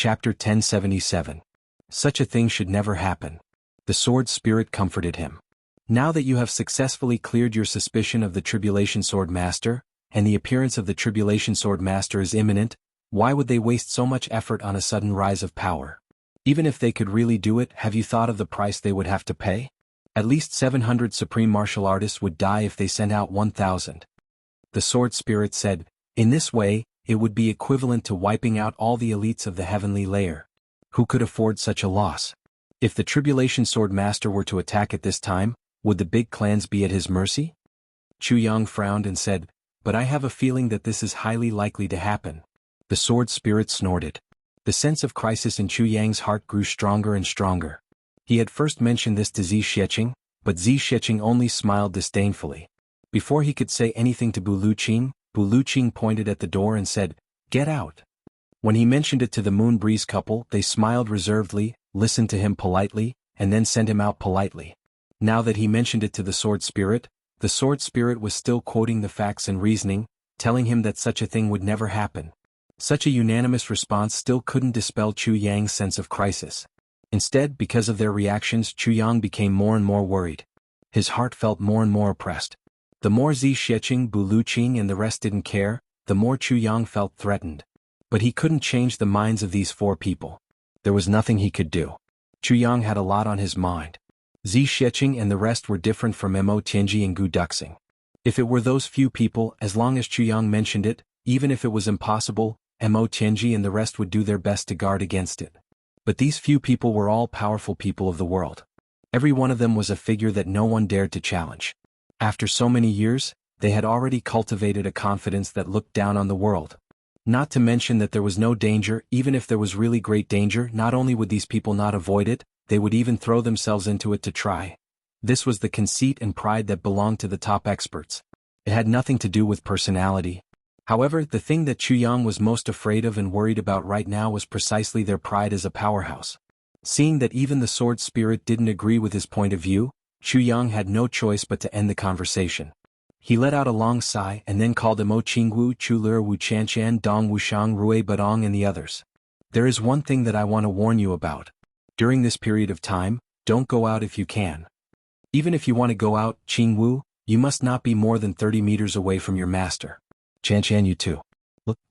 Chapter 1077. Such a thing should never happen. The sword spirit comforted him. Now that you have successfully cleared your suspicion of the Tribulation Sword Master, and the appearance of the Tribulation Sword Master is imminent, why would they waste so much effort on a sudden rise of power? Even if they could really do it, have you thought of the price they would have to pay? At least 700 supreme martial artists would die if they sent out 1,000. The sword spirit said, in this way, it would be equivalent to wiping out all the elites of the heavenly layer. Who could afford such a loss? If the Tribulation Sword Master were to attack at this time, would the big clans be at his mercy? Chu Yang frowned and said, but I have a feeling that this is highly likely to happen. The sword spirit snorted. The sense of crisis in Chu Yang's heart grew stronger and stronger. He had first mentioned this to Zi Sheqing, but Zi Sheqing only smiled disdainfully. Before he could say anything to Bu Luqing pointed at the door and said, get out. When he mentioned it to the Moon Breeze couple, they smiled reservedly, listened to him politely, and then sent him out politely. Now that he mentioned it to the sword spirit was still quoting the facts and reasoning, telling him that such a thing would never happen. Such a unanimous response still couldn't dispel Chu Yang's sense of crisis. Instead, because of their reactions, Chu Yang became more and more worried. His heart felt more and more oppressed. The more Zi Sheqing, Bu Luqing and the rest didn't care, the more Chu Yang felt threatened. But he couldn't change the minds of these four people. There was nothing he could do. Chu Yang had a lot on his mind. Zi Sheqing and the rest were different from Mo Tianji and Gu Duxing. If it were those few people, as long as Chu Yang mentioned it, even if it was impossible, Mo Tianji and the rest would do their best to guard against it. But these few people were all powerful people of the world. Every one of them was a figure that no one dared to challenge. After so many years, they had already cultivated a confidence that looked down on the world. Not to mention that there was no danger. Even if there was really great danger, not only would these people not avoid it, they would even throw themselves into it to try. This was the conceit and pride that belonged to the top experts. It had nothing to do with personality. However, the thing that Chu Yang was most afraid of and worried about right now was precisely their pride as a powerhouse. Seeing that even the sword spirit didn't agree with his point of view, Chu Yang had no choice but to end the conversation. He let out a long sigh and then called Mo Qingwu, Chu Lir, Wu Chanshan, Dong Wushang, Rui Badong and the others. There is one thing that I want to warn you about. During this period of time, don't go out if you can. Even if you want to go out, Qingwu, you must not be more than 30 meters away from your master. Chanshan, you too.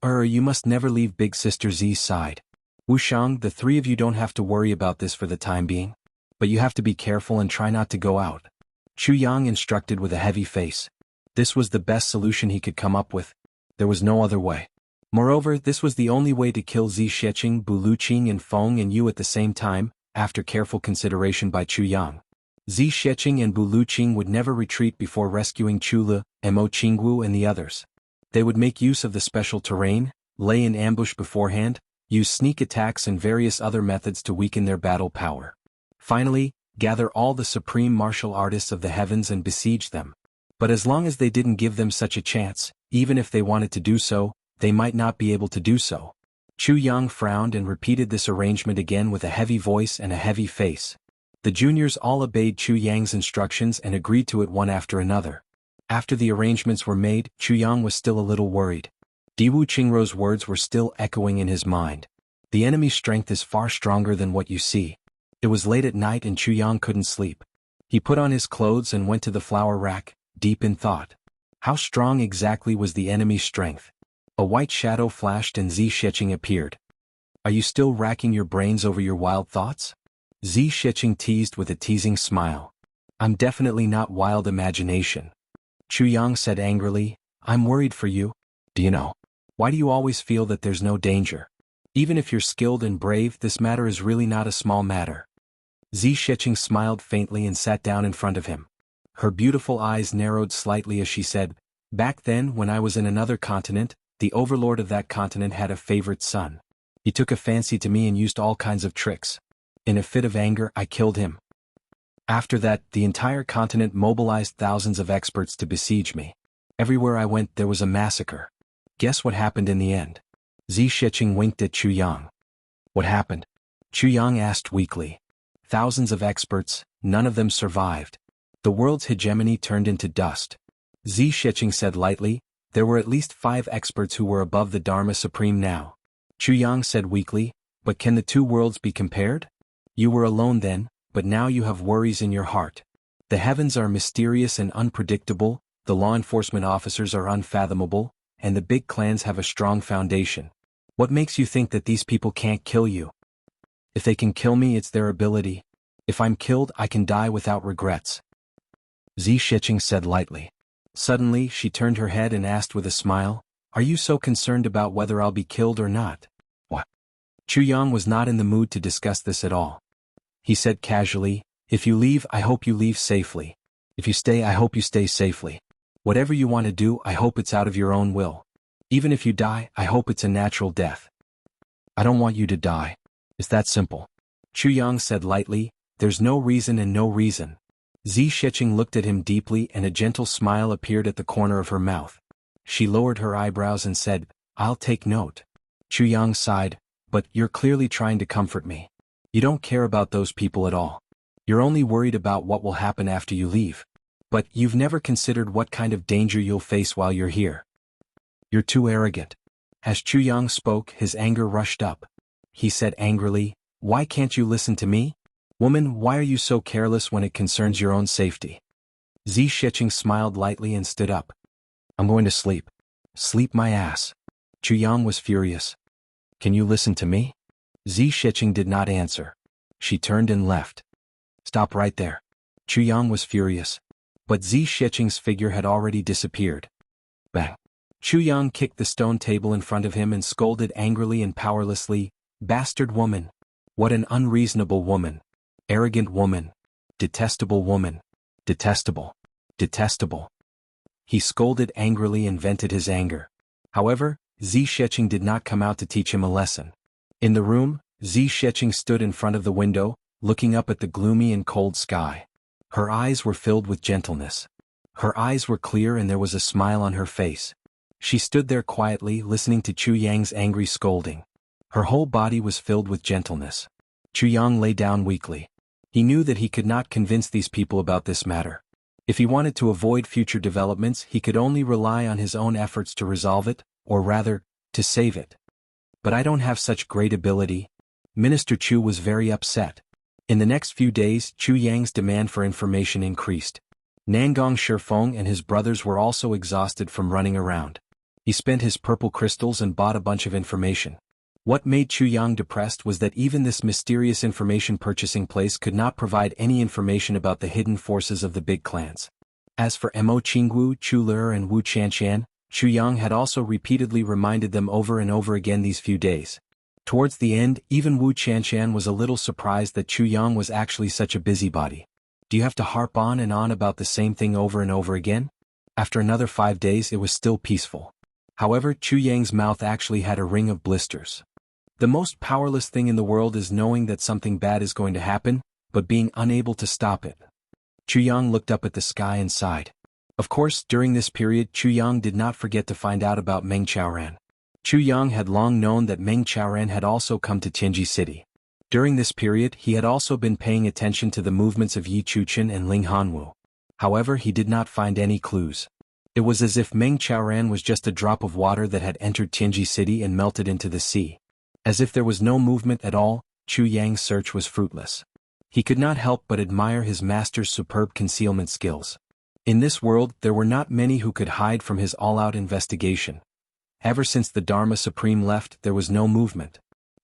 You must never leave Big Sister Zi's side. Wushang, the three of you don't have to worry about this for the time being. But you have to be careful and try not to go out. Chu Yang instructed with a heavy face. This was the best solution he could come up with. There was no other way. Moreover, this was the only way to kill Zi Sheqing, Bu Luqing and Feng and Yu at the same time, after careful consideration by Chu Yang. Zi Sheqing and Bu Luqing would never retreat before rescuing Chu Le, Mo Qingwu and the others. They would make use of the special terrain, lay in ambush beforehand, use sneak attacks and various other methods to weaken their battle power. Finally, gather all the supreme martial artists of the heavens and besiege them. But as long as they didn't give them such a chance, even if they wanted to do so, they might not be able to do so. Chu Yang frowned and repeated this arrangement again with a heavy voice and a heavy face. The juniors all obeyed Chu Yang's instructions and agreed to it one after another. After the arrangements were made, Chu Yang was still a little worried. Diwu Qingrou's words were still echoing in his mind. The enemy's strength is far stronger than what you see. It was late at night and Chu Yang couldn't sleep. He put on his clothes and went to the flower rack, deep in thought. How strong exactly was the enemy's strength? A white shadow flashed and Zi Sheqing appeared. Are you still racking your brains over your wild thoughts? Zi Sheqing teased with a teasing smile. I'm definitely not wild imagination. Chu Yang said angrily, I'm worried for you. Do you know? Why do you always feel that there's no danger? Even if you're skilled and brave, this matter is really not a small matter. Zi Sheqing smiled faintly and sat down in front of him. Her beautiful eyes narrowed slightly as she said, back then when I was in another continent, the overlord of that continent had a favorite son. He took a fancy to me and used all kinds of tricks. In a fit of anger, I killed him. After that, the entire continent mobilized thousands of experts to besiege me. Everywhere I went, there was a massacre. Guess what happened in the end? Zi Sheqing winked at Chu Yang. What happened? Chu Yang asked weakly. Thousands of experts, none of them survived. The world's hegemony turned into dust. Zi Sheqing said lightly, there were at least 5 experts who were above the Dharma Supreme now. Chu Yang said weakly, But can the two worlds be compared? You were alone then, but now you have worries in your heart. The heavens are mysterious and unpredictable, the law enforcement officers are unfathomable, and the big clans have a strong foundation. What makes you think that these people can't kill you? If they can kill me, it's their ability. If I'm killed, I can die without regrets. Zi Shiqing said lightly. Suddenly, she turned her head and asked with a smile, "Are you so concerned about whether I'll be killed or not?" What? Chu Yang was not in the mood to discuss this at all. He said casually, "If you leave, I hope you leave safely. If you stay, I hope you stay safely. Whatever you want to do, I hope it's out of your own will. Even if you die, I hope it's a natural death." "I don't want you to die. It's that simple." Chu Yang said lightly, "There's no reason and no reason." Zi Shiqing looked at him deeply and a gentle smile appeared at the corner of her mouth. She lowered her eyebrows and said, "I'll take note." Chu Yang sighed, "But you're clearly trying to comfort me. You don't care about those people at all. You're only worried about what will happen after you leave. But you've never considered what kind of danger you'll face while you're here. You're too arrogant." As Chu Yang spoke, his anger rushed up. He said angrily, "Why can't you listen to me? Woman, why are you so careless when it concerns your own safety?" Zi Shiqing smiled lightly and stood up. "I'm going to sleep." "Sleep my ass." Chu Yang was furious. "Can you listen to me?" Zi Shiqing did not answer. She turned and left. "Stop right there." Chu Yang was furious. But Zi Shiqing's figure had already disappeared. Bang. Chu Yang kicked the stone table in front of him and scolded angrily and powerlessly, "Bastard woman! What an unreasonable woman! Arrogant woman! Detestable woman! Detestable! Detestable!" He scolded angrily and vented his anger. However, Zi Shiqing did not come out to teach him a lesson. In the room, Zi Shiqing stood in front of the window, looking up at the gloomy and cold sky. Her eyes were filled with gentleness. Her eyes were clear and there was a smile on her face. She stood there quietly, listening to Chu Yang's angry scolding. Her whole body was filled with gentleness. Chu Yang lay down weakly. He knew that he could not convince these people about this matter. If he wanted to avoid future developments, he could only rely on his own efforts to resolve it, or rather, to save it. "But I don't have such great ability." Minister Chu was very upset. In the next few days, Chu Yang's demand for information increased. Nangong Shifeng and his brothers were also exhausted from running around. He spent his purple crystals and bought a bunch of information. What made Chu Yang depressed was that even this mysterious information purchasing place could not provide any information about the hidden forces of the big clans. As for Mo Qingwu, Chu Lur and Wu Qianqian, Chu Yang had also repeatedly reminded them over and over again these few days. Towards the end, even Wu Qianqian was a little surprised that Chu Yang was actually such a busybody. "Do you have to harp on and on about the same thing over and over again?" After another 5 days it was still peaceful. However, Chu Yang's mouth actually had a ring of blisters. The most powerless thing in the world is knowing that something bad is going to happen, but being unable to stop it. Chu Yang looked up at the sky and sighed. Of course, during this period Chu Yang did not forget to find out about Meng Chaoran. Chu Yang had long known that Meng Chaoran had also come to Tianji City. During this period he had also been paying attention to the movements of Yi Chuchen and Ling Hanwu. However, he did not find any clues. It was as if Meng Chaoran was just a drop of water that had entered Tianji City and melted into the sea. As if there was no movement at all, Chu Yang's search was fruitless. He could not help but admire his master's superb concealment skills. In this world there were not many who could hide from his all-out investigation. Ever since the Dharma Supreme left, there was no movement.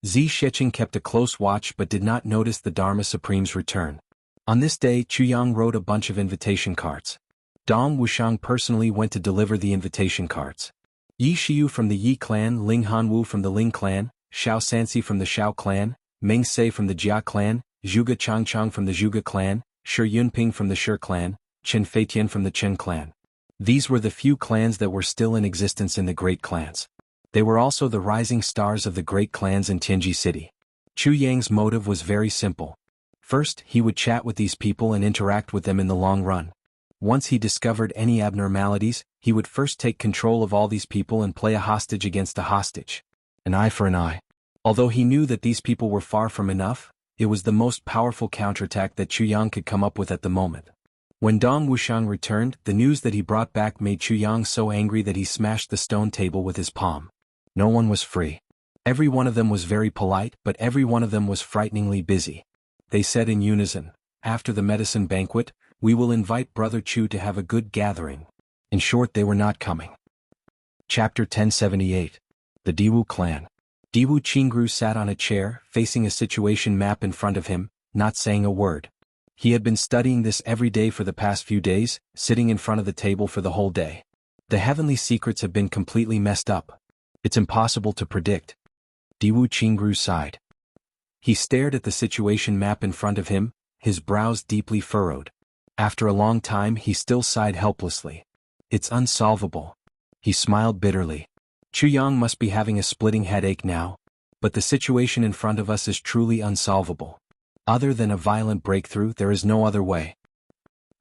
Zi Shiqing kept a close watch but did not notice the Dharma Supreme's return. On this day Chu Yang wrote a bunch of invitation cards. Dong Wuxiang personally went to deliver the invitation cards. Yi Xiu from the Yi clan, Ling Hanwu from the Ling clan, Xiao Sanxi from the Xiao clan, Meng Se from the Jia clan, Zhuge Changchang from the Zhuge clan, Shi Yunping from the Shi clan, Chen Feitian from the Chen clan. These were the few clans that were still in existence in the great clans. They were also the rising stars of the great clans in Tianji City. Chu Yang's motive was very simple. First, he would chat with these people and interact with them in the long run. Once he discovered any abnormalities, he would first take control of all these people and play a hostage against a hostage. An eye for an eye. Although he knew that these people were far from enough, it was the most powerful counterattack that Chu Yang could come up with at the moment. When Dong Wuxiang returned, the news that he brought back made Chu Yang so angry that he smashed the stone table with his palm. No one was free. Every one of them was very polite, but every one of them was frighteningly busy. They said in unison, "After the medicine banquet, we will invite Brother Chu to have a good gathering." In short, they were not coming. Chapter 1078. The Diwu Clan. Diwu Qingru sat on a chair, facing a situation map in front of him, not saying a word. He had been studying this every day for the past few days, sitting in front of the table for the whole day. The heavenly secrets have been completely messed up. It's impossible to predict. Diwu Qingru sighed. He stared at the situation map in front of him, his brows deeply furrowed. After a long time he still sighed helplessly. It's unsolvable. He smiled bitterly. Chuyang must be having a splitting headache now, but the situation in front of us is truly unsolvable. Other than a violent breakthrough, there is no other way.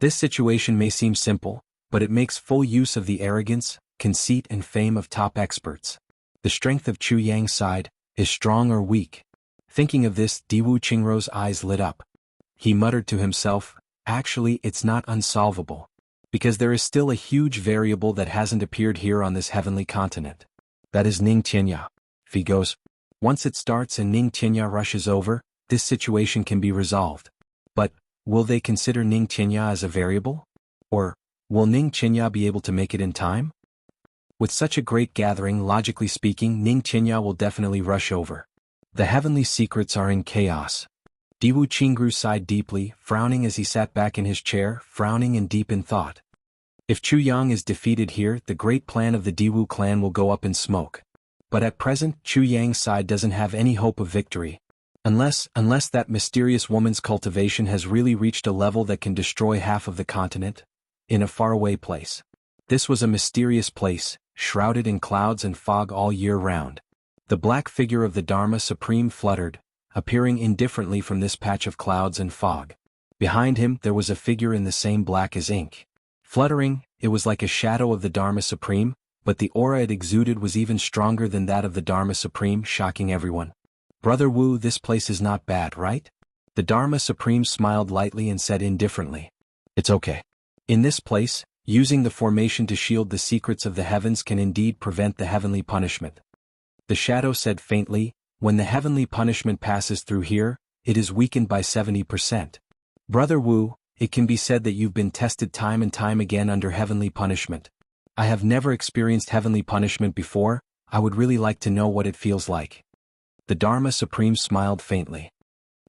This situation may seem simple, but it makes full use of the arrogance, conceit and fame of top experts. The strength of Chu Yang's side is strong or weak. Thinking of this, Diwu Qingru's eyes lit up. He muttered to himself, actually it's not unsolvable. Because there is still a huge variable that hasn't appeared here on this heavenly continent. That is Ning Tianya. If he goes, once it starts and Ning Tianya rushes over, this situation can be resolved. But, will they consider Ning Tianya as a variable? Or, will Ning Tianya be able to make it in time? With such a great gathering, logically speaking, Ning Tianya will definitely rush over. The heavenly secrets are in chaos. Diwu Qingru sighed deeply, frowning as he sat back in his chair, frowning and deep in thought. If Chu Yang is defeated here, the great plan of the Diwu clan will go up in smoke. But at present, Chu Yang's side doesn't have any hope of victory. Unless that mysterious woman's cultivation has really reached a level that can destroy half of the continent, in a faraway place. This was a mysterious place, shrouded in clouds and fog all year round. The black figure of the Dharma Supreme fluttered, appearing indifferently from this patch of clouds and fog. Behind him there was a figure in the same black as ink. Fluttering, it was like a shadow of the Dharma Supreme, but the aura it exuded was even stronger than that of the Dharma Supreme, shocking everyone. "Brother Wu, this place is not bad, right?" The Dharma Supreme smiled lightly and said indifferently, "It's okay. In this place, using the formation to shield the secrets of the heavens can indeed prevent the heavenly punishment." The shadow said faintly, "When the heavenly punishment passes through here, it is weakened by 70%. Brother Wu, it can be said that you've been tested time and time again under heavenly punishment. I have never experienced heavenly punishment before, I would really like to know what it feels like." The Dharma Supreme smiled faintly.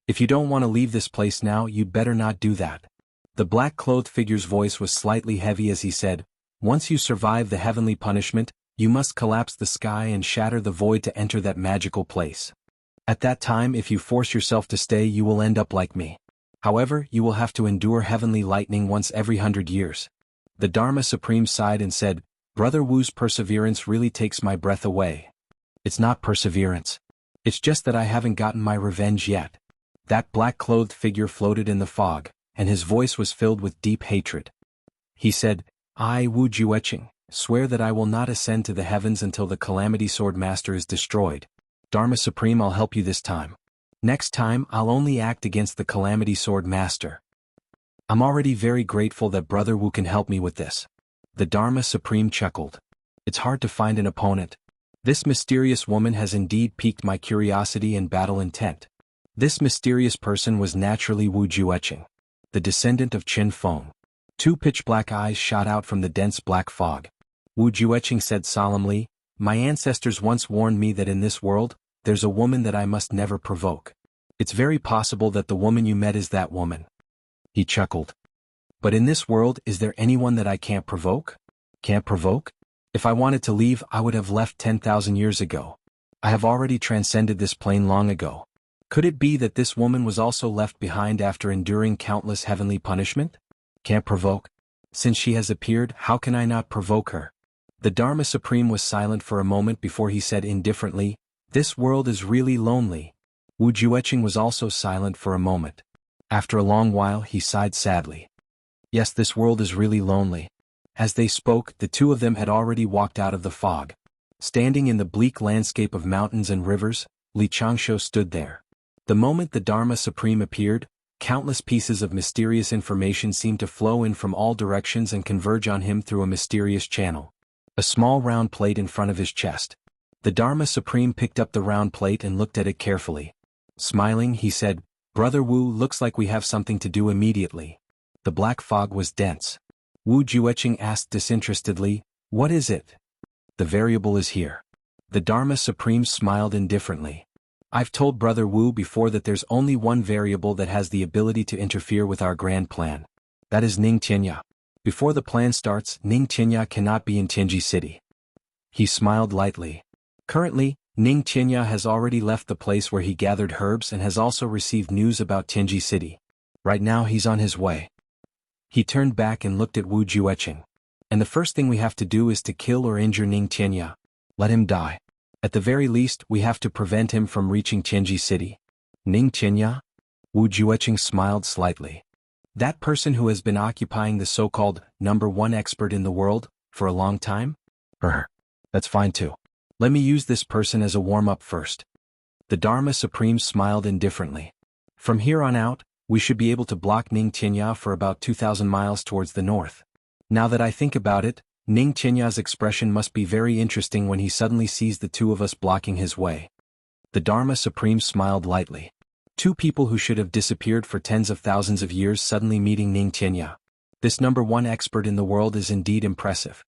"If you don't want to leave this place now, you'd better not do that." The black-clothed figure's voice was slightly heavy as he said, "Once you survive the heavenly punishment, you must collapse the sky and shatter the void to enter that magical place. At that time, if you force yourself to stay, you will end up like me. However, you will have to endure heavenly lightning once every 100 years. The Dharma Supreme sighed and said, "Brother Wu's perseverance really takes my breath away." "It's not perseverance. It's just that I haven't gotten my revenge yet." That black-clothed figure floated in the fog, and his voice was filled with deep hatred. He said, "I, Wu Jueqing, swear that I will not ascend to the heavens until the Calamity Sword Master is destroyed. Dharma Supreme, I'll help you this time. Next time, I'll only act against the Calamity Sword Master. I'm already very grateful that Brother Wu can help me with this." The Dharma Supreme chuckled. "It's hard to find an opponent. This mysterious woman has indeed piqued my curiosity and battle intent." This mysterious person was naturally Wu Jueqing, the descendant of Qin Feng. Two pitch-black eyes shot out from the dense black fog. Wu Jueqing said solemnly, "My ancestors once warned me that in this world, there's a woman that I must never provoke. It's very possible that the woman you met is that woman." He chuckled. "But in this world, is there anyone that I can't provoke?" "Can't provoke? If I wanted to leave, I would have left 10,000 years ago. I have already transcended this plane long ago. Could it be that this woman was also left behind after enduring countless heavenly punishment? Can't provoke? Since she has appeared, how can I not provoke her?" The Dharma Supreme was silent for a moment before he said indifferently, "This world is really lonely." Wu Jueqing was also silent for a moment. After a long while he sighed sadly. "Yes, this world is really lonely." As they spoke, the two of them had already walked out of the fog. Standing in the bleak landscape of mountains and rivers, Li Changshu stood there. The moment the Dharma Supreme appeared, countless pieces of mysterious information seemed to flow in from all directions and converge on him through a mysterious channel. A small round plate in front of his chest. The Dharma Supreme picked up the round plate and looked at it carefully. Smiling, he said, "Brother Wu, looks like we have something to do immediately." The black fog was dense. Wu Jueqing asked disinterestedly, "What is it?" "The variable is here." The Dharma Supreme smiled indifferently. "I've told Brother Wu before that there's only one variable that has the ability to interfere with our grand plan. That is Ning Tianya. Before the plan starts, Ning Tianya cannot be in Tianji City." He smiled lightly. Currently, Ning Tianya has already left the place where he gathered herbs and has also received news about Tianji City. Right now he's on his way. He turned back and looked at Wu Jueqing. "And the first thing we have to do is to kill or injure Ning Tianya. Let him die. At the very least, we have to prevent him from reaching Tianji City." "Ning Tianya?" Wu Jueqing smiled slightly. "That person who has been occupying the so-called #1 expert in the world for a long time? That's fine too. Let me use this person as a warm-up first." The Dharma Supreme smiled indifferently. "From here on out, we should be able to block Ning Tianya for about 2,000 miles towards the north. Now that I think about it, Ning Tianya's expression must be very interesting when he suddenly sees the two of us blocking his way." The Dharma Supreme smiled lightly. Two people who should have disappeared for tens of thousands of years suddenly meeting Ning Tianya. This #1 expert in the world is indeed impressive.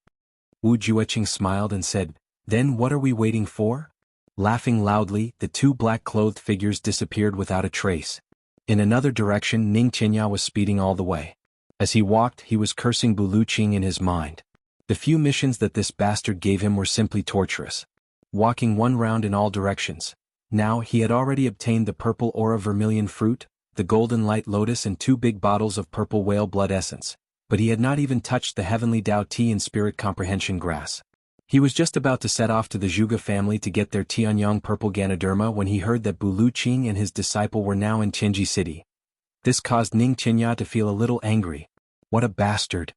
Wu Jueqing smiled and said, "Then what are we waiting for?" Laughing loudly, the two black-clothed figures disappeared without a trace. In another direction, Ning Tianya was speeding all the way. As he walked, he was cursing Buluqing in his mind. The few missions that this bastard gave him were simply torturous. Walking one round in all directions. Now he had already obtained the purple aura vermilion fruit, the golden light lotus and 2 big bottles of purple whale blood essence, but he had not even touched the heavenly Tao tea and spirit comprehension grass. He was just about to set off to the Zhuge family to get their Tianyang purple Ganoderma when he heard that Buluqing and his disciple were now in Tianji City. This caused Ning Tianya to feel a little angry. What a bastard.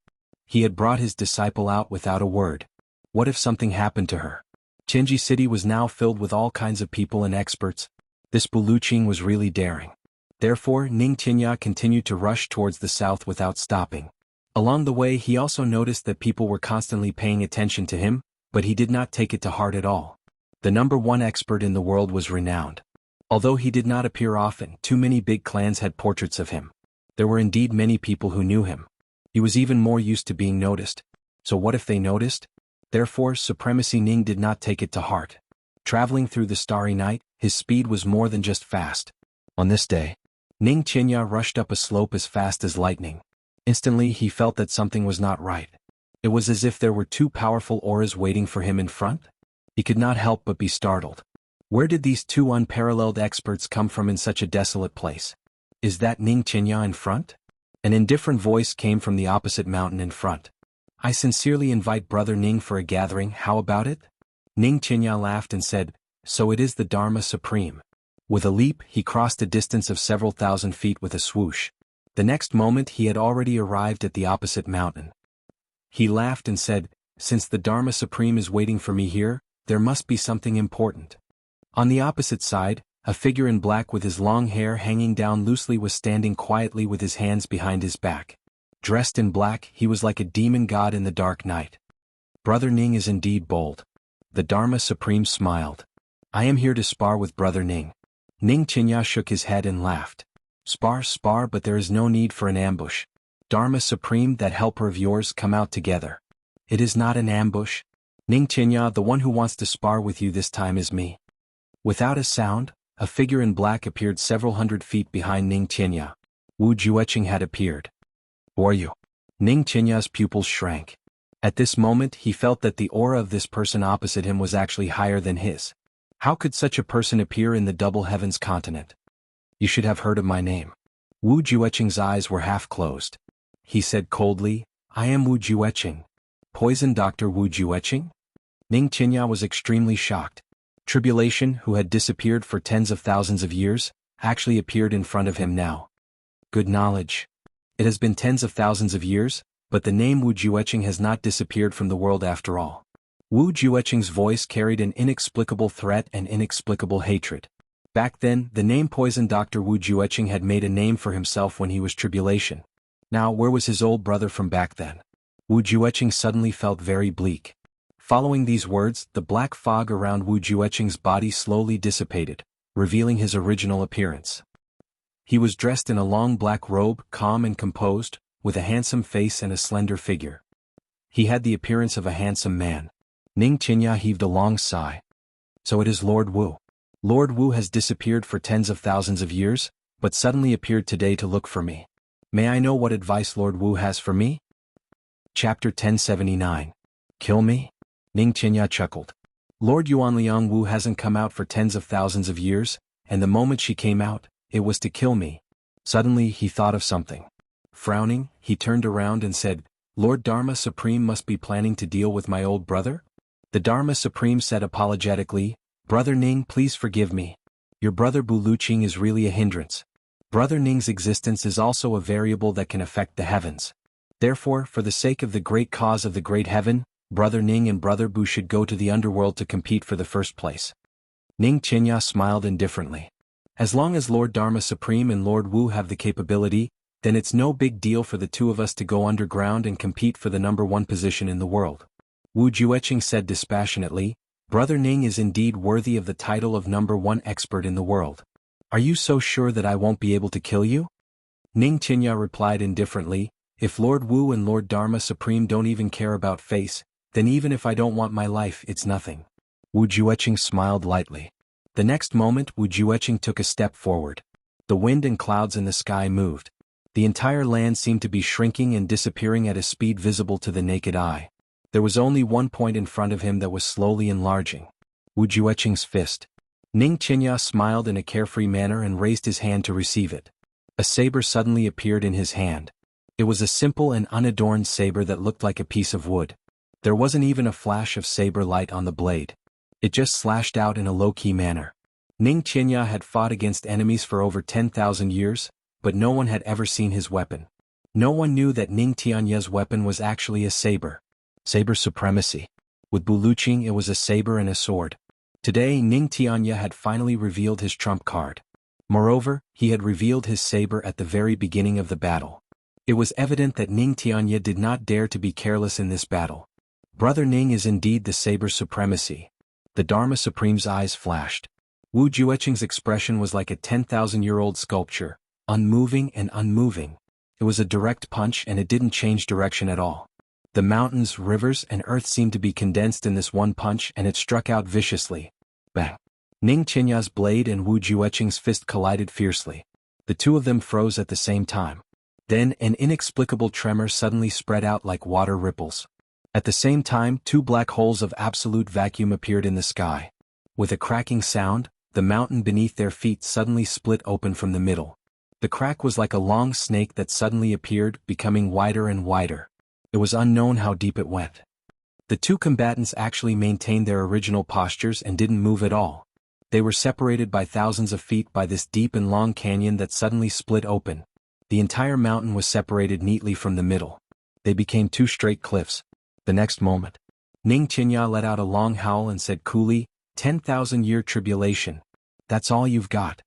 He had brought his disciple out without a word. What if something happened to her? Tianji City was now filled with all kinds of people and experts. This Buluqing was really daring. Therefore, Ning Tianya continued to rush towards the south without stopping. Along the way he also noticed that people were constantly paying attention to him, but he did not take it to heart at all. The #1 expert in the world was renowned. Although he did not appear often, too many big clans had portraits of him. There were indeed many people who knew him. He was even more used to being noticed. So what if they noticed? Therefore, Supremacy Ning did not take it to heart. Traveling through the starry night, his speed was more than just fast. On this day, Ning Tianya rushed up a slope as fast as lightning. Instantly he felt that something was not right. It was as if there were 2 powerful auras waiting for him in front. He could not help but be startled. Where did these 2 unparalleled experts come from in such a desolate place? Is that Ning Tianya in front? An indifferent voice came from the opposite mountain in front. "I sincerely invite Brother Ning for a gathering, how about it?" Ning Tianya laughed and said, "So it is the Dharma Supreme." With a leap, he crossed a distance of several thousand feet with a swoosh. The next moment he had already arrived at the opposite mountain. He laughed and said, "Since the Dharma Supreme is waiting for me here, there must be something important." On the opposite side, a figure in black with his long hair hanging down loosely was standing quietly with his hands behind his back. Dressed in black, he was like a demon god in the dark night. Brother Ning is indeed bold. The Dharma Supreme smiled. "I am here to spar with Brother Ning." Ning Tianya shook his head and laughed. Spar, but there is no need for an ambush. Dharma Supreme, that helper of yours, come out together." "It is not an ambush. Ning Tianya, the one who wants to spar with you this time is me." Without a sound, a figure in black appeared several hundred feet behind Ning Tianya. Wu Jueqing had appeared. "Who are you?" Ning Tianya's pupils shrank. At this moment he felt that the aura of this person opposite him was actually higher than his. How could such a person appear in the double heavens continent? "You should have heard of my name." Wu Jueqing's eyes were half closed. He said coldly, "I am Wu Jueqing. Poison Dr. Wu Jueqing?" Ning Tianya was extremely shocked. Tribulation, who had disappeared for tens of thousands of years, actually appeared in front of him now. Good knowledge. It has been tens of thousands of years, but the name Wu Jueqing has not disappeared from the world after all. Wu Jueqing's voice carried an inexplicable threat and inexplicable hatred. Back then, the name Poison Dr. Wu Jueqing had made a name for himself when he was Tribulation. Now where was his old brother from back then? Wu Jueqing suddenly felt very bleak. Following these words, the black fog around Wu Jueqing's body slowly dissipated, revealing his original appearance. He was dressed in a long black robe, calm and composed, with a handsome face and a slender figure. He had the appearance of a handsome man. Ning Qinya heaved a long sigh. So it is Lord Wu. Lord Wu has disappeared for tens of thousands of years, but suddenly appeared today to look for me. May I know what advice Lord Wu has for me? Chapter 1079. Kill me? Ning Qinya chuckled. Lord Yuanliang Wu hasn't come out for tens of thousands of years, and the moment she came out, it was to kill me. Suddenly he thought of something. Frowning, he turned around and said, Lord Dharma Supreme must be planning to deal with my old brother? The Dharma Supreme said apologetically, Brother Ning, please forgive me. Your brother Bu Luqing is really a hindrance. Brother Ning's existence is also a variable that can affect the heavens. Therefore, for the sake of the great cause of the great heaven, Brother Ning and Brother Bu should go to the underworld to compete for the first place. Ning Qinya smiled indifferently. As long as Lord Dharma Supreme and Lord Wu have the capability, then it's no big deal for the two of us to go underground and compete for the #1 position in the world. Wu Jueqing said dispassionately, Brother Ning is indeed worthy of the title of #1 expert in the world. Are you so sure that I won't be able to kill you? Ning Qinya replied indifferently, if Lord Wu and Lord Dharma Supreme don't even care about face, then even if I don't want my life, it's nothing. Wu Jueqing smiled lightly. The next moment Wu Jueqing took a step forward. The wind and clouds in the sky moved. The entire land seemed to be shrinking and disappearing at a speed visible to the naked eye. There was only one point in front of him that was slowly enlarging. Wu Jueqing's fist. Ning Qinya smiled in a carefree manner and raised his hand to receive it. A saber suddenly appeared in his hand. It was a simple and unadorned saber that looked like a piece of wood. There wasn't even a flash of saber light on the blade. It just slashed out in a low-key manner. Ning Qinya had fought against enemies for over 10,000 years, but no one had ever seen his weapon. No one knew that Ning Tianye's weapon was actually a saber. Saber supremacy. With Bu Luqing it was a saber and a sword. Today Ning Tianye had finally revealed his trump card. Moreover, he had revealed his saber at the very beginning of the battle. It was evident that Ning Tianye did not dare to be careless in this battle. Brother Ning is indeed the saber supremacy. The Dharma Supreme's eyes flashed. Wu Jueqing's expression was like a 10,000-year-old sculpture, unmoving and unmoving. It was a direct punch and it didn't change direction at all. The mountains, rivers, and earth seemed to be condensed in this one punch and it struck out viciously. Bang! Ning Qinya's blade and Wu Jueqing's fist collided fiercely. The two of them froze at the same time. Then an inexplicable tremor suddenly spread out like water ripples. At the same time, two black holes of absolute vacuum appeared in the sky. With a cracking sound, the mountain beneath their feet suddenly split open from the middle. The crack was like a long snake that suddenly appeared, becoming wider and wider. It was unknown how deep it went. The two combatants actually maintained their original postures and didn't move at all. They were separated by thousands of feet by this deep and long canyon that suddenly split open. The entire mountain was separated neatly from the middle. They became two straight cliffs. The next moment, Ning Qinya let out a long howl and said coolly, 10,000-year tribulation. That's all you've got.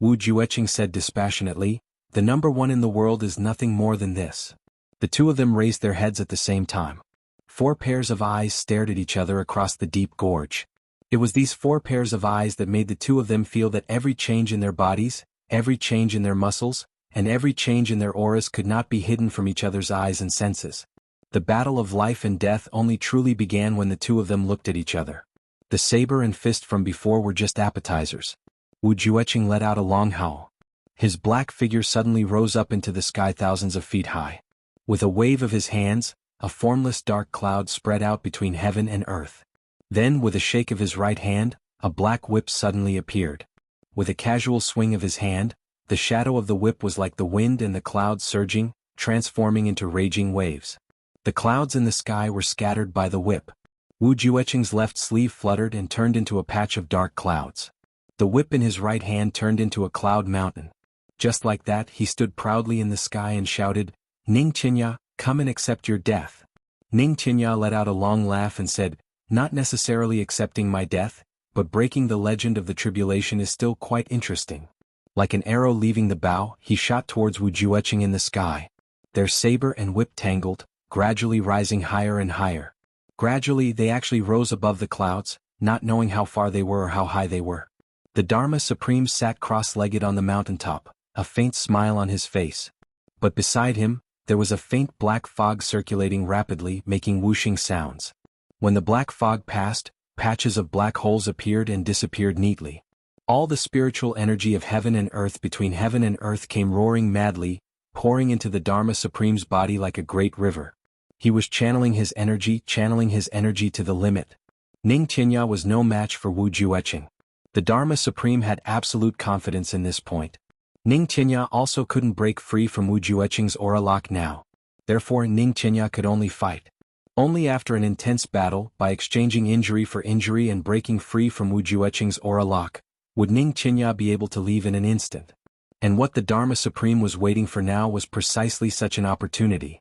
Wu Jueqing said dispassionately, the #1 in the world is nothing more than this. The two of them raised their heads at the same time. 4 pairs of eyes stared at each other across the deep gorge. It was these 4 pairs of eyes that made the two of them feel that every change in their bodies, every change in their muscles, and every change in their auras could not be hidden from each other's eyes and senses. The battle of life and death only truly began when the two of them looked at each other. The saber and fist from before were just appetizers. Wu Jueqing let out a long howl. His black figure suddenly rose up into the sky thousands of feet high. With a wave of his hands, a formless dark cloud spread out between heaven and earth. Then, with a shake of his right hand, a black whip suddenly appeared. With a casual swing of his hand, the shadow of the whip was like the wind and the clouds surging, transforming into raging waves. The clouds in the sky were scattered by the whip. Wu Jueqing's left sleeve fluttered and turned into a patch of dark clouds. The whip in his right hand turned into a cloud mountain. Just like that, he stood proudly in the sky and shouted, Ning Qinya, come and accept your death. Ning Qinya let out a long laugh and said, not necessarily accepting my death, but breaking the legend of the tribulation is still quite interesting. Like an arrow leaving the bow, he shot towards Wu Jueqing in the sky. Their saber and whip tangled, gradually rising higher and higher. Gradually they actually rose above the clouds, not knowing how far they were or how high they were. The Dharma Supreme sat cross-legged on the mountaintop, a faint smile on his face. But beside him, there was a faint black fog circulating rapidly, making whooshing sounds. When the black fog passed, patches of black holes appeared and disappeared neatly. All the spiritual energy of heaven and earth between heaven and earth came roaring madly, pouring into the Dharma Supreme's body like a great river. He was channeling his energy to the limit. Ning Qinya was no match for Wu Jueqing. The Dharma Supreme had absolute confidence in this point. Ning Qinya also couldn't break free from Wu Jueqing's aura lock now. Therefore Ning Qinya could only fight. Only after an intense battle, by exchanging injury for injury and breaking free from Wu Jueqing's aura lock, would Ning Qinya be able to leave in an instant. And what the Dharma Supreme was waiting for now was precisely such an opportunity.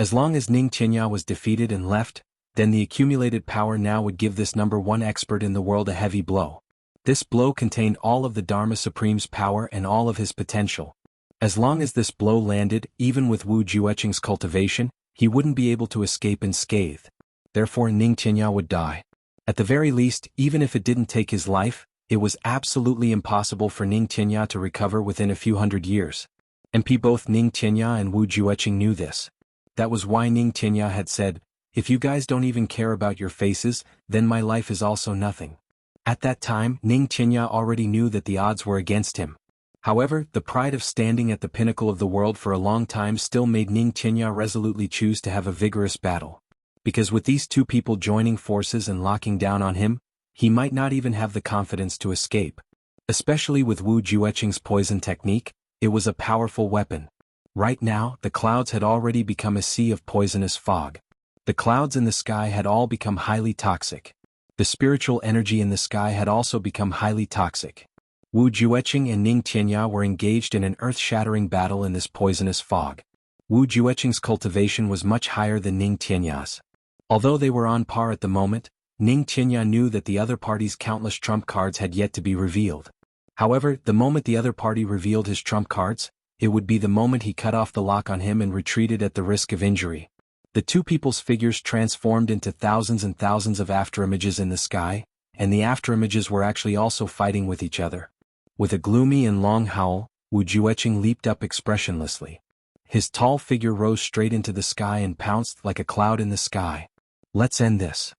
As long as Ning Qinya was defeated and left, then the accumulated power now would give this number one expert in the world a heavy blow. This blow contained all of the Dharma Supreme's power and all of his potential. As long as this blow landed, even with Wu Jueqing's cultivation, he wouldn't be able to escape unscathed. Therefore Ning Qinya would die. At the very least, even if it didn't take his life, it was absolutely impossible for Ning Qinya to recover within a few hundred years. And both Ning Qinya and Wu Jueqing knew this. That was why Ning Qinya had said, "If you guys don't even care about your faces, then my life is also nothing." At that time, Ning Qinya already knew that the odds were against him. However, the pride of standing at the pinnacle of the world for a long time still made Ning Qinya resolutely choose to have a vigorous battle. Because with these two people joining forces and locking down on him, he might not even have the confidence to escape. Especially with Wu Jueqing's poison technique, it was a powerful weapon. Right now, the clouds had already become a sea of poisonous fog. The clouds in the sky had all become highly toxic. The spiritual energy in the sky had also become highly toxic. Wu Jueqing and Ning Qinya were engaged in an earth-shattering battle in this poisonous fog. Wu Jueqing's cultivation was much higher than Ning Qianya's. Although they were on par at the moment, Ning Qinya knew that the other party's countless trump cards had yet to be revealed. However, the moment the other party revealed his trump cards, it would be the moment he cut off the lock on him and retreated at the risk of injury. The two people's figures transformed into thousands and thousands of afterimages in the sky, and the afterimages were actually also fighting with each other. With a gloomy and long howl, Wu Jueqing leaped up expressionlessly. His tall figure rose straight into the sky and pounced like a cloud in the sky. "Let's end this."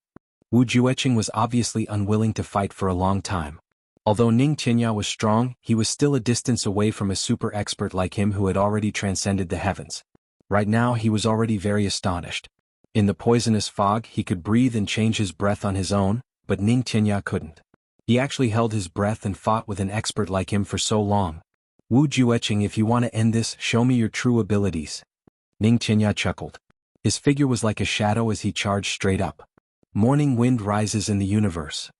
Wu Jueqing was obviously unwilling to fight for a long time. Although Ning Qinya was strong, he was still a distance away from a super expert like him who had already transcended the heavens. Right now he was already very astonished. In the poisonous fog he could breathe and change his breath on his own, but Ning Qinya couldn't. He actually held his breath and fought with an expert like him for so long. "Wu Jueqing, if you want to end this, show me your true abilities." Ning Qinya chuckled. His figure was like a shadow as he charged straight up. "Morning wind rises in the universe."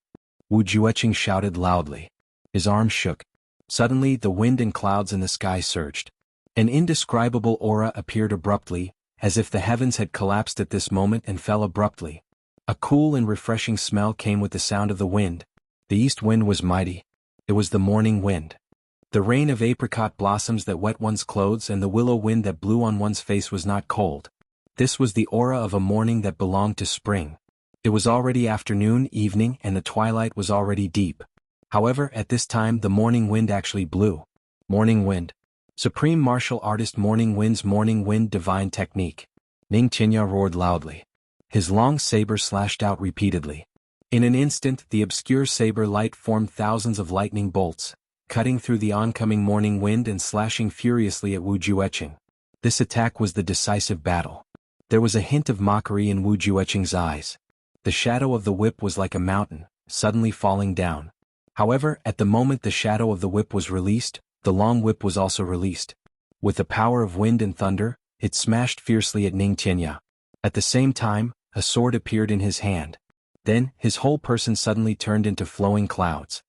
Wu Jueqing shouted loudly. His arms shook. Suddenly the wind and clouds in the sky surged. An indescribable aura appeared abruptly, as if the heavens had collapsed at this moment and fell abruptly. A cool and refreshing smell came with the sound of the wind. The east wind was mighty. It was the morning wind. The rain of apricot blossoms that wet one's clothes and the willow wind that blew on one's face was not cold. This was the aura of a morning that belonged to spring. It was already afternoon, evening, and the twilight was already deep. However, at this time the morning wind actually blew. Morning wind. Supreme martial artist Morning Wind's morning wind divine technique. Ning Qinya roared loudly. His long saber slashed out repeatedly. In an instant the obscure saber light formed thousands of lightning bolts, cutting through the oncoming morning wind and slashing furiously at Wu Jueqing. This attack was the decisive battle. There was a hint of mockery in Wu Jueqing's eyes. The shadow of the whip was like a mountain, suddenly falling down. However, at the moment the shadow of the whip was released, the long whip was also released. With the power of wind and thunder, it smashed fiercely at Ning Qinya. At the same time, a sword appeared in his hand. Then, his whole person suddenly turned into flowing clouds.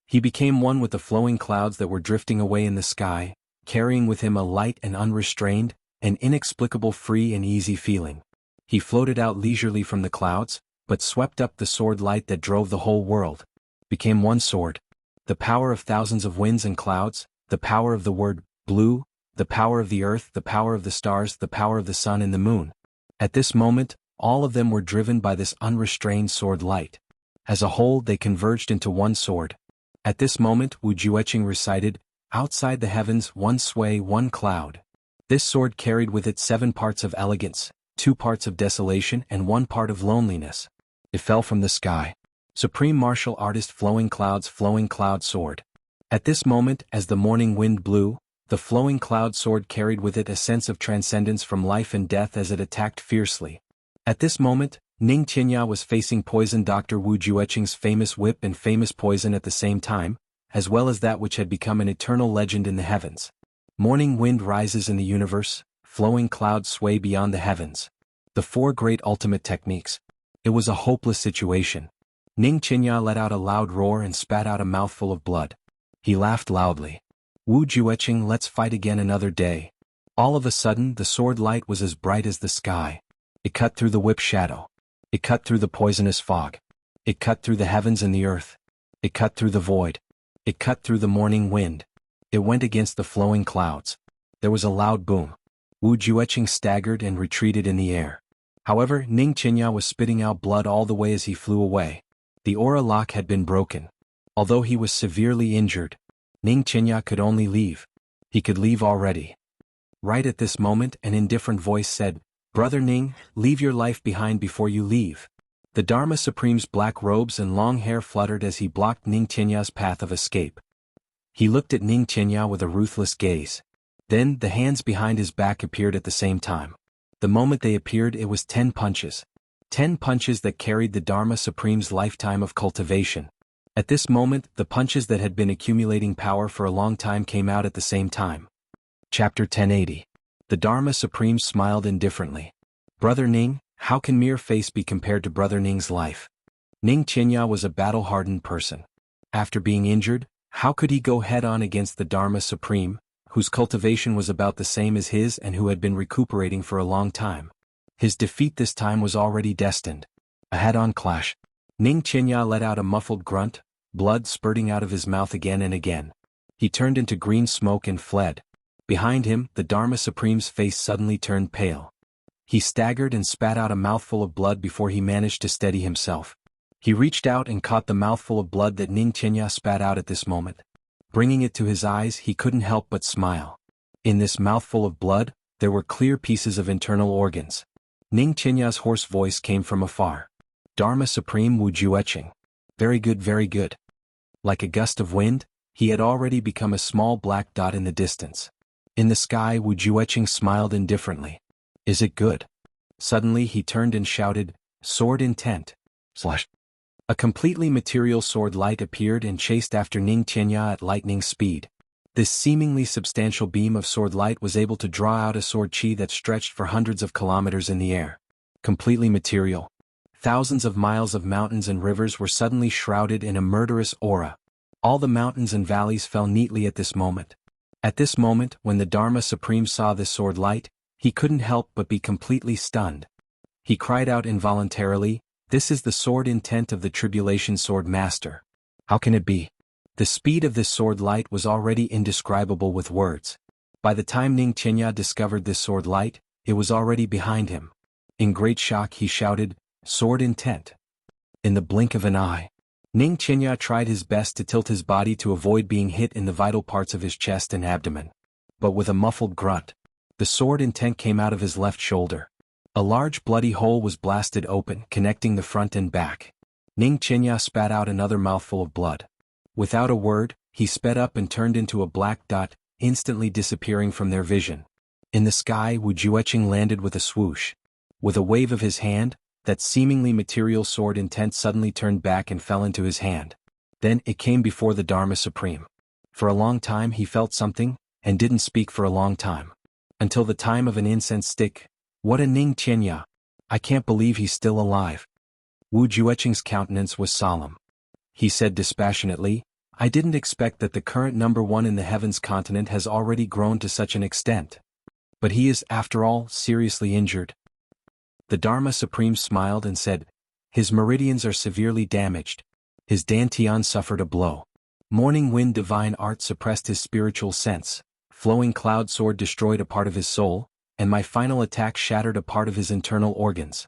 He became one with the flowing clouds that were drifting away in the sky, carrying with him a light and unrestrained, an inexplicable free and easy feeling. He floated out leisurely from the clouds, but swept up the sword light that drove the whole world. Became one sword. The power of thousands of winds and clouds, the power of the word, blue, the power of the earth, the power of the stars, the power of the sun and the moon. At this moment, All of them were driven by this unrestrained sword light. As a whole, they converged into one sword. At this moment, Wu Jueqing recited, "Outside the heavens, one sway, one cloud." This sword carried with it 7 parts of elegance, 2 parts of desolation, and 1 part of loneliness. It fell from the sky. Supreme martial artist flowing cloud sword. At this moment, as the morning wind blew, the flowing cloud sword carried with it a sense of transcendence from life and death as it attacked fiercely. At this moment, Ning Qinya was facing poison Dr. Wu Jueqing's famous whip and famous poison at the same time, as well as that which had become an eternal legend in the heavens. Morning wind rises in the universe, flowing clouds sway beyond the heavens. The 4 great ultimate techniques. It was a hopeless situation. Ning Qinya let out a loud roar and spat out a mouthful of blood. He laughed loudly. "Wu Jueqing, let's fight again another day." All of a sudden, the sword light was as bright as the sky. It cut through the whip shadow. It cut through the poisonous fog. It cut through the heavens and the earth. It cut through the void. It cut through the morning wind. It went against the flowing clouds. There was a loud boom. Wu Jueqing staggered and retreated in the air. However, Ning Qinya was spitting out blood all the way as he flew away. The aura lock had been broken. Although he was severely injured, Ning Qinya could only leave. He could leave already. Right at this moment, an indifferent voice said, "Brother Ning, leave your life behind before you leave." The Dharma Supreme's black robes and long hair fluttered as he blocked Ning Qinya's path of escape. He looked at Ning Qinya with a ruthless gaze. Then, the hands behind his back appeared at the same time. The moment they appeared, it was 10 punches. 10 punches that carried the Dharma Supreme's lifetime of cultivation. At this moment, the punches that had been accumulating power for a long time came out at the same time. Chapter 1080. The Dharma Supreme smiled indifferently. "Brother Ning, how can mere face be compared to Brother Ning's life?" Ning Qinya was a battle-hardened person. After being injured, how could he go head-on against the Dharma Supreme, whose cultivation was about the same as his and who had been recuperating for a long time? His defeat this time was already destined. A head-on clash. Ning Qinya let out a muffled grunt, blood spurting out of his mouth again and again. He turned into green smoke and fled. Behind him, the Dharma Supreme's face suddenly turned pale. He staggered and spat out a mouthful of blood before he managed to steady himself. He reached out and caught the mouthful of blood that Ning Qinya spat out at this moment. Bringing it to his eyes, he couldn't help but smile. In this mouthful of blood, there were clear pieces of internal organs. Ning Qinya's hoarse voice came from afar. "Dharma Supreme Wu Jueqing. Very good, very good." Like a gust of wind, he had already become a small black dot in the distance. In the sky, Wu Jueqing smiled indifferently. "Is it good?" Suddenly he turned and shouted, "Sword intent!" A completely material sword light appeared and chased after Ning Qinya at lightning speed. This seemingly substantial beam of sword light was able to draw out a sword chi that stretched for hundreds of kilometers in the air. Completely material. Thousands of miles of mountains and rivers were suddenly shrouded in a murderous aura. All the mountains and valleys fell neatly at this moment. At this moment, when the Dharma Supreme saw this sword light, he couldn't help but be completely stunned. He cried out involuntarily, "This is the sword intent of the Tribulation Sword Master. How can it be?" The speed of this sword light was already indescribable with words. By the time Ning Qinya discovered this sword light, it was already behind him. In great shock he shouted, "Sword intent!" In the blink of an eye, Ning Qinya tried his best to tilt his body to avoid being hit in the vital parts of his chest and abdomen. But with a muffled grunt, the sword intent came out of his left shoulder. A large bloody hole was blasted open, connecting the front and back. Ning Qinya spat out another mouthful of blood. Without a word, he sped up and turned into a black dot, instantly disappearing from their vision. In the sky, Wu Jueqing landed with a swoosh. With a wave of his hand, that seemingly material sword intent suddenly turned back and fell into his hand. Then it came before the Dharma Supreme. For a long time he felt something, and didn't speak for a long time. Until the time of an incense stick. "What a Ning Qinya! I can't believe he's still alive." Wu Jueqing's countenance was solemn. He said dispassionately, "I didn't expect that the current number 1 in the heavens continent has already grown to such an extent. But he is, after all, seriously injured." The Dharma Supreme smiled and said, "His meridians are severely damaged. His dantian suffered a blow. Morning wind divine art suppressed his spiritual sense. Flowing cloud sword destroyed a part of his soul, and my final attack shattered a part of his internal organs.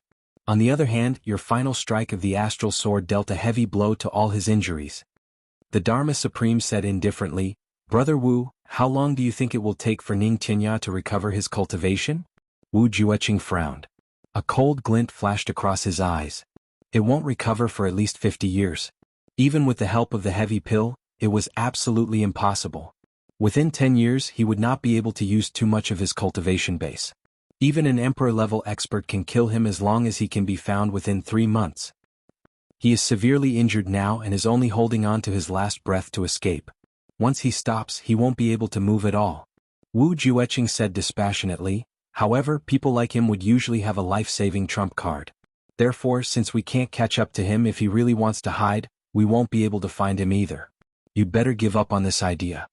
On the other hand, your final strike of the astral sword dealt a heavy blow to all his injuries. The Dharma Supreme said indifferently, Brother Wu, how long do you think it will take for Ning Tianya to recover his cultivation? Wu Jueqing frowned. A cold glint flashed across his eyes. It won't recover for at least 50 years. Even with the help of the heavy pill, it was absolutely impossible. Within 10 years he would not be able to use too much of his cultivation base. Even an emperor-level expert can kill him as long as he can be found within 3 months. He is severely injured now and is only holding on to his last breath to escape. Once he stops, he won't be able to move at all. Wu Jueqing said dispassionately, however, people like him would usually have a life-saving trump card. Therefore, since we can't catch up to him if he really wants to hide, we won't be able to find him either. You'd better give up on this idea.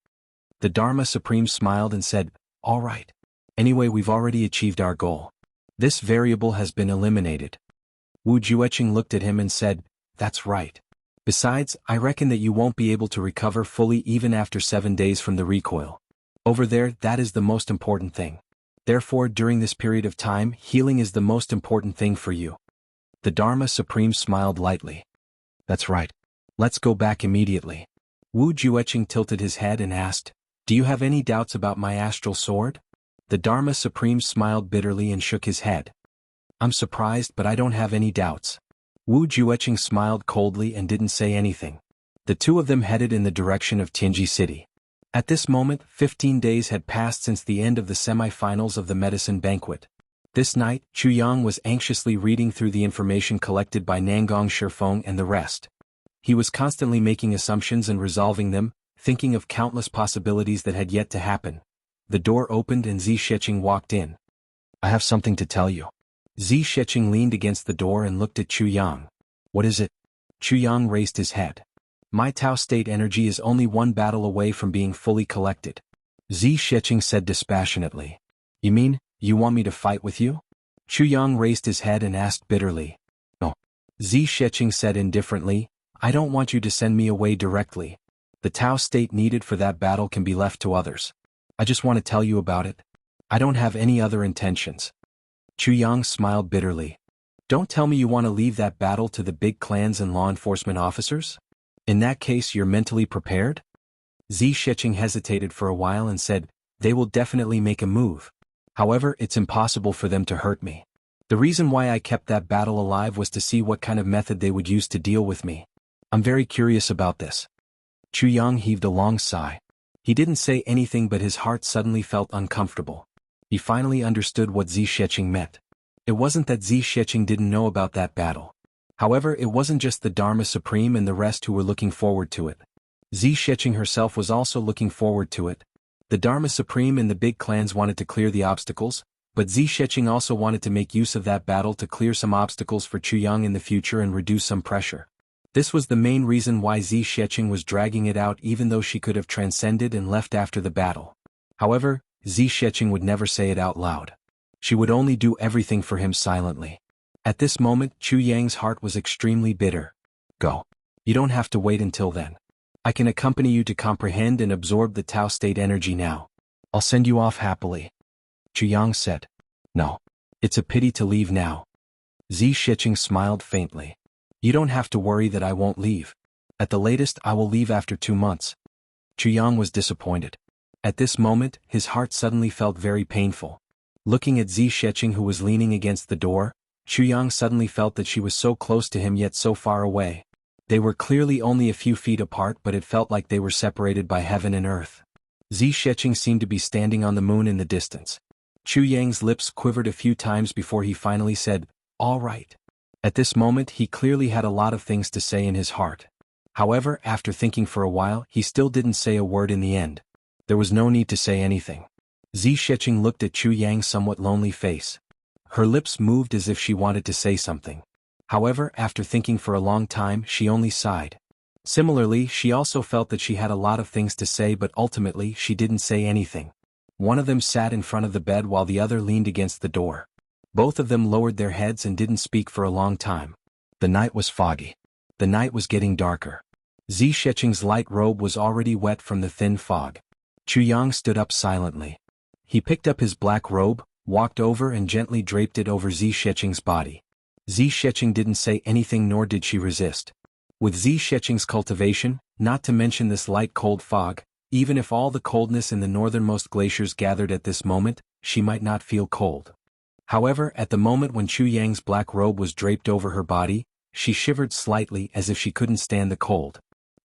The Dharma Supreme smiled and said, all right. Anyway, we've already achieved our goal. This variable has been eliminated. Wu Jueqing looked at him and said, that's right. Besides, I reckon that you won't be able to recover fully even after 7 days from the recoil. Over there, that is the most important thing. Therefore, during this period of time, healing is the most important thing for you. The Dharma Supreme smiled lightly. That's right. Let's go back immediately. Wu Jueqing tilted his head and asked, do you have any doubts about my astral sword? The Dharma Supreme smiled bitterly and shook his head. I'm surprised, but I don't have any doubts. Wu Jueqing smiled coldly and didn't say anything. The two of them headed in the direction of Tianji City. At this moment, 15 days had passed since the end of the semi-finals of the medicine banquet. This night, Chu Yang was anxiously reading through the information collected by Nangong Shifeng and the rest. He was constantly making assumptions and resolving them, thinking of countless possibilities that had yet to happen. The door opened and Zi Sheqing walked in. I have something to tell you. Zi Sheqing leaned against the door and looked at Chu Yang. What is it? Chu Yang raised his head. My Tao state energy is only one battle away from being fully collected. Zi Sheqing said dispassionately. You mean, you want me to fight with you? Chu Yang raised his head and asked bitterly. No. Zi Sheqing said indifferently, I don't want you to send me away directly. The Tao state needed for that battle can be left to others. I just want to tell you about it. I don't have any other intentions. Chu Yang smiled bitterly. Don't tell me you want to leave that battle to the big clans and law enforcement officers? In that case, you're mentally prepared? Zi Sheqing hesitated for a while and said, they will definitely make a move. However, it's impossible for them to hurt me. The reason why I kept that battle alive was to see what kind of method they would use to deal with me. I'm very curious about this. Chu Yang heaved a long sigh. He didn't say anything, but his heart suddenly felt uncomfortable. He finally understood what Zi Sheqing meant. It wasn't that Zi Sheqing didn't know about that battle. However, it wasn't just the Dharma Supreme and the rest who were looking forward to it. Zi Sheqing herself was also looking forward to it. The Dharma Supreme and the big clans wanted to clear the obstacles, but Zi Sheqing also wanted to make use of that battle to clear some obstacles for Chu Yang in the future and reduce some pressure. This was the main reason why Zi Sheqing was dragging it out, even though she could have transcended and left after the battle. However, Zi Sheqing would never say it out loud. She would only do everything for him silently. At this moment, Chu Yang's heart was extremely bitter. Go. You don't have to wait until then. I can accompany you to comprehend and absorb the Tao state energy now. I'll send you off happily. Chu Yang said. No. It's a pity to leave now. Zi Sheqing smiled faintly. You don't have to worry that I won't leave. At the latest, I will leave after 2 months. Chu Yang was disappointed. At this moment, his heart suddenly felt very painful. Looking at Zi Sheqing, who was leaning against the door, Chu Yang suddenly felt that she was so close to him yet so far away. They were clearly only a few feet apart, but it felt like they were separated by heaven and earth. Zi Sheqing seemed to be standing on the moon in the distance. Chu Yang's lips quivered a few times before he finally said, all right. At this moment, he clearly had a lot of things to say in his heart. However, after thinking for a while, he still didn't say a word in the end. There was no need to say anything. Zi Sheqing looked at Chu Yang's somewhat lonely face. Her lips moved as if she wanted to say something. However, after thinking for a long time, she only sighed. Similarly, she also felt that she had a lot of things to say, but ultimately she didn't say anything. One of them sat in front of the bed while the other leaned against the door. Both of them lowered their heads and didn't speak for a long time. The night was foggy. The night was getting darker. Zi Sheqing's light robe was already wet from the thin fog. Chu Yang stood up silently. He picked up his black robe, walked over and gently draped it over Zi Sheqing's body. Zi Sheqing didn't say anything nor did she resist. With Zi Sheqing's cultivation, not to mention this light cold fog, even if all the coldness in the northernmost glaciers gathered at this moment, she might not feel cold. However, at the moment when Chu Yang's black robe was draped over her body, she shivered slightly as if she couldn't stand the cold.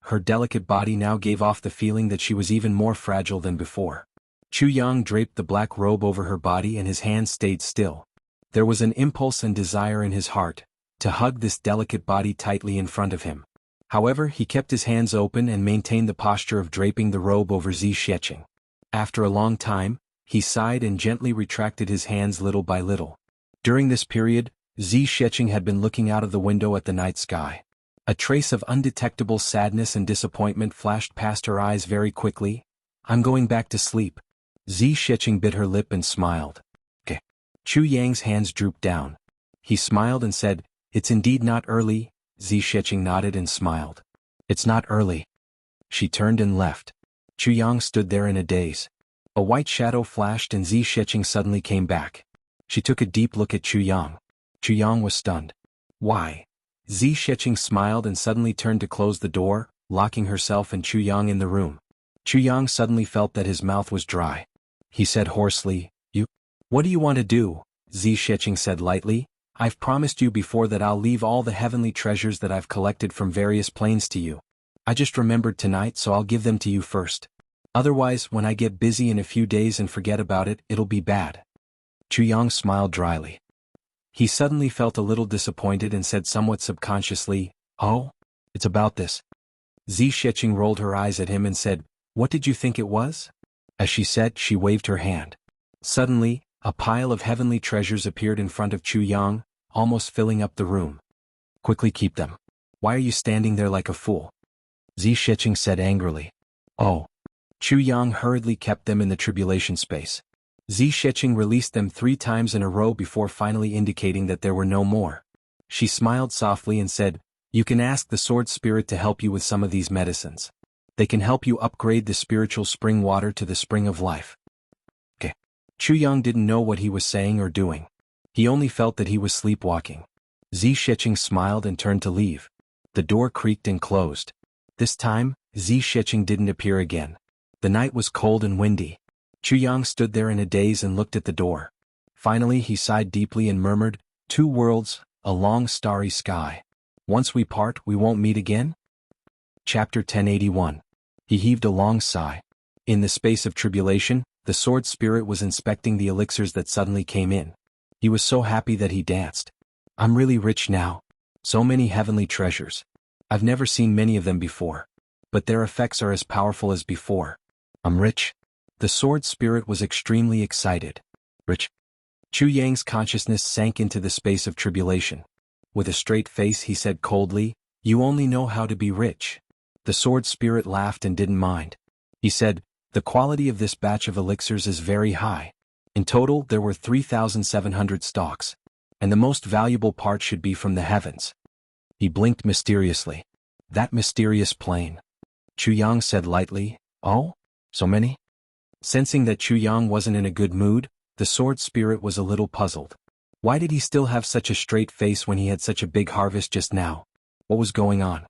Her delicate body now gave off the feeling that she was even more fragile than before. Chu Yang draped the black robe over her body and his hands stayed still. There was an impulse and desire in his heart to hug this delicate body tightly in front of him. However, he kept his hands open and maintained the posture of draping the robe over Zi Sheqing. After a long time, he sighed and gently retracted his hands little by little. During this period, Zi Sheqing had been looking out of the window at the night sky. A trace of undetectable sadness and disappointment flashed past her eyes very quickly. "I'm going back to sleep." Zi Sheqing bit her lip and smiled. "Okay." Chu Yang's hands drooped down. He smiled and said, "It's indeed not early." Zi Sheqing nodded and smiled. "It's not early." She turned and left. Chu Yang stood there in a daze. A white shadow flashed and Zi Sheqing suddenly came back. She took a deep look at Chu Yang. Chu Yang was stunned. "Why?" Zi Sheqing smiled and suddenly turned to close the door, locking herself and Chu Yang in the room. Chu Yang suddenly felt that his mouth was dry. He said hoarsely, What do you want to do?" Zi Sheqing said lightly, "I've promised you before that I'll leave all the heavenly treasures that I've collected from various planes to you. I just remembered tonight, so I'll give them to you first. Otherwise, when I get busy in a few days and forget about it, it'll be bad." Chu Yang smiled dryly. He suddenly felt a little disappointed and said somewhat subconsciously, "Oh? It's about this." Zi Sheqing rolled her eyes at him and said, "What did you think it was?" As she said, she waved her hand. Suddenly, a pile of heavenly treasures appeared in front of Chu Yang, almost filling up the room. "Quickly keep them. Why are you standing there like a fool?" Zi Sheqing said angrily. "Oh." Chu Yang hurriedly kept them in the tribulation space. Zi Sheqing released them 3 times in a row before finally indicating that there were no more. She smiled softly and said, "You can ask the sword spirit to help you with some of these medicines. They can help you upgrade the spiritual spring water to the spring of life." Okay. Chu Yang didn't know what he was saying or doing. He only felt that he was sleepwalking. Zi Sheqing smiled and turned to leave. The door creaked and closed. This time, Zi Sheqing didn't appear again. The night was cold and windy. Chu Yang stood there in a daze and looked at the door. Finally he sighed deeply and murmured, "2 worlds, a long starry sky. Once we part, we won't meet again?" Chapter 1081. He heaved a long sigh. In the space of tribulation, the sword spirit was inspecting the elixirs that suddenly came in. He was so happy that he danced. "I'm really rich now. So many heavenly treasures. I've never seen many of them before. But their effects are as powerful as before. I'm rich." The sword spirit was extremely excited. "Rich?" Chu Yang's consciousness sank into the space of tribulation. With a straight face he said coldly, "You only know how to be rich." The sword spirit laughed and didn't mind. He said, "The quality of this batch of elixirs is very high. In total there were 3,700 stalks. And the most valuable part should be from the heavens." He blinked mysteriously. "That mysterious plane." Chu Yang said lightly, "Oh? So many?" Sensing that Chu Yang wasn't in a good mood, the sword spirit was a little puzzled. Why did he still have such a straight face when he had such a big harvest just now? What was going on?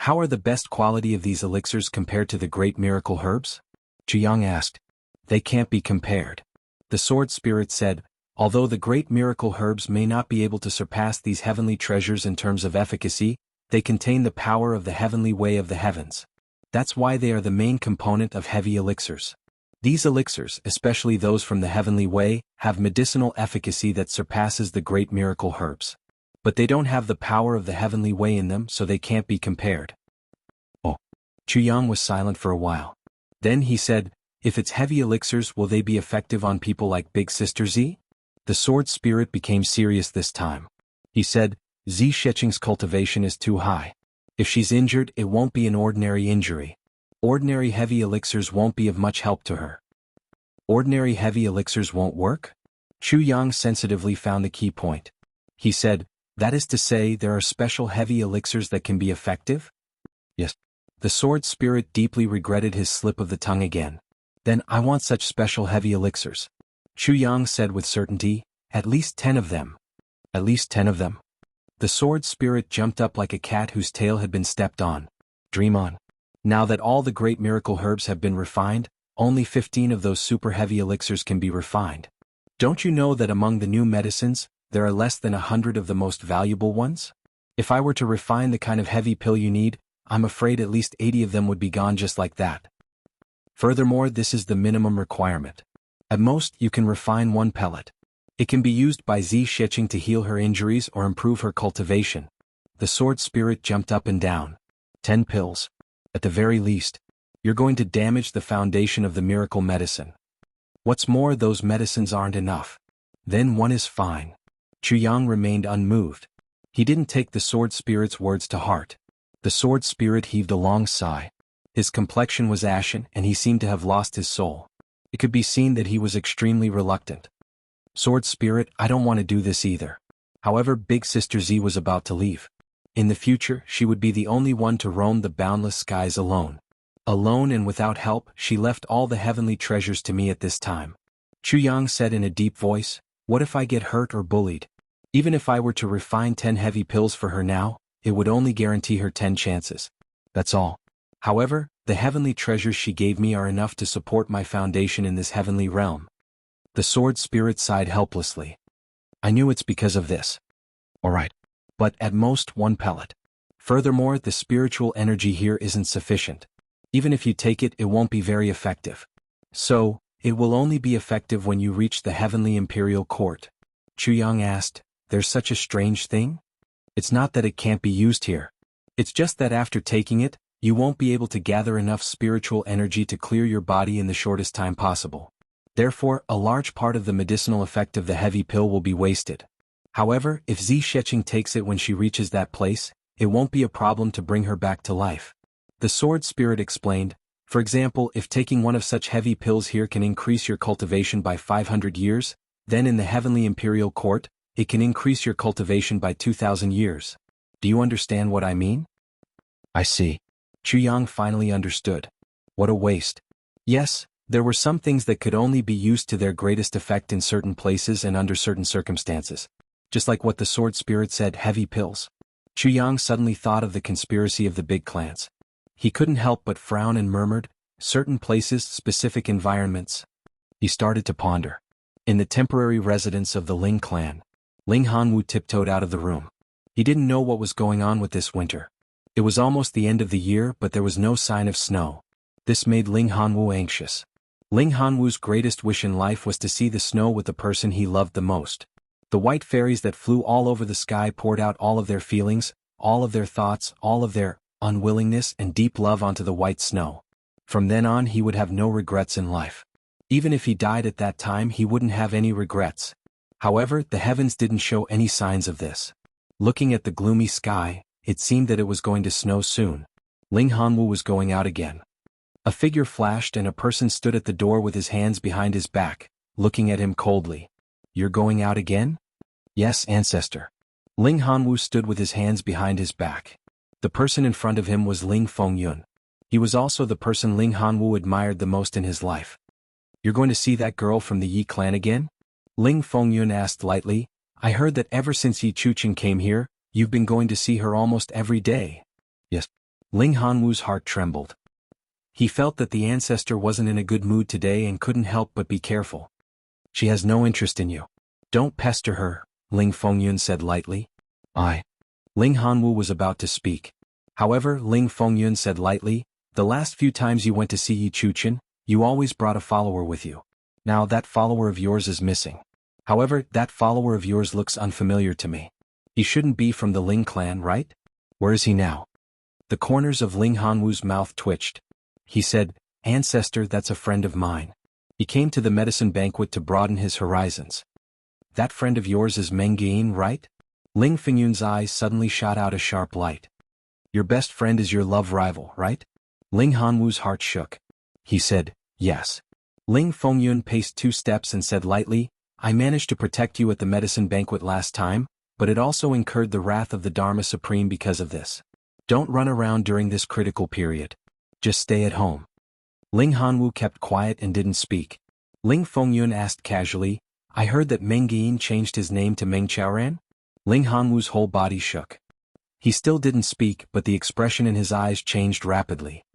How are the best quality of these elixirs compared to the great miracle herbs? Chu Yang asked. "They can't be compared." The sword spirit said, "Although the great miracle herbs may not be able to surpass these heavenly treasures in terms of efficacy, they contain the power of the heavenly way of the heavens. That's why they are the main component of heavy elixirs. These elixirs, especially those from the heavenly way, have medicinal efficacy that surpasses the great miracle herbs. But they don't have the power of the heavenly way in them, so they can't be compared." Oh. Chu Yang was silent for a while. Then he said, "If it's heavy elixirs, will they be effective on people like Big Sister Zi?" The sword spirit became serious this time. He said, "Zi Sheqing's cultivation is too high. If she's injured, it won't be an ordinary injury. Ordinary heavy elixirs won't be of much help to her." "Ordinary heavy elixirs won't work?" Chu Yang sensitively found the key point. He said, "That is to say, there are special heavy elixirs that can be effective?" "Yes." The sword spirit deeply regretted his slip of the tongue again. "Then I want such special heavy elixirs." Chu Yang said with certainty, "At least 10 of them." "At least 10 of them?" The sword spirit jumped up like a cat whose tail had been stepped on. Dream on. Now that all the great miracle herbs have been refined, only 15 of those super heavy elixirs can be refined. Don't you know that among the new medicines, there are less than 100 of the most valuable ones? If I were to refine the kind of heavy pill you need, I'm afraid at least 80 of them would be gone just like that. Furthermore, this is the minimum requirement. At most, you can refine 1 pellet. It can be used by Zi Sheqing to heal her injuries or improve her cultivation. The sword spirit jumped up and down. 10 pills. At the very least. You're going to damage the foundation of the miracle medicine. What's more, those medicines aren't enough. Then 1 is fine. Yang remained unmoved. He didn't take the sword spirit's words to heart. The sword spirit heaved a long sigh. His complexion was ashen and he seemed to have lost his soul. It could be seen that he was extremely reluctant. Sword spirit, I don't want to do this either. However, Big Sister Z was about to leave. In the future, she would be the only one to roam the boundless skies alone. Alone and without help, she left all the heavenly treasures to me at this time. Yang said in a deep voice, what if I get hurt or bullied? Even if I were to refine 10 heavy pills for her now, it would only guarantee her 10 chances. That's all. However, the heavenly treasures she gave me are enough to support my foundation in this heavenly realm. The sword spirit sighed helplessly. I knew it's because of this. Alright. But at most 1 pellet. Furthermore, the spiritual energy here isn't sufficient. Even if you take it, it won't be very effective. So, it will only be effective when you reach the heavenly imperial court. Yang asked, there's such a strange thing? It's not that it can't be used here. It's just that after taking it, you won't be able to gather enough spiritual energy to clear your body in the shortest time possible. Therefore, a large part of the medicinal effect of the heavy pill will be wasted. However, if Zi Sheqing takes it when she reaches that place, it won't be a problem to bring her back to life. The sword spirit explained, for example, if taking 1 of such heavy pills here can increase your cultivation by 500 years, then in the heavenly imperial court, it can increase your cultivation by 2,000 years. Do you understand what I mean? I see. Yang finally understood. What a waste. Yes, there were some things that could only be used to their greatest effect in certain places and under certain circumstances. Just like what the sword spirit said, heavy pills. Yang suddenly thought of the conspiracy of the big clans. He couldn't help but frown and murmured, certain places, specific environments. He started to ponder. In the temporary residence of the Ling clan, Ling Hanwu tiptoed out of the room. He didn't know what was going on with this winter. It was almost the end of the year, but there was no sign of snow. This made Ling Hanwu anxious. Ling Hanwu's greatest wish in life was to see the snow with the person he loved the most. The white fairies that flew all over the sky poured out all of their feelings, all of their thoughts, all of their unwillingness and deep love onto the white snow. From then on he would have no regrets in life. Even if he died at that time he wouldn't have any regrets. However, the heavens didn't show any signs of this. Looking at the gloomy sky, it seemed that it was going to snow soon. Ling Hanwu was going out again. A figure flashed and a person stood at the door with his hands behind his back, looking at him coldly. You're going out again? Yes, ancestor. Ling Hanwu stood with his hands behind his back. The person in front of him was Ling Fengyun. He was also the person Ling Hanwu admired the most in his life. You're going to see that girl from the Yi clan again? Ling Fengyun asked lightly. I heard that ever since Yi Chuqing came here, you've been going to see her almost every day. Yes. Ling Hanwu's heart trembled. He felt that the ancestor wasn't in a good mood today and couldn't help but be careful. She has no interest in you. Don't pester her, Ling Fengyun said lightly. Ling Hanwu was about to speak. However, Ling Fengyun said lightly, the last few times you went to see Yi Chuqing, you always brought a follower with you. Now that follower of yours is missing. However, that follower of yours looks unfamiliar to me. He shouldn't be from the Ling clan, right? Where is he now? The corners of Ling Hanwu's mouth twitched. He said, Ancestor, that's a friend of mine. He came to the medicine banquet to broaden his horizons. That friend of yours is Meng Gein, right? Ling Fengyun's eyes suddenly shot out a sharp light. Your best friend is your love rival, right? Ling Hanwu's heart shook. He said, yes. Ling Fengyun paced 2 steps and said lightly, I managed to protect you at the medicine banquet last time, but it also incurred the wrath of the Dharma Supreme because of this. Don't run around during this critical period. Just stay at home. Ling Hanwu kept quiet and didn't speak. Ling Fengyun asked casually, I heard that Meng Gein changed his name to Meng Chaoran? Ling Hanwu's whole body shook. He still didn't speak, but the expression in his eyes changed rapidly.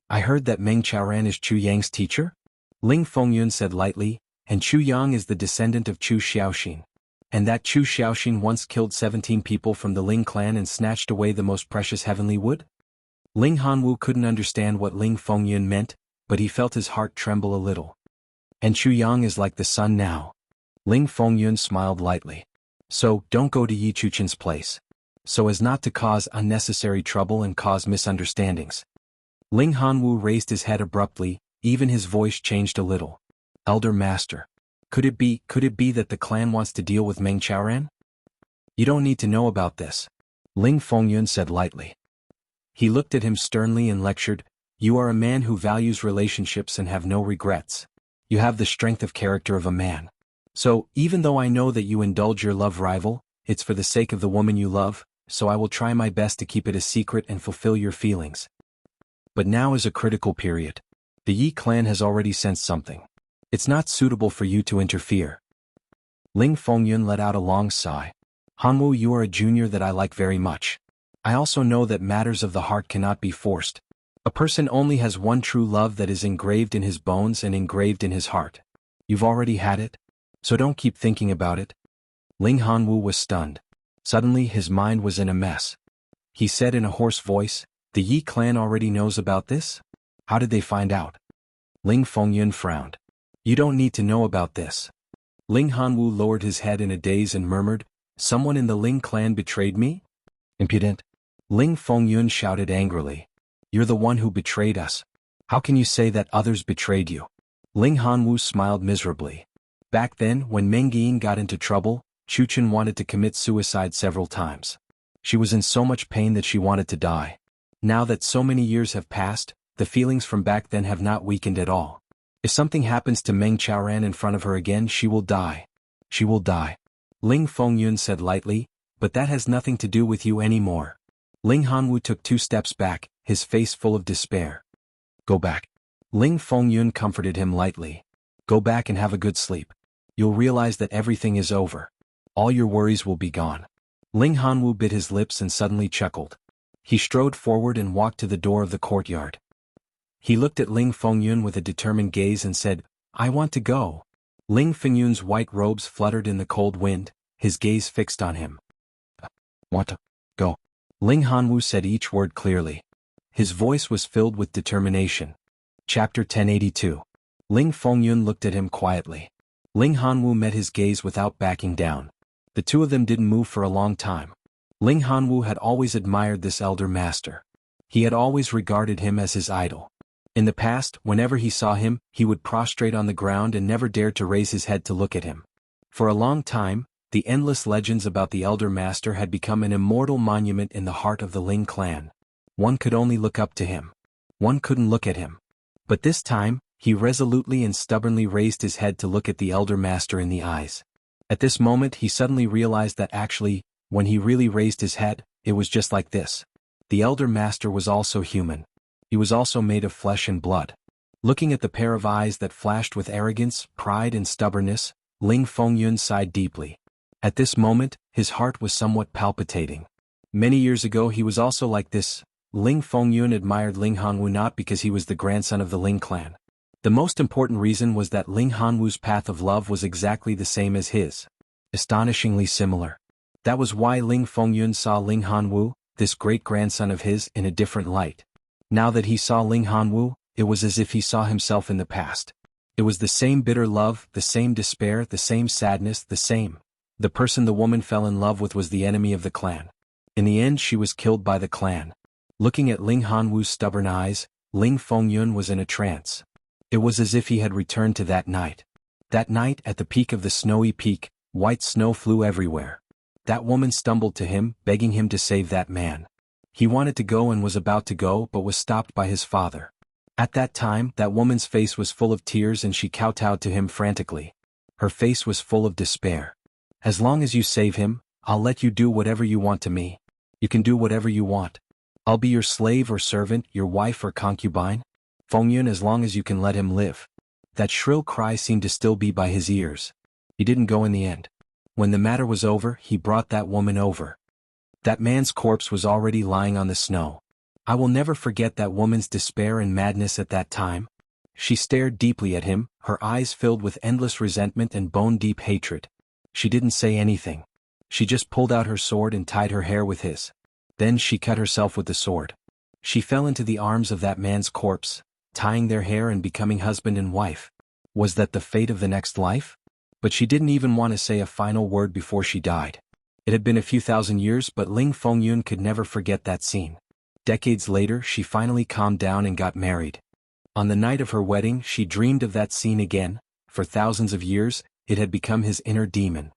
I heard that Meng Chaoran is Chu Yang's teacher? Ling Fengyun said lightly, and Chu Yang is the descendant of Chu Xiaoxin. And that Chu Xiaoxin once killed 17 people from the Ling clan and snatched away the most precious heavenly wood? Ling Hanwu couldn't understand what Ling Fengyun meant, but he felt his heart tremble a little. And Chu Yang is like the sun now. Ling Fengyun smiled lightly. So, don't go to Yi Chuchen's place. So as not to cause unnecessary trouble and cause misunderstandings. Ling Hanwu raised his head abruptly, even his voice changed a little. Elder Master. Could it be that the clan wants to deal with Meng Chaoran? You don't need to know about this. Ling Fengyun said lightly. He looked at him sternly and lectured, You are a man who values relationships and have no regrets. You have the strength of character of a man. So, even though I know that you indulge your love rival, it's for the sake of the woman you love, so I will try my best to keep it a secret and fulfill your feelings. But now is a critical period. The Yi clan has already sensed something. It's not suitable for you to interfere. Ling Fengyun let out a long sigh. Hanwu, you are a junior that I like very much. I also know that matters of the heart cannot be forced. A person only has one true love that is engraved in his bones and engraved in his heart. You've already had it? So don't keep thinking about it. Ling Hanwu was stunned. Suddenly his mind was in a mess. He said in a hoarse voice, The Yi clan already knows about this? How did they find out? Ling Fengyun frowned. You don't need to know about this. Ling Hanwu lowered his head in a daze and murmured, Someone in the Ling clan betrayed me? Impudent. Ling Fengyun shouted angrily. You're the one who betrayed us. How can you say that others betrayed you? Ling Hanwu smiled miserably. Back then, when Meng Ying got into trouble, Chuchen wanted to commit suicide several times. She was in so much pain that she wanted to die. Now that so many years have passed, the feelings from back then have not weakened at all. If something happens to Meng Chaoran in front of her again, she will die. She will die. Ling Fengyun said lightly, but that has nothing to do with you anymore. Ling Hanwu took 2 steps back, his face full of despair. Go back. Ling Fengyun comforted him lightly. Go back and have a good sleep. You'll realize that everything is over. All your worries will be gone. Ling Hanwu bit his lips and suddenly chuckled. He strode forward and walked to the door of the courtyard. He looked at Ling Fengyun with a determined gaze and said, I want to go. Ling Fengyun's white robes fluttered in the cold wind, his gaze fixed on him. Want to go? Ling Hanwu said each word clearly. His voice was filled with determination. Chapter 1082. Ling Fengyun looked at him quietly. Ling Hanwu met his gaze without backing down. The two of them didn't move for a long time. Ling Hanwu had always admired this elder master. He had always regarded him as his idol. In the past, whenever he saw him, he would prostrate on the ground and never dared to raise his head to look at him. For a long time, the endless legends about the elder master had become an immortal monument in the heart of the Ling clan. One could only look up to him. One couldn't look at him. But this time, he resolutely and stubbornly raised his head to look at the elder master in the eyes. At this moment he suddenly realized that actually, when he really raised his head, it was just like this. The elder master was also human. He was also made of flesh and blood. Looking at the pair of eyes that flashed with arrogance, pride and stubbornness, Ling Fengyun sighed deeply. At this moment, his heart was somewhat palpitating. Many years ago he was also like this. Ling Fengyun admired Ling Hanwu not because he was the grandson of the Ling clan. The most important reason was that Ling Hanwu's path of love was exactly the same as his. Astonishingly similar. That was why Ling Fengyun saw Ling Hanwu, this great-grandson of his, in a different light. Now that he saw Ling Hanwu, it was as if he saw himself in the past. It was the same bitter love, the same despair, the same sadness, the same. The person the woman fell in love with was the enemy of the clan. In the end she was killed by the clan. Looking at Ling Hanwu's stubborn eyes, Ling Fengyun was in a trance. It was as if he had returned to that night. That night at the peak of the snowy peak, white snow flew everywhere. That woman stumbled to him, begging him to save that man. He wanted to go and was about to go but was stopped by his father. At that time, that woman's face was full of tears and she kowtowed to him frantically. Her face was full of despair. As long as you save him, I'll let you do whatever you want to me. You can do whatever you want. I'll be your slave or servant, your wife or concubine. Fengyun, as long as you can let him live. That shrill cry seemed to still be by his ears. He didn't go in the end. When the matter was over, he brought that woman over. That man's corpse was already lying on the snow. I will never forget that woman's despair and madness at that time. She stared deeply at him, her eyes filled with endless resentment and bone-deep hatred. She didn't say anything. She just pulled out her sword and tied her hair with his. Then she cut herself with the sword. She fell into the arms of that man's corpse, tying their hair and becoming husband and wife. Was that the fate of the next life? But she didn't even want to say a final word before she died. It had been a few thousand years, but Ling Fengyun could never forget that scene. Decades later, she finally calmed down and got married. On the night of her wedding, she dreamed of that scene again. For thousands of years, it had become his inner demon.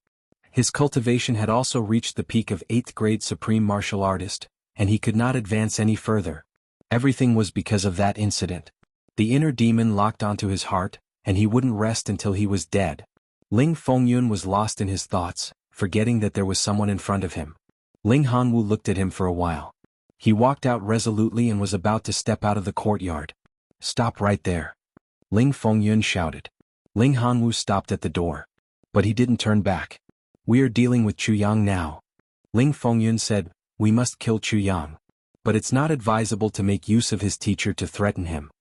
His cultivation had also reached the peak of 8th grade supreme martial artist, and he could not advance any further. Everything was because of that incident. The inner demon locked onto his heart, and he wouldn't rest until he was dead. Ling Fengyun was lost in his thoughts, forgetting that there was someone in front of him. Ling Hanwu looked at him for a while. He walked out resolutely and was about to step out of the courtyard. "Stop right there!" Ling Fengyun shouted. Ling Hanwu stopped at the door. But he didn't turn back. "We are dealing with Chuyang now." Ling Fengyun said, "We must kill Chuyang. But it's not advisable to make use of his teacher to threaten him.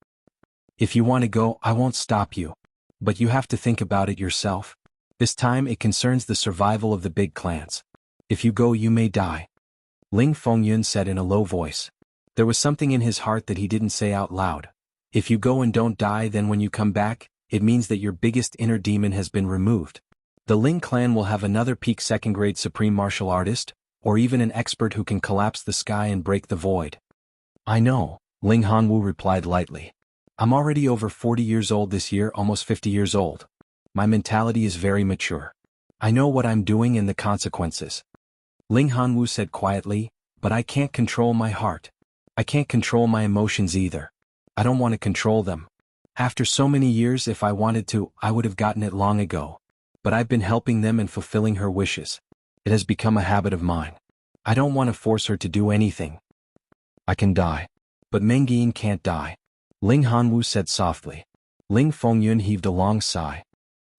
If you want to go, I won't stop you. But you have to think about it yourself. This time it concerns the survival of the big clans. If you go, you may die." Ling Fengyun said in a low voice. There was something in his heart that he didn't say out loud. If you go and don't die, then when you come back, it means that your biggest inner demon has been removed. The Ling clan will have another peak 2nd grade supreme martial artist, or even an expert who can collapse the sky and break the void. "I know," Ling Hanwu replied lightly. "I'm already over 40 years old this year, almost 50 years old. My mentality is very mature. I know what I'm doing and the consequences." Ling Hanwu said quietly, "But I can't control my heart. I can't control my emotions either. I don't want to control them. After so many years, if I wanted to, I would have gotten it long ago. But I've been helping them and fulfilling her wishes. It has become a habit of mine. I don't want to force her to do anything. I can die. But Mengyin can't die," Ling Hanwu said softly. Ling Fengyun heaved a long sigh.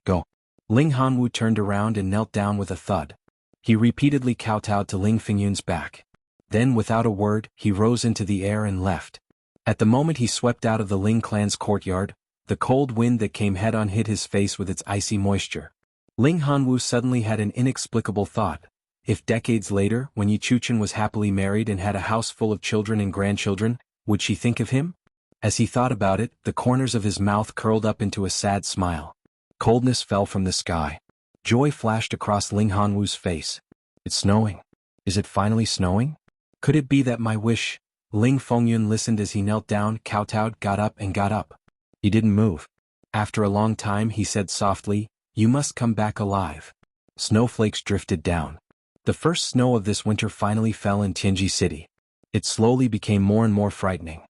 "Go." Ling Hanwu turned around and knelt down with a thud. He repeatedly kowtowed to Ling Fengyun's back. Then, without a word, he rose into the air and left. At the moment he swept out of the Ling clan's courtyard, the cold wind that came head-on hit his face with its icy moisture. Ling Hanwu suddenly had an inexplicable thought. If decades later, when Yi Chuchen was happily married and had a house full of children and grandchildren, would she think of him? As he thought about it, the corners of his mouth curled up into a sad smile. Coldness fell from the sky. Joy flashed across Ling Hanwu's face. "It's snowing. Is it finally snowing? Could it be that my wish?" Ling Fengyun listened as he knelt down, kowtowed, got up and got up. He didn't move. After a long time he said softly, "You must come back alive." Snowflakes drifted down. The first snow of this winter finally fell in Tianji City. It slowly became more and more frightening.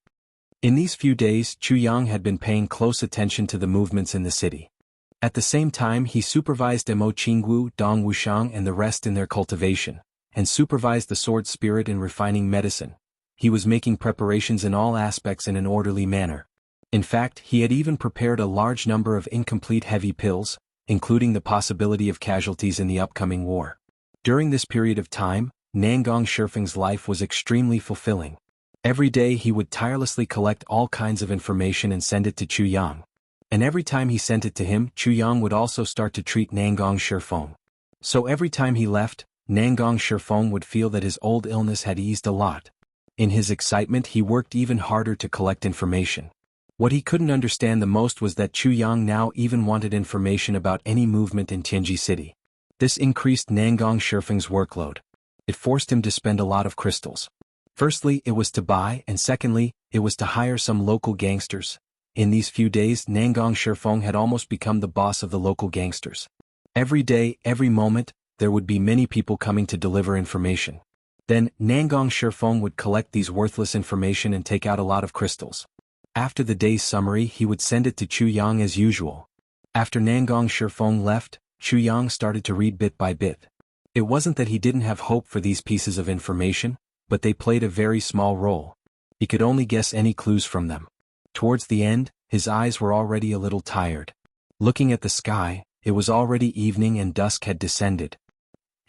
In these few days, Chuyang had been paying close attention to the movements in the city. At the same time, he supervised Mo Qingwu, Dong Wushang and the rest in their cultivation, and supervised the sword spirit in refining medicine. He was making preparations in all aspects in an orderly manner. In fact, he had even prepared a large number of incomplete heavy pills, including the possibility of casualties in the upcoming war. During this period of time, Nangong Shifeng's life was extremely fulfilling. Every day he would tirelessly collect all kinds of information and send it to Chuyang. And every time he sent it to him, Chuyang would also start to treat Nangong Shifeng. So every time he left, Nangong Shifeng would feel that his old illness had eased a lot. In his excitement he worked even harder to collect information. What he couldn't understand the most was that Chuyang now even wanted information about any movement in Tianji City. This increased Nangong Shifeng's workload. It forced him to spend a lot of crystals. Firstly, it was to buy, and secondly, it was to hire some local gangsters. In these few days, Nangong Shifeng had almost become the boss of the local gangsters. Every day, every moment, there would be many people coming to deliver information. Then, Nangong Shifeng would collect these worthless information and take out a lot of crystals. After the day's summary, he would send it to Chuyang as usual. After Nangong Shifeng left, Chuyang started to read bit by bit. It wasn't that he didn't have hope for these pieces of information, but they played a very small role. He could only guess any clues from them. Towards the end, his eyes were already a little tired. Looking at the sky, it was already evening and dusk had descended.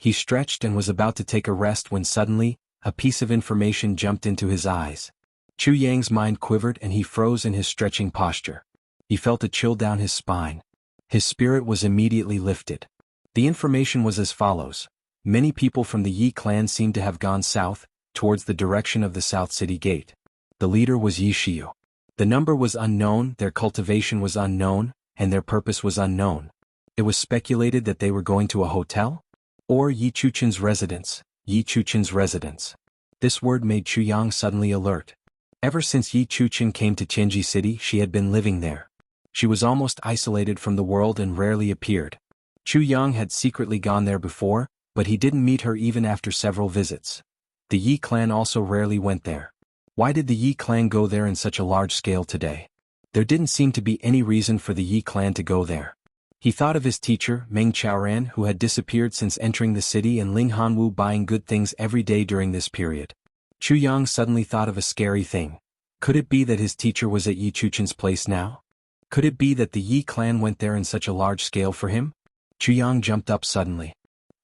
He stretched and was about to take a rest when suddenly, a piece of information jumped into his eyes. Chu Yang's mind quivered and he froze in his stretching posture. He felt a chill down his spine. His spirit was immediately lifted. The information was as follows. Many people from the Yi clan seemed to have gone south, towards the direction of the South City Gate. The leader was Yi Shiyu. The number was unknown, their cultivation was unknown, and their purpose was unknown. It was speculated that they were going to a hotel? Or Yi Chuchen's residence. Yi Chuchen's residence. This word made Chu Yang suddenly alert. Ever since Yi Chuchen came to Tianji City, she had been living there. She was almost isolated from the world and rarely appeared. Chu Yang had secretly gone there before, but he didn't meet her even after several visits. The Yi clan also rarely went there. Why did the Yi clan go there in such a large scale today? There didn't seem to be any reason for the Yi clan to go there. He thought of his teacher, Meng Chaoran, who had disappeared since entering the city, and Ling Hanwu buying good things every day during this period. Chu Yang suddenly thought of a scary thing. Could it be that his teacher was at Yi Chuchen's place now? Could it be that the Yi clan went there in such a large scale for him? Chu Yang jumped up suddenly.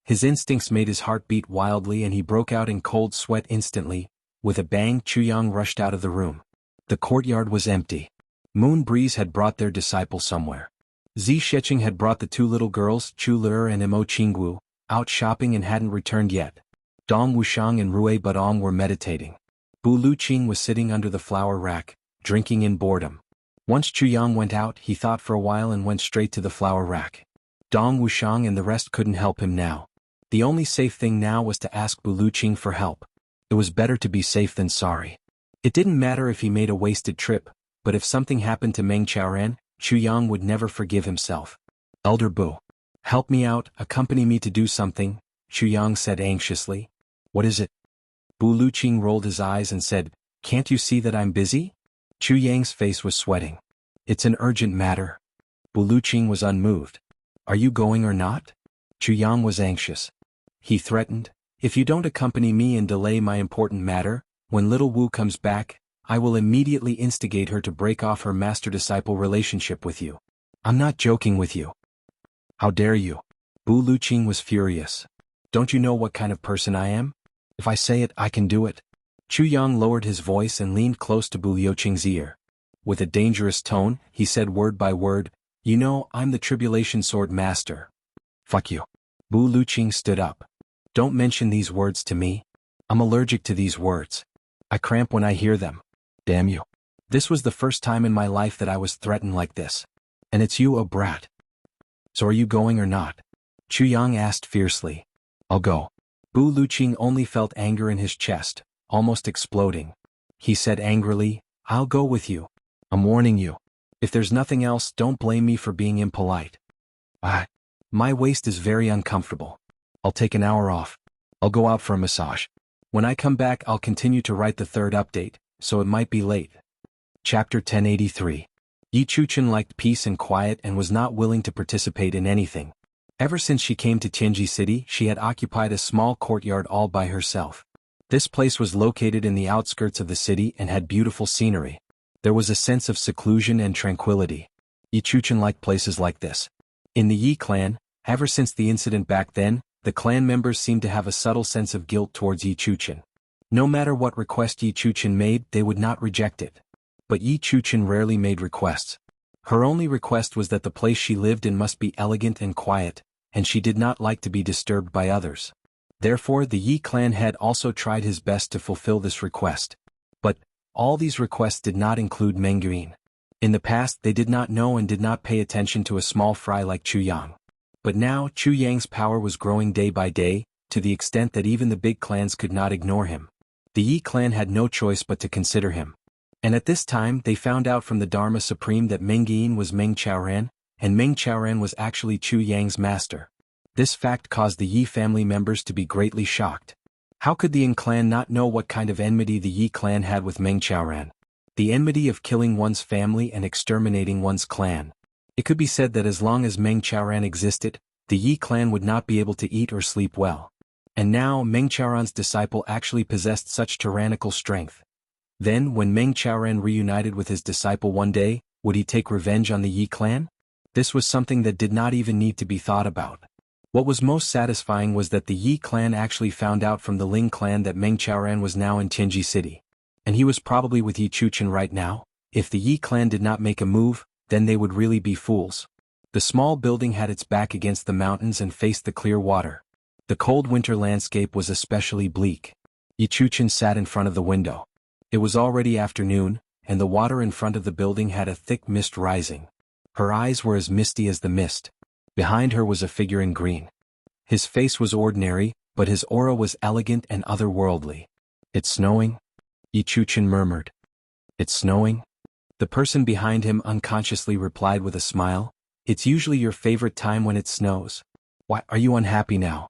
His instincts made his heart beat wildly and he broke out in cold sweat instantly. With a bang, Chu Yang rushed out of the room. The courtyard was empty. Moon Breeze had brought their disciple somewhere. Zi Sheqing had brought the two little girls, Chu Lur and Mo Qinggu, out shopping and hadn't returned yet. Dong Wushang and Rui Budong were meditating. Bu Luqing was sitting under the flower rack, drinking in boredom. Once Chu Yang went out, he thought for a while and went straight to the flower rack. Dong Wushang and the rest couldn't help him now. The only safe thing now was to ask Bu Luqing for help. It was better to be safe than sorry. It didn't matter if he made a wasted trip, but if something happened to Meng Chaoran, Chu Yang would never forgive himself. Elder Bu, help me out, accompany me to do something, Chu Yang said anxiously. What is it? Bu Luqing rolled his eyes and said, can't you see that I'm busy? Chu Yang's face was sweating. It's an urgent matter. Bu Luqing was unmoved. Are you going or not? Chu Yang was anxious. He threatened, if you don't accompany me and delay my important matter, when little Wu comes back, I will immediately instigate her to break off her master-disciple relationship with you. I'm not joking with you. How dare you? Bu Luqing was furious. Don't you know what kind of person I am? If I say it, I can do it. Chu Yang lowered his voice and leaned close to Bu Luqing's ear. With a dangerous tone, he said word by word, you know, I'm the Tribulation Sword Master. Fuck you. Bu Luqing stood up. Don't mention these words to me. I'm allergic to these words. I cramp when I hear them. Damn you. This was the first time in my life that I was threatened like this. And it's you, a brat. So are you going or not? Chu Yang asked fiercely. I'll go. Bu Luqing only felt anger in his chest, almost exploding. He said angrily, I'll go with you. I'm warning you. If there's nothing else, don't blame me for being impolite. My waist is very uncomfortable. I'll take an hour off. I'll go out for a massage. When I come back, I'll continue to write the third update, so it might be late. Chapter 1083. Yi Chuchen liked peace and quiet and was not willing to participate in anything. Ever since she came to Tianji City, she had occupied a small courtyard all by herself. This place was located in the outskirts of the city and had beautiful scenery. There was a sense of seclusion and tranquility. Yi Chuchen liked places like this. In the Yi clan, ever since the incident back then, the clan members seemed to have a subtle sense of guilt towards Yi Chuchen. No matter what request Yi Chuchen made, they would not reject it. But Yi Chuchen rarely made requests. Her only request was that the place she lived in must be elegant and quiet, and she did not like to be disturbed by others. Therefore, the Yi clan head also tried his best to fulfill this request. But all these requests did not include Meng Guin. In the past, they did not know and did not pay attention to a small fry like Chu Yang. But now, Chu Yang's power was growing day by day, to the extent that even the big clans could not ignore him. The Yi clan had no choice but to consider him. And at this time, they found out from the Dharma Supreme that Meng Guin was Meng Chaoran, and Meng Chaoran was actually Chu Yang's master. This fact caused the Yi family members to be greatly shocked. How could the Yin clan not know what kind of enmity the Yi clan had with Meng Chaoran? The enmity of killing one's family and exterminating one's clan. It could be said that as long as Meng Chaoran existed, the Yi clan would not be able to eat or sleep well. And now Meng Chaoran's disciple actually possessed such tyrannical strength. Then, when Meng Chaoran reunited with his disciple one day, would he take revenge on the Yi clan? This was something that did not even need to be thought about. What was most satisfying was that the Yi clan actually found out from the Ling clan that Meng Chaoran was now in Tianji City. And he was probably with Yi Chuchen right now. If the Yi clan did not make a move, then they would really be fools. The small building had its back against the mountains and faced the clear water. The cold winter landscape was especially bleak. Yi Chuchen sat in front of the window. It was already afternoon, and the water in front of the building had a thick mist rising. Her eyes were as misty as the mist. Behind her was a figure in green. His face was ordinary, but his aura was elegant and otherworldly. "It's snowing?" Yi Chuchen murmured. "It's snowing?" The person behind him unconsciously replied with a smile. "It's usually your favorite time when it snows. Why, are you unhappy now?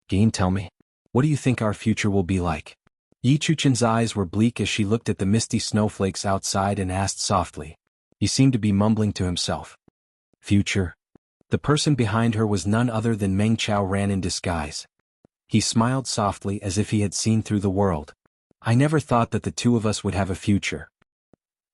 Gene, tell me. What do you think our future will be like?" Yi Chuchen's eyes were bleak as she looked at the misty snowflakes outside and asked softly. He seemed to be mumbling to himself. "Future?" The person behind her was none other than Meng Chaoran in disguise. He smiled softly as if he had seen through the world. "I never thought that the two of us would have a future."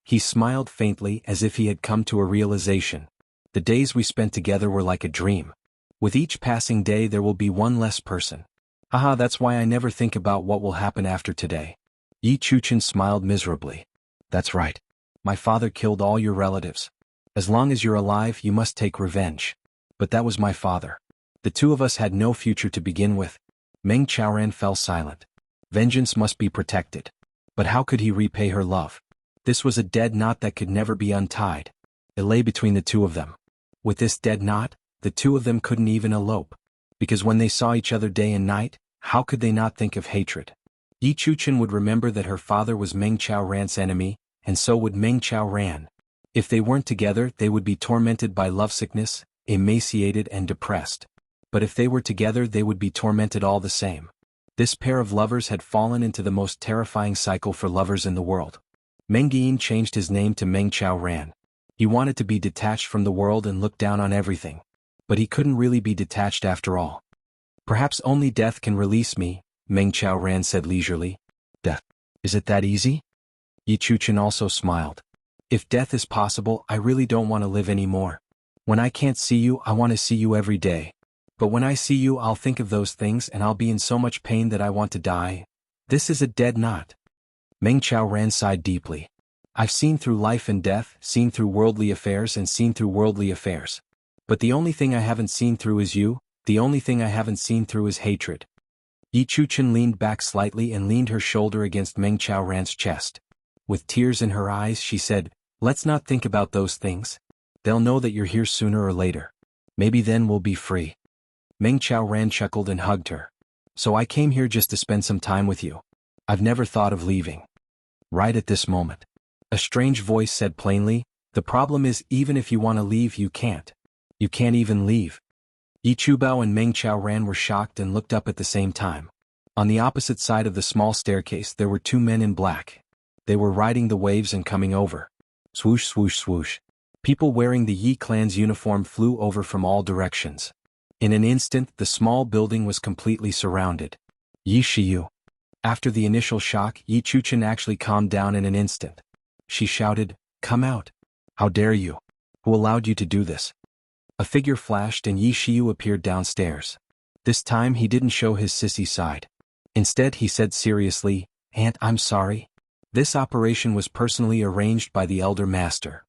He smiled faintly as if he had come to a realization. "The days we spent together were like a dream. With each passing day there will be one less person. Haha, that's why I never think about what will happen after today." Yi Chuchen smiled miserably. "That's right. My father killed all your relatives. As long as you're alive you must take revenge. But that was my father. The two of us had no future to begin with." Meng Chaoran fell silent. Vengeance must be protected. But how could he repay her love? This was a dead knot that could never be untied. It lay between the two of them. With this dead knot, the two of them couldn't even elope. Because when they saw each other day and night, how could they not think of hatred? Yi Chuchen would remember that her father was Meng Chaoran's enemy, and so would Meng Chaoran. If they weren't together they would be tormented by lovesickness, emaciated and depressed. But if they were together they would be tormented all the same. This pair of lovers had fallen into the most terrifying cycle for lovers in the world. Meng Yin changed his name to Meng Chaoran. He wanted to be detached from the world and look down on everything. But he couldn't really be detached after all. "Perhaps only death can release me," Meng Chaoran said leisurely. "Death? Is it that easy?" Yi Chuchen also smiled. "If death is possible I really don't want to live anymore. When I can't see you I want to see you every day. But when I see you I'll think of those things and I'll be in so much pain that I want to die. This is a dead knot." Meng Chaoran sighed deeply. "I've seen through life and death, seen through worldly affairs and seen through worldly affairs. But the only thing I haven't seen through is you, the only thing I haven't seen through is hatred." Yi Chuchen leaned back slightly and leaned her shoulder against Meng Chaoran's chest. With tears in her eyes she said, "Let's not think about those things. They'll know that you're here sooner or later. Maybe then we'll be free." Meng Chaoran chuckled and hugged her. "So I came here just to spend some time with you. I've never thought of leaving." Right at this moment, a strange voice said plainly, "The problem is even if you want to leave you can't. You can't even leave." Yi Chubao and Meng Chaoran were shocked and looked up at the same time. On the opposite side of the small staircase there were two men in black. They were riding the waves and coming over. Swoosh swoosh swoosh. People wearing the Yi clan's uniform flew over from all directions. In an instant the small building was completely surrounded. "Yi Shiyu." After the initial shock Yi Chuchen actually calmed down in an instant. She shouted, "Come out. How dare you? Who allowed you to do this?" A figure flashed and Yi Shiyu appeared downstairs. This time he didn't show his sissy side. Instead he said seriously, "Aunt, I'm sorry. This operation was personally arranged by the Elder Master.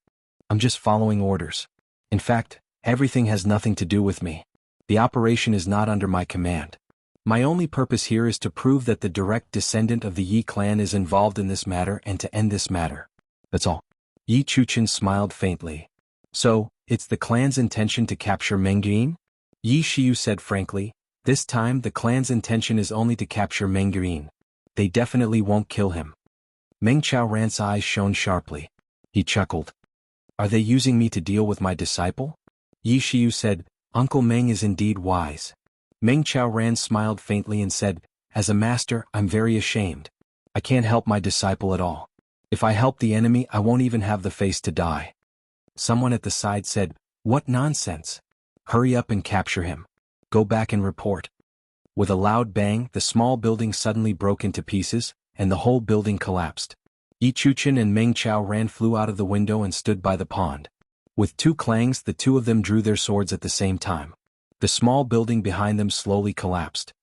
I'm just following orders. In fact, everything has nothing to do with me. The operation is not under my command. My only purpose here is to prove that the direct descendant of the Yi clan is involved in this matter and to end this matter. That's all." Yi Chuchen smiled faintly. "So, it's the clan's intention to capture Meng Yin?" Yi Shiyu said frankly, "This time the clan's intention is only to capture Meng Yin. They definitely won't kill him." Meng Chaoran's eyes shone sharply. He chuckled. "Are they using me to deal with my disciple?" Yi Shiyu said, "Uncle Meng is indeed wise." Meng Chaoran smiled faintly and said, "As a master, I'm very ashamed. I can't help my disciple at all. If I help the enemy, I won't even have the face to die." Someone at the side said, "What nonsense! Hurry up and capture him. Go back and report." With a loud bang, the small building suddenly broke into pieces, and the whole building collapsed. Yi Chuchen and Meng Chaoran flew out of the window and stood by the pond. With two clangs, the two of them drew their swords at the same time. The small building behind them slowly collapsed.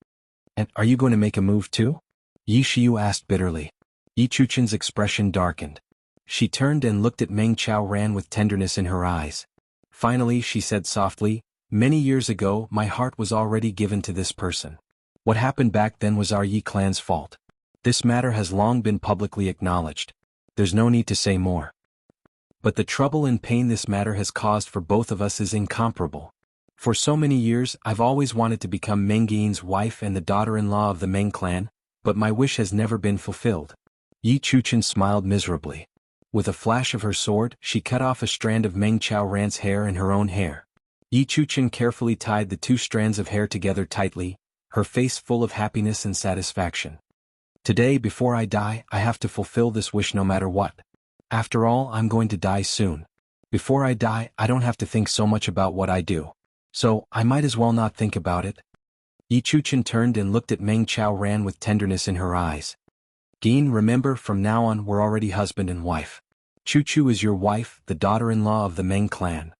And are you going to make a move too? Yi Shiyu asked bitterly. Yi Chuchen's expression darkened. She turned and looked at Meng Qiaoran with tenderness in her eyes. Finally she said softly, "Many years ago my heart was already given to this person. What happened back then was our Yi clan's fault. This matter has long been publicly acknowledged. There's no need to say more. But the trouble and pain this matter has caused for both of us is incomparable. For so many years I've always wanted to become Meng Yin's wife and the daughter-in-law of the Meng clan, but my wish has never been fulfilled." Yi Chuchen smiled miserably. With a flash of her sword, she cut off a strand of Meng Qiaoran's hair and her own hair. Yi Chuchen carefully tied the two strands of hair together tightly, her face full of happiness and satisfaction. "Today, before I die, I have to fulfill this wish no matter what. After all, I'm going to die soon. Before I die, I don't have to think so much about what I do. So, I might as well not think about it." Yi Chuchen turned and looked at Meng Qiaoran with tenderness in her eyes. "Gin, remember, from now on we're already husband and wife. Chu is your wife, the daughter-in-law of the Meng clan.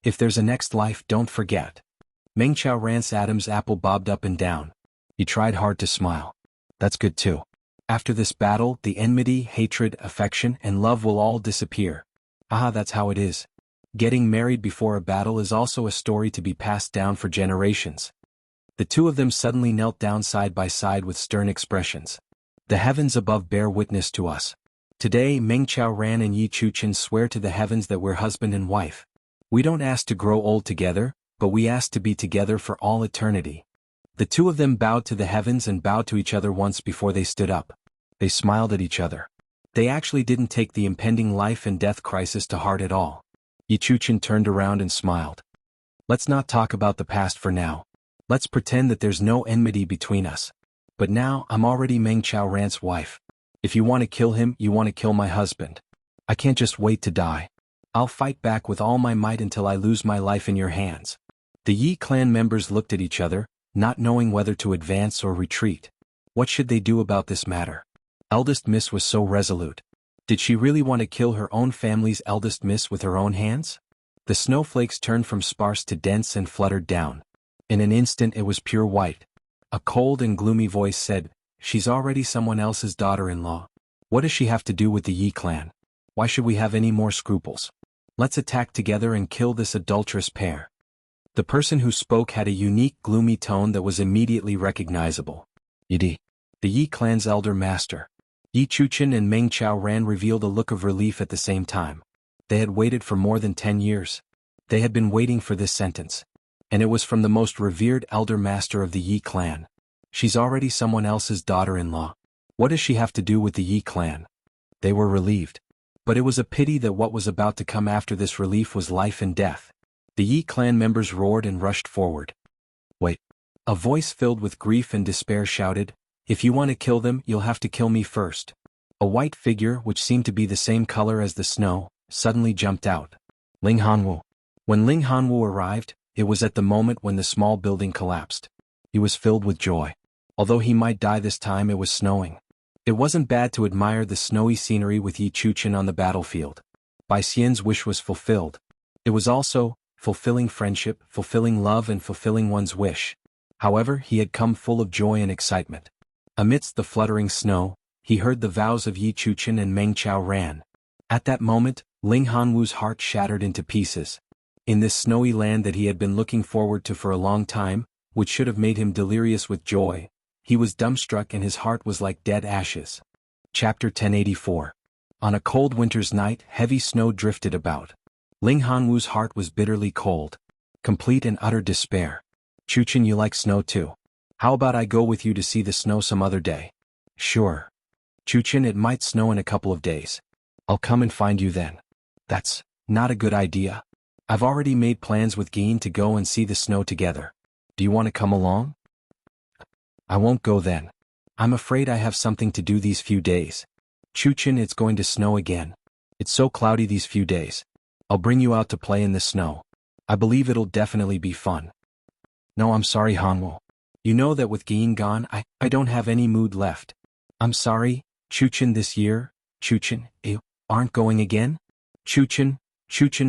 If there's a next life, don't forget." Meng Qiaoran's Adam's apple bobbed up and down. He tried hard to smile. "That's good too. After this battle, the enmity, hatred, affection, and love will all disappear. Ah, that's how it is. Getting married before a battle is also a story to be passed down for generations." The two of them suddenly knelt down side by side with stern expressions. "The heavens above bear witness to us. Today Meng Qiaoran and Yi Chuchen swear to the heavens that we're husband and wife. We don't ask to grow old together, but we ask to be together for all eternity." The two of them bowed to the heavens and bowed to each other once before they stood up. They smiled at each other. They actually didn't take the impending life and death crisis to heart at all. Yi Chuchen turned around and smiled. "Let's not talk about the past for now. Let's pretend that there's no enmity between us. But now I'm already Meng Qiaoran's wife. If you want to kill him, you want to kill my husband. I can't just wait to die. I'll fight back with all my might until I lose my life in your hands." The Yi clan members looked at each other, not knowing whether to advance or retreat. What should they do about this matter? Eldest Miss was so resolute. Did she really want to kill her own family's eldest miss with her own hands? The snowflakes turned from sparse to dense and fluttered down. In an instant it was pure white. A cold and gloomy voice said, "She's already someone else's daughter-in-law. What does she have to do with the Yi clan? Why should we have any more scruples? Let's attack together and kill this adulterous pair." The person who spoke had a unique gloomy tone that was immediately recognizable. Yidi, the Yi clan's elder master. Yi Chuchen and Meng Qiaoran revealed a look of relief at the same time. They had waited for more than 10 years. They had been waiting for this sentence. And it was from the most revered elder master of the Yi clan. She's already someone else's daughter-in-law. What does she have to do with the Yi clan? They were relieved. But it was a pity that what was about to come after this relief was life and death. The Yi clan members roared and rushed forward. "Wait." A voice filled with grief and despair shouted, "If you want to kill them, you'll have to kill me first." A white figure, which seemed to be the same color as the snow, suddenly jumped out. Ling Hanwu. When Ling Hanwu arrived, it was at the moment when the small building collapsed. He was filled with joy. Although he might die this time, it was snowing. It wasn't bad to admire the snowy scenery with Yi Chuchen on the battlefield. Bai Xian's wish was fulfilled. It was also fulfilling friendship, fulfilling love, and fulfilling one's wish. However, he had come full of joy and excitement. Amidst the fluttering snow, he heard the vows of Yi Chuchen and Meng Qiaoran. At that moment, Ling Hanwu's heart shattered into pieces. In this snowy land that he had been looking forward to for a long time, which should have made him delirious with joy, he was dumbstruck and his heart was like dead ashes. Chapter 1084. On a cold winter's night, heavy snow drifted about. Ling Hanwu's heart was bitterly cold. Complete and utter despair. "Chuchen, you like snow too. How about I go with you to see the snow some other day?" "Sure. Chuchen, it might snow in a couple of days. I'll come and find you then." "That's not a good idea. I've already made plans with Gin to go and see the snow together. Do you want to come along?" "I won't go then. I'm afraid I have something to do these few days." "Chuchen, it's going to snow again. It's so cloudy these few days. I'll bring you out to play in the snow. I believe it'll definitely be fun." "No, I'm sorry, Hanwo. You know that with Gin gone, I don't have any mood left. I'm sorry, Chuchen, this year." "Chuchen, you aren't going again?" "Chuchen,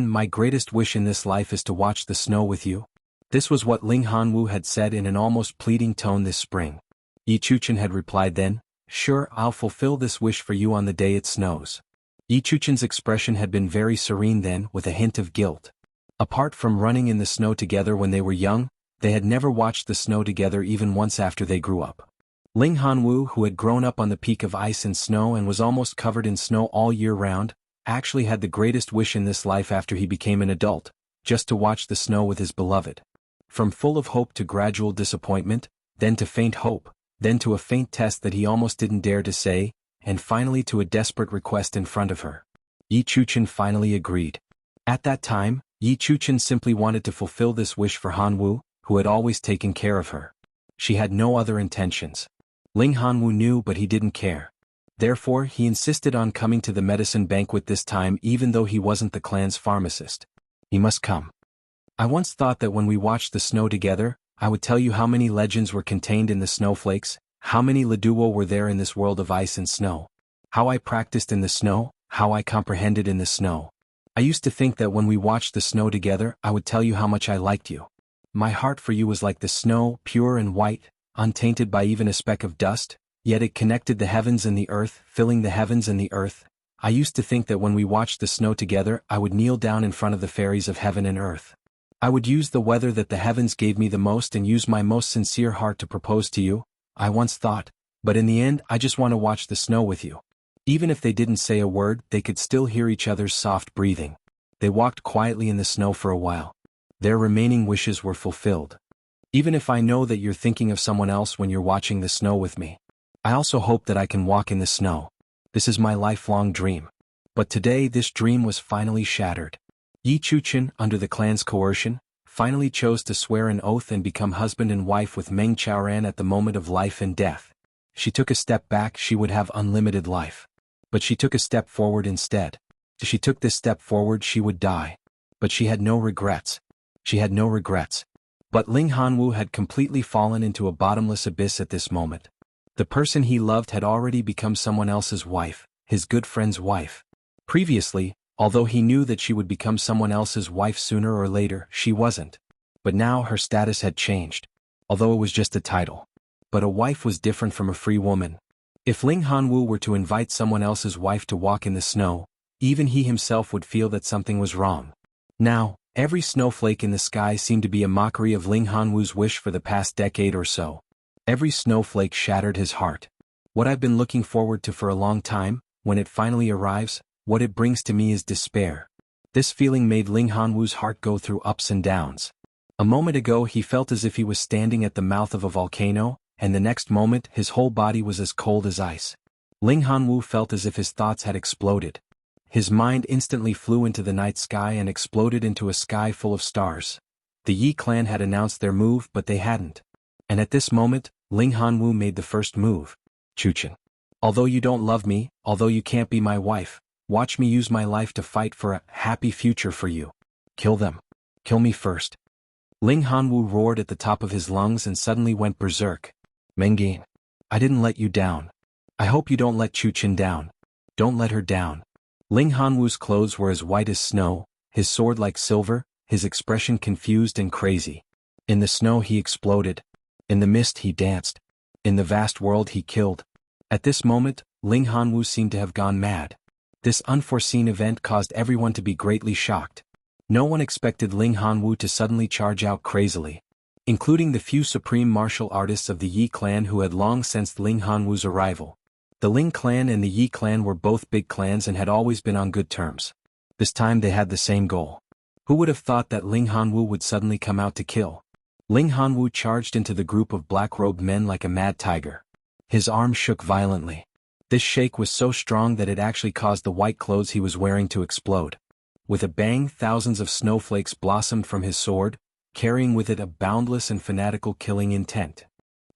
my greatest wish in this life is to watch the snow with you. This was what Ling Hanwu had said in an almost pleading tone this spring. Yi Chuchen had replied then, "Sure, I'll fulfill this wish for you on the day it snows." Yi Chuchen's expression had been very serene then, with a hint of guilt. Apart from running in the snow together when they were young, they had never watched the snow together even once after they grew up. Ling Hanwu, who had grown up on the peak of ice and snow and was almost covered in snow all year round, actually had the greatest wish in this life after he became an adult, just to watch the snow with his beloved. From full of hope to gradual disappointment, then to faint hope, then to a faint test that he almost didn't dare to say, and finally to a desperate request in front of her. Yi Chuchen finally agreed. At that time, Yi Chuchen simply wanted to fulfill this wish for Hanwu, who had always taken care of her. She had no other intentions. Ling Hanwu knew, but he didn't care. Therefore, he insisted on coming to the medicine banquet this time even though he wasn't the clan's pharmacist. He must come. I once thought that when we watched the snow together, I would tell you how many legends were contained in the snowflakes, how many Leduo were there in this world of ice and snow. How I practiced in the snow, how I comprehended in the snow. I used to think that when we watched the snow together, I would tell you how much I liked you. My heart for you was like the snow, pure and white, untainted by even a speck of dust, yet it connected the heavens and the earth, filling the heavens and the earth. I used to think that when we watched the snow together, I would kneel down in front of the fairies of heaven and earth. I would use the weather that the heavens gave me the most and use my most sincere heart to propose to you, I once thought, but in the end I just want to watch the snow with you. Even if they didn't say a word, they could still hear each other's soft breathing. They walked quietly in the snow for a while. Their remaining wishes were fulfilled. Even if I know that you're thinking of someone else when you're watching the snow with me, I also hope that I can walk in the snow. This is my lifelong dream. But today this dream was finally shattered. Yi Chuchen, under the clan's coercion, finally chose to swear an oath and become husband and wife with Meng Chaoran at the moment of life and death. She took a step back, she would have unlimited life. But she took a step forward instead. If she took this step forward, she would die. But she had no regrets. She had no regrets. But Ling Hanwu had completely fallen into a bottomless abyss at this moment. The person he loved had already become someone else's wife, his good friend's wife. Previously, although he knew that she would become someone else's wife sooner or later, she wasn't. But now her status had changed. Although it was just a title. But a wife was different from a free woman. If Ling Hanwu were to invite someone else's wife to walk in the snow, even he himself would feel that something was wrong. Now, every snowflake in the sky seemed to be a mockery of Ling Hanwu's wish for the past decade or so. Every snowflake shattered his heart. What I've been looking forward to for a long time, when it finally arrives, what it brings to me is despair. This feeling made Ling Hanwu's heart go through ups and downs. A moment ago he felt as if he was standing at the mouth of a volcano, and the next moment his whole body was as cold as ice. Ling Hanwu felt as if his thoughts had exploded. His mind instantly flew into the night sky and exploded into a sky full of stars. The Yi clan had announced their move, but they hadn't. And at this moment, Ling Hanwu made the first move. Chuchen. Although you don't love me, although you can't be my wife, watch me use my life to fight for a happy future for you. Kill them. Kill me first. Ling Hanwu roared at the top of his lungs and suddenly went berserk. Mengin. I didn't let you down. I hope you don't let Chuchen down. Don't let her down. Ling Hanwu's clothes were as white as snow, his sword like silver, his expression confused and crazy. In the snow he exploded. In the mist he danced. In the vast world he killed. At this moment, Ling Hanwu seemed to have gone mad. This unforeseen event caused everyone to be greatly shocked. No one expected Ling Hanwu to suddenly charge out crazily. Including the few supreme martial artists of the Yi clan who had long sensed Ling Hanwu's arrival. The Ling clan and the Yi clan were both big clans and had always been on good terms. This time they had the same goal. Who would have thought that Ling Hanwu would suddenly come out to kill? Ling Hanwu charged into the group of black-robed men like a mad tiger. His arms shook violently. This shake was so strong that it actually caused the white clothes he was wearing to explode. With a bang, thousands of snowflakes blossomed from his sword, carrying with it a boundless and fanatical killing intent.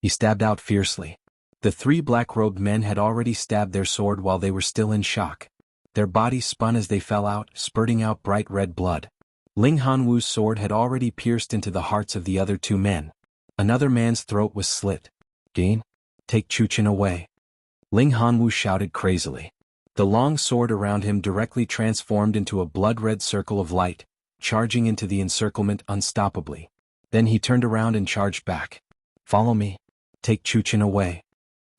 He stabbed out fiercely. The three black-robed men had already stabbed their sword while they were still in shock. Their bodies spun as they fell out, spurting out bright red blood. Ling Hanwu's sword had already pierced into the hearts of the other two men. Another man's throat was slit. Gain? Take Chuchen away. Ling Hanwu shouted crazily. The long sword around him directly transformed into a blood-red circle of light, charging into the encirclement unstoppably. Then he turned around and charged back. "Follow me. Take Chuchen away."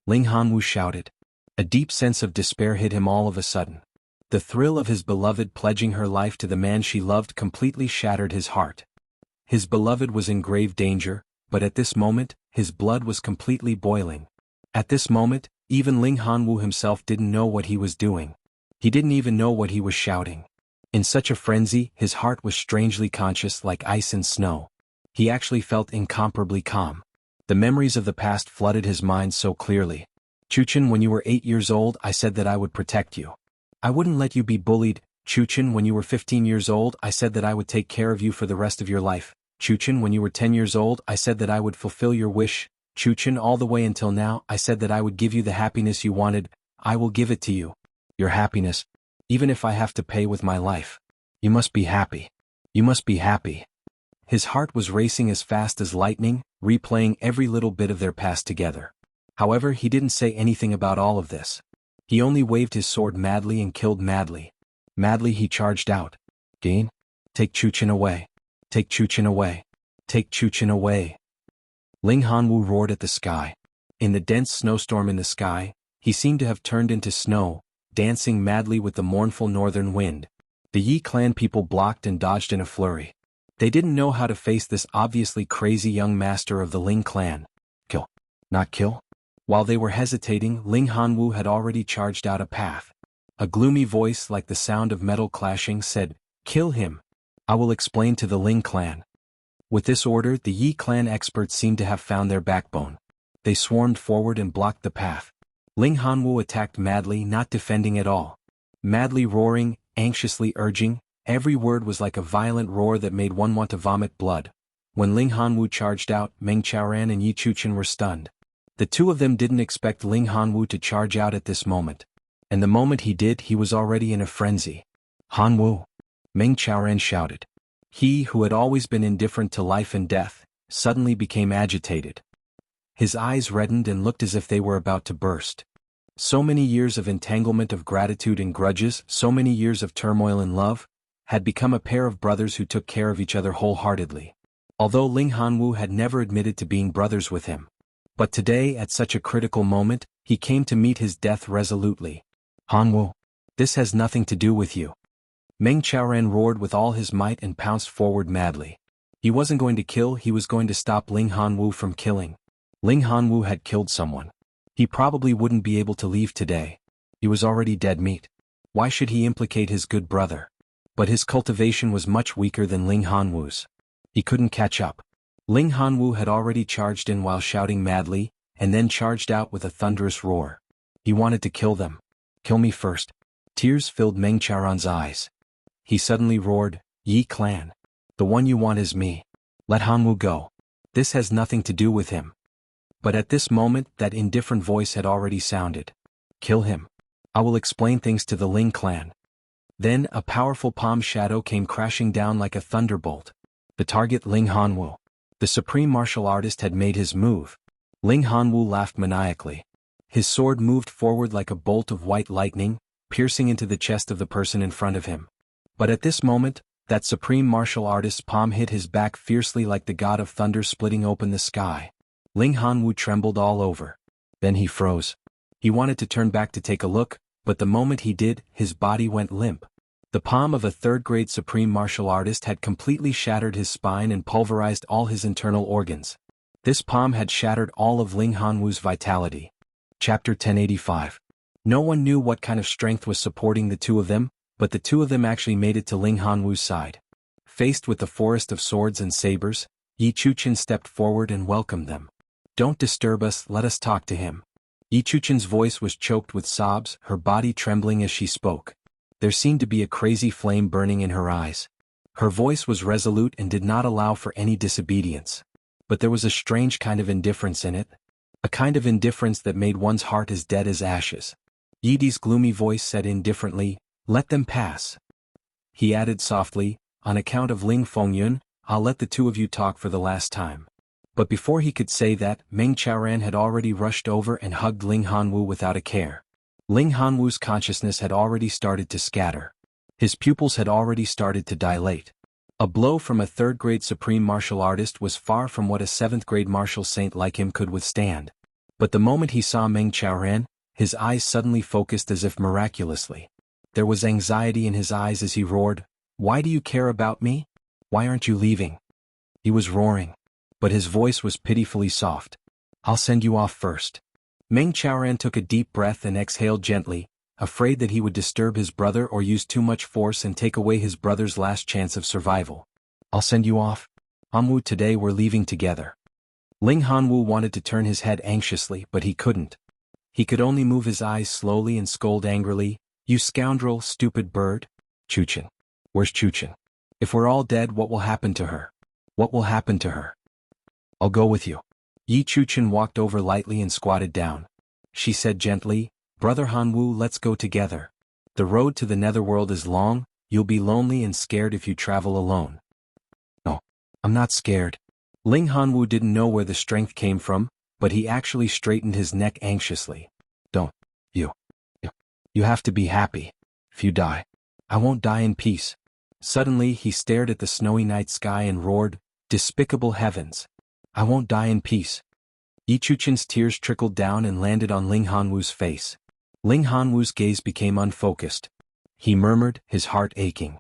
Ling Hanwu shouted. A deep sense of despair hit him all of a sudden. The thrill of his beloved pledging her life to the man she loved completely shattered his heart. His beloved was in grave danger, but at this moment, his blood was completely boiling. At this moment, even Ling Hanwu himself didn't know what he was doing. He didn't even know what he was shouting. In such a frenzy, his heart was strangely conscious like ice and snow. He actually felt incomparably calm. The memories of the past flooded his mind so clearly. "Chuchen, when you were 8 years old, I said that I would protect you. I wouldn't let you be bullied. Chuchen, when you were 15 years old, I said that I would take care of you for the rest of your life. Chuchen, when you were 10 years old, I said that I would fulfill your wish. Chuchen, all the way until now, I said that I would give you the happiness you wanted. I will give it to you. Your happiness. Even if I have to pay with my life. You must be happy. You must be happy." His heart was racing as fast as lightning, replaying every little bit of their past together. However, he didn't say anything about all of this. He only waved his sword madly and killed madly. Madly he charged out. "Gain? Take Chuchen away. Take Chuchen away. Take Chuchen away." Ling Hanwu roared at the sky. In the dense snowstorm in the sky, he seemed to have turned into snow, dancing madly with the mournful northern wind. The Yi clan people blocked and dodged in a flurry. They didn't know how to face this obviously crazy young master of the Ling clan. Kill. Not kill? While they were hesitating, Ling Hanwu had already charged out a path. A gloomy voice like the sound of metal clashing said, "Kill him. I will explain to the Ling clan." With this order, the Yi clan experts seemed to have found their backbone. They swarmed forward and blocked the path. Ling Hanwu attacked madly, not defending at all. Madly roaring, anxiously urging, every word was like a violent roar that made one want to vomit blood. When Ling Hanwu charged out, Meng Chaoran and Yi Chuchen were stunned. The two of them didn't expect Ling Hanwu to charge out at this moment. And the moment he did, he was already in a frenzy. "Hanwu!" Meng Chaoran shouted. He, who had always been indifferent to life and death, suddenly became agitated. His eyes reddened and looked as if they were about to burst. So many years of entanglement of gratitude and grudges, so many years of turmoil and love, had become a pair of brothers who took care of each other wholeheartedly. Although Ling Hanwu had never admitted to being brothers with him. But today, at such a critical moment, he came to meet his death resolutely. "Hanwu, this has nothing to do with you." Meng Chaoran roared with all his might and pounced forward madly. He wasn't going to kill, he was going to stop Ling Hanwu from killing. Ling Hanwu had killed someone. He probably wouldn't be able to leave today. He was already dead meat. Why should he implicate his good brother? But his cultivation was much weaker than Ling Hanwu's. He couldn't catch up. Ling Hanwu had already charged in while shouting madly, and then charged out with a thunderous roar. He wanted to kill them. "Kill me first." Tears filled Meng Chaoran's eyes. He suddenly roared, "Yi clan. The one you want is me. Let Hanwu go. This has nothing to do with him." But at this moment, that indifferent voice had already sounded. "Kill him. I will explain things to the Ling clan." Then a powerful palm shadow came crashing down like a thunderbolt. The target, Ling Hanwu. The supreme martial artist had made his move. Ling Hanwu laughed maniacally. His sword moved forward like a bolt of white lightning, piercing into the chest of the person in front of him. But at this moment, that supreme martial artist's palm hit his back fiercely like the god of thunder splitting open the sky. Ling Hanwu trembled all over. Then he froze. He wanted to turn back to take a look, but the moment he did, his body went limp. The palm of a third-grade supreme martial artist had completely shattered his spine and pulverized all his internal organs. This palm had shattered all of Ling Hanwu's vitality. Chapter 1085. No one knew what kind of strength was supporting the two of them, but the two of them actually made it to Ling Hanwu's side. Faced with the forest of swords and sabers, Yi Chuchen stepped forward and welcomed them. "Don't disturb us, let us talk to him." Yi Chuchen's voice was choked with sobs, her body trembling as she spoke. There seemed to be a crazy flame burning in her eyes. Her voice was resolute and did not allow for any disobedience. But there was a strange kind of indifference in it. A kind of indifference that made one's heart as dead as ashes. Yi's gloomy voice said indifferently, "Let them pass." He added softly, "On account of Ling Fengyun, I'll let the two of you talk for the last time." But before he could say that, Meng Chaoran had already rushed over and hugged Ling Hanwu without a care. Ling Hanwu's consciousness had already started to scatter. His pupils had already started to dilate. A blow from a third-grade supreme martial artist was far from what a seventh-grade martial saint like him could withstand. But the moment he saw Meng Qiaoran, his eyes suddenly focused as if miraculously. There was anxiety in his eyes as he roared, "Why do you care about me? Why aren't you leaving?" He was roaring, but his voice was pitifully soft. "I'll send you off first." Meng Qiaoran took a deep breath and exhaled gently, afraid that he would disturb his brother or use too much force and take away his brother's last chance of survival. "I'll send you off. Hanwu, today we're leaving together." Ling Hanwu wanted to turn his head anxiously, but he couldn't. He could only move his eyes slowly and scold angrily, "You scoundrel, stupid bird! Chuchen. Where's Chuchen? If we're all dead, what will happen to her? What will happen to her?" "I'll go with you." Yi Chuchen walked over lightly and squatted down. She said gently, "Brother Hanwu, let's go together. The road to the netherworld is long, you'll be lonely and scared if you travel alone." "No, I'm not scared." Ling Hanwu didn't know where the strength came from, but he actually straightened his neck anxiously. "Don't. You have to be happy. If you die, I won't die in peace." Suddenly he stared at the snowy night sky and roared, "Despicable heavens! I won't die in peace." Yi Chuchen's tears trickled down and landed on Ling Hanwu's face. Ling Hanwu's gaze became unfocused. He murmured, his heart aching,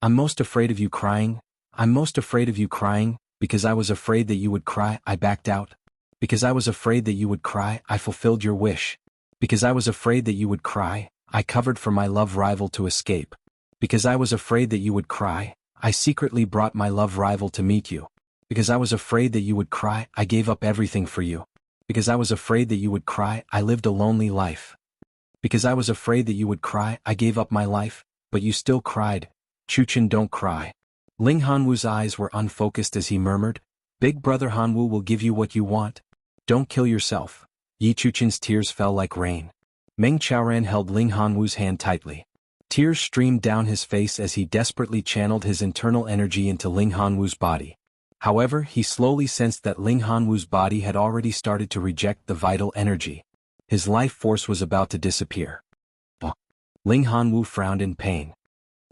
"I'm most afraid of you crying. I'm most afraid of you crying. Because I was afraid that you would cry, I backed out. Because I was afraid that you would cry, I fulfilled your wish. Because I was afraid that you would cry, I covered for my love rival to escape. Because I was afraid that you would cry, I secretly brought my love rival to meet you. Because I was afraid that you would cry, I gave up everything for you. Because I was afraid that you would cry, I lived a lonely life. Because I was afraid that you would cry, I gave up my life, but you still cried. Chuchen, don't cry." Ling Hanwu's eyes were unfocused as he murmured, "Big brother Hanwu will give you what you want. Don't kill yourself." Yi Chuchen's tears fell like rain. Meng Qiaoran held Ling Hanwu's hand tightly. Tears streamed down his face as he desperately channeled his internal energy into Ling Hanwu's body. However, he slowly sensed that Ling Hanwu's body had already started to reject the vital energy. His life force was about to disappear. Ling Hanwu frowned in pain.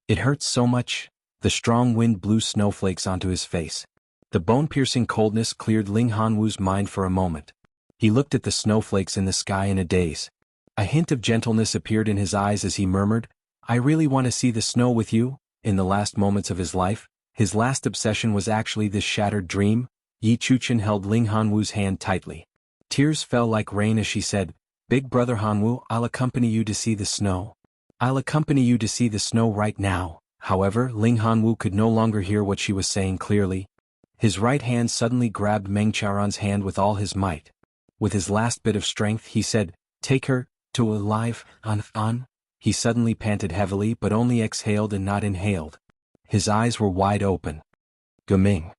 "It hurts so much." The strong wind blew snowflakes onto his face. The bone-piercing coldness cleared Ling Hanwu's mind for a moment. He looked at the snowflakes in the sky in a daze. A hint of gentleness appeared in his eyes as he murmured, "I really want to see the snow with you." In the last moments of his life, his last obsession was actually this shattered dream. Yi Chuchen held Ling Hanwu's hand tightly. Tears fell like rain as she said, "Big brother Hanwu, I'll accompany you to see the snow. I'll accompany you to see the snow right now." However, Ling Hanwu could no longer hear what she was saying clearly. His right hand suddenly grabbed Meng Qiaoran's hand with all his might. With his last bit of strength he said, "Take her, to alive, on." He suddenly panted heavily but only exhaled and not inhaled. His eyes were wide open. "Gaming.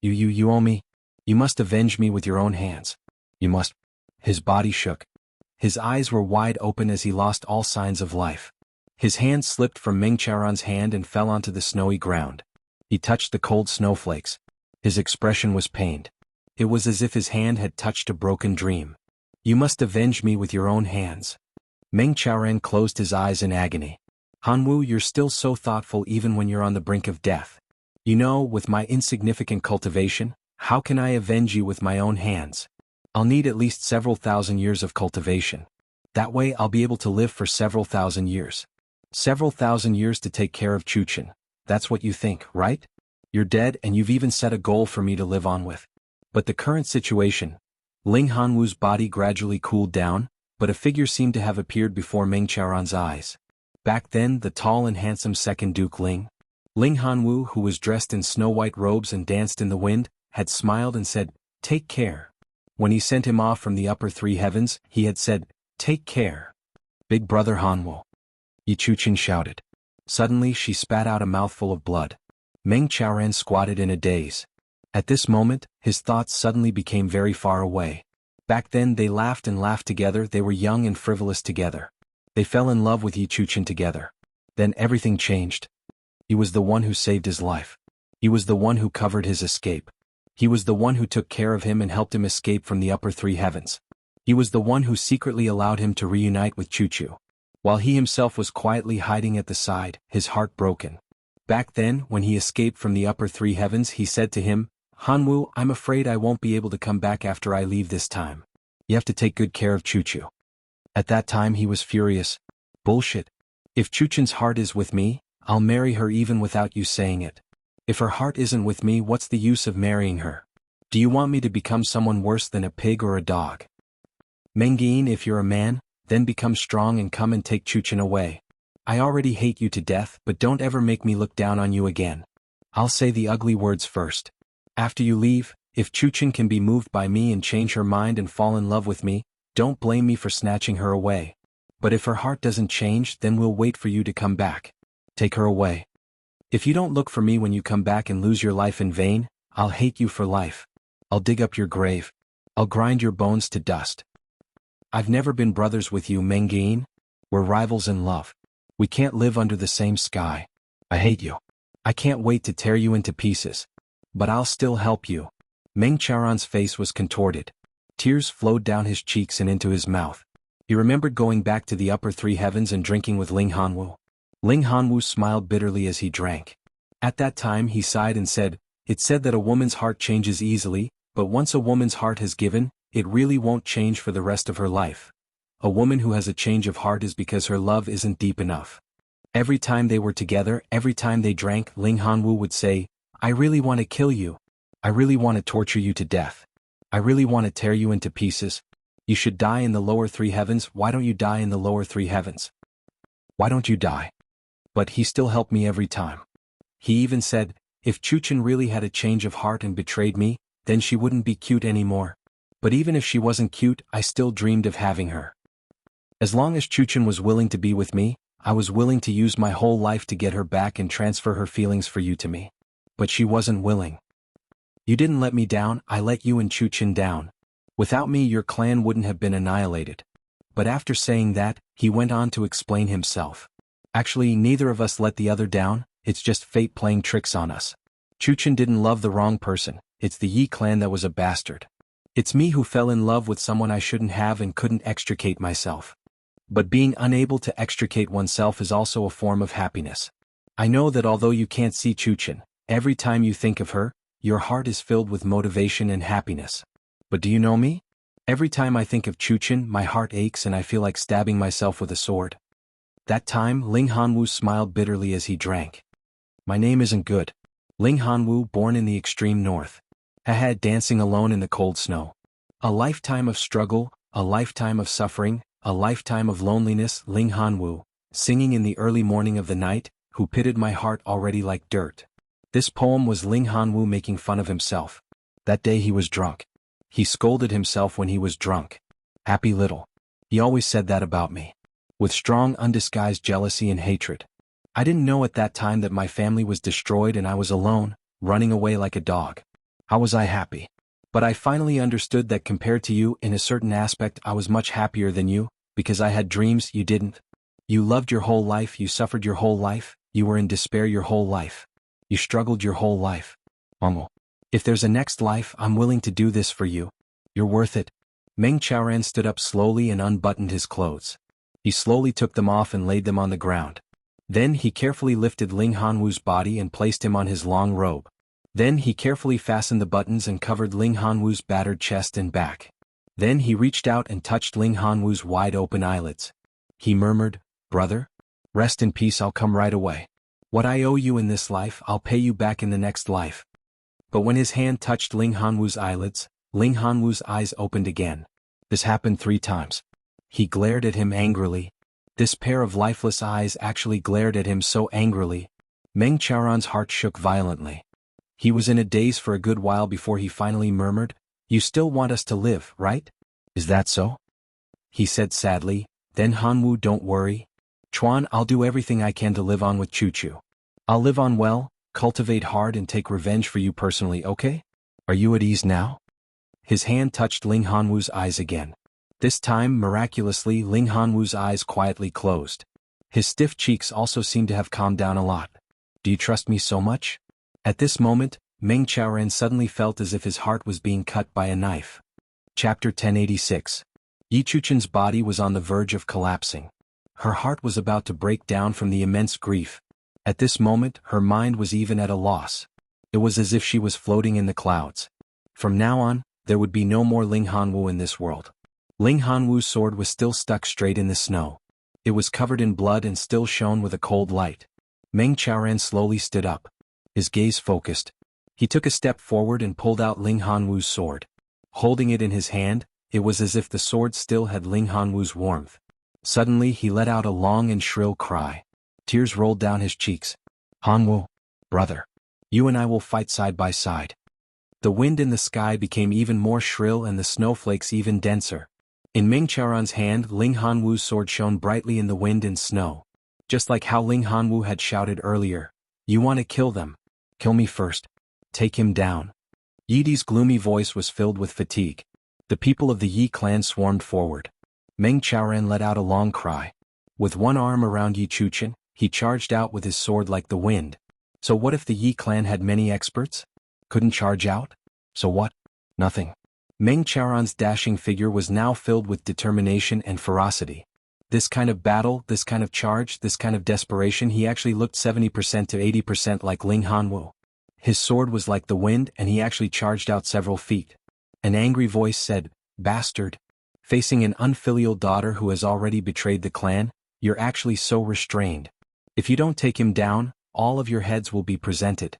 You owe me. You must avenge me with your own hands. You must." His body shook. His eyes were wide open as he lost all signs of life. His hand slipped from Meng Qiaoran's hand and fell onto the snowy ground. He touched the cold snowflakes. His expression was pained. It was as if his hand had touched a broken dream. "You must avenge me with your own hands." Meng Qiaoran closed his eyes in agony. "Hanwu, you're still so thoughtful even when you're on the brink of death. You know, with my insignificant cultivation, how can I avenge you with my own hands? I'll need at least several thousand years of cultivation. That way I'll be able to live for several thousand years. Several thousand years to take care of Chuchen. That's what you think, right? You're dead and you've even set a goal for me to live on with. But the current situation..." Ling Hanwu's body gradually cooled down, but a figure seemed to have appeared before Meng Qiaoran's eyes. Back then, the tall and handsome second Duke Ling Hanwu, who was dressed in snow-white robes and danced in the wind, had smiled and said, "Take care." When he sent him off from the upper three heavens, he had said, "Take care. Big brother Hanwu." Yi Chuchen shouted. Suddenly she spat out a mouthful of blood. Meng Qiaoran squatted in a daze. At this moment, his thoughts suddenly became very far away. Back then they laughed and laughed together, they were young and frivolous together. They fell in love with Yi Chuchen together. Then everything changed. He was the one who saved his life. He was the one who covered his escape. He was the one who took care of him and helped him escape from the upper three heavens. He was the one who secretly allowed him to reunite with Chuchu, while he himself was quietly hiding at the side, his heart broken. Back then, when he escaped from the upper three heavens, he said to him, "Hanwu, I'm afraid I won't be able to come back after I leave this time. You have to take good care of Chuchu." At that time he was furious. Bullshit. If Chuchen's heart is with me, I'll marry her even without you saying it. If her heart isn't with me, what's the use of marrying her? Do you want me to become someone worse than a pig or a dog? Mengyin, if you're a man, then become strong and come and take Chuchen away. I already hate you to death, but don't ever make me look down on you again. I'll say the ugly words first. After you leave, if Chuchen can be moved by me and change her mind and fall in love with me, don't blame me for snatching her away. But if her heart doesn't change, then we'll wait for you to come back. Take her away. If you don't look for me when you come back and lose your life in vain, I'll hate you for life. I'll dig up your grave. I'll grind your bones to dust. I've never been brothers with you, Mengyin. We're rivals in love. We can't live under the same sky. I hate you. I can't wait to tear you into pieces. But I'll still help you. Meng Chaoran's face was contorted. Tears flowed down his cheeks and into his mouth. He remembered going back to the upper three heavens and drinking with Ling Hanwu. Ling Hanwu smiled bitterly as he drank. At that time he sighed and said, "It's said that a woman's heart changes easily, but once a woman's heart has given, it really won't change for the rest of her life. A woman who has a change of heart is because her love isn't deep enough." Every time they were together, every time they drank, Ling Hanwu would say, "I really want to kill you. I really want to torture you to death. I really want to tear you into pieces. You should die in the lower three heavens. Why don't you die in the lower three heavens? Why don't you die?" But he still helped me every time. He even said, "If Chuchen really had a change of heart and betrayed me, then she wouldn't be cute anymore. But even if she wasn't cute, I still dreamed of having her. As long as Chuchen was willing to be with me, I was willing to use my whole life to get her back and transfer her feelings for you to me. But she wasn't willing. You didn't let me down, I let you and Chuchen down. Without me your clan wouldn't have been annihilated." But after saying that, he went on to explain himself. "Actually, neither of us let the other down, it's just fate playing tricks on us. Chuchen didn't love the wrong person, it's the Yi clan that was a bastard. It's me who fell in love with someone I shouldn't have and couldn't extricate myself. But being unable to extricate oneself is also a form of happiness. I know that although you can't see Chuchen, every time you think of her, your heart is filled with motivation and happiness. But do you know me? Every time I think of Chuchen, my heart aches and I feel like stabbing myself with a sword." That time, Ling Hanwu smiled bitterly as he drank. "My name isn't good. Ling Hanwu, born in the extreme north. I had dancing alone in the cold snow. A lifetime of struggle, a lifetime of suffering, a lifetime of loneliness. Ling Hanwu, singing in the early morning of the night, who pitted my heart already like dirt." This poem was Ling Hanwu making fun of himself. That day he was drunk. He scolded himself when he was drunk. Happy little. He always said that about me. With strong undisguised jealousy and hatred. I didn't know at that time that my family was destroyed and I was alone, running away like a dog. How was I happy? But I finally understood that compared to you, in a certain aspect I was much happier than you, because I had dreams you didn't. You loved your whole life, you suffered your whole life, you were in despair your whole life. You struggled your whole life. If there's a next life, I'm willing to do this for you. You're worth it." Meng Chaoran stood up slowly and unbuttoned his clothes. He slowly took them off and laid them on the ground. Then he carefully lifted Ling Hanwu's body and placed him on his long robe. Then he carefully fastened the buttons and covered Ling Hanwu's battered chest and back. Then he reached out and touched Ling Hanwu's wide-open eyelids. He murmured, "Brother? Rest in peace, I'll come right away. What I owe you in this life, I'll pay you back in the next life." But when his hand touched Ling Hanwu's eyelids, Ling Hanwu's eyes opened again. This happened 3 times. He glared at him angrily. This pair of lifeless eyes actually glared at him so angrily. Meng Chaoran's heart shook violently. He was in a daze for a good while before he finally murmured, "You still want us to live, right? Is that so?" He said sadly, "Then Hanwu, don't worry. Chuan, I'll do everything I can to live on with Chuchu. I'll live on well, cultivate hard and take revenge for you personally, okay? Are you at ease now?" His hand touched Ling Hanwu's eyes again. This time, miraculously, Ling Hanwu's eyes quietly closed. His stiff cheeks also seemed to have calmed down a lot. "Do you trust me so much?" At this moment, Meng Chaoran suddenly felt as if his heart was being cut by a knife. Chapter 1086. Yi Chuchen's body was on the verge of collapsing. Her heart was about to break down from the immense grief. At this moment, her mind was even at a loss. It was as if she was floating in the clouds. From now on, there would be no more Ling Hanwu in this world. Ling Hanwu's sword was still stuck straight in the snow. It was covered in blood and still shone with a cold light. Meng Qiaoran slowly stood up. His gaze focused. He took a step forward and pulled out Ling Hanwu's sword. Holding it in his hand, it was as if the sword still had Ling Hanwu's warmth. Suddenly he let out a long and shrill cry. Tears rolled down his cheeks. "Hanwu, brother. You and I will fight side by side." The wind in the sky became even more shrill and the snowflakes even denser. In Meng Qiaoran's hand, Ling Hanwu's sword shone brightly in the wind and snow. Just like how Ling Hanwu had shouted earlier, "You want to kill them? Kill me first. Take him down." Yidi's gloomy voice was filled with fatigue. The people of the Yi clan swarmed forward. Meng Qiaoran let out a long cry. With one arm around Yi Chuchen, he charged out with his sword like the wind. So what if the Yi clan had many experts? Couldn't charge out? So what? Nothing. Meng Qiaoran's dashing figure was now filled with determination and ferocity. This kind of battle, this kind of charge, this kind of desperation, he actually looked 70% to 80% like Ling Hanwu. His sword was like the wind and he actually charged out several feet. An angry voice said, "Bastard. Facing an unfilial daughter who has already betrayed the clan, you're actually so restrained. If you don't take him down, all of your heads will be presented."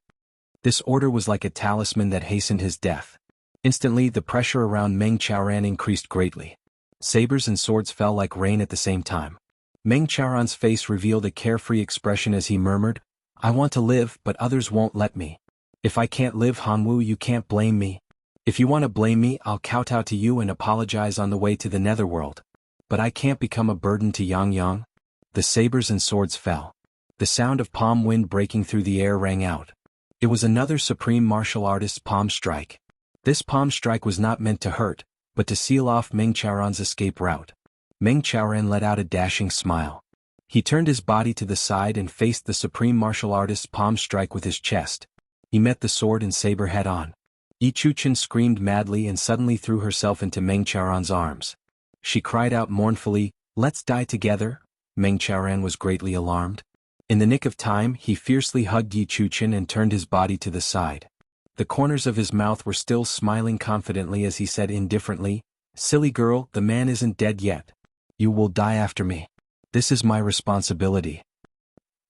This order was like a talisman that hastened his death. Instantly, the pressure around Meng Qiaoran increased greatly. Sabers and swords fell like rain at the same time. Meng Qiaoran's face revealed a carefree expression as he murmured, "I want to live, but others won't let me. If I can't live, Hanwu, you can't blame me. If you want to blame me, I'll kowtow to you and apologize on the way to the netherworld. But I can't become a burden to Yang." The sabers and swords fell. The sound of palm wind breaking through the air rang out. It was another supreme martial artist's palm strike. This palm strike was not meant to hurt, but to seal off Meng Qiaoran's escape route. Meng Qiaoran let out a dashing smile. He turned his body to the side and faced the supreme martial artist's palm strike with his chest. He met the sword and saber head-on. Yi Chuchen screamed madly and suddenly threw herself into Meng Qiaoran's arms. She cried out mournfully, "Let's die together." Meng Qiaoran was greatly alarmed. In the nick of time, he fiercely hugged Yi Chuchen and turned his body to the side. The corners of his mouth were still smiling confidently as he said indifferently, "Silly girl, the man isn't dead yet. You will die after me. This is my responsibility."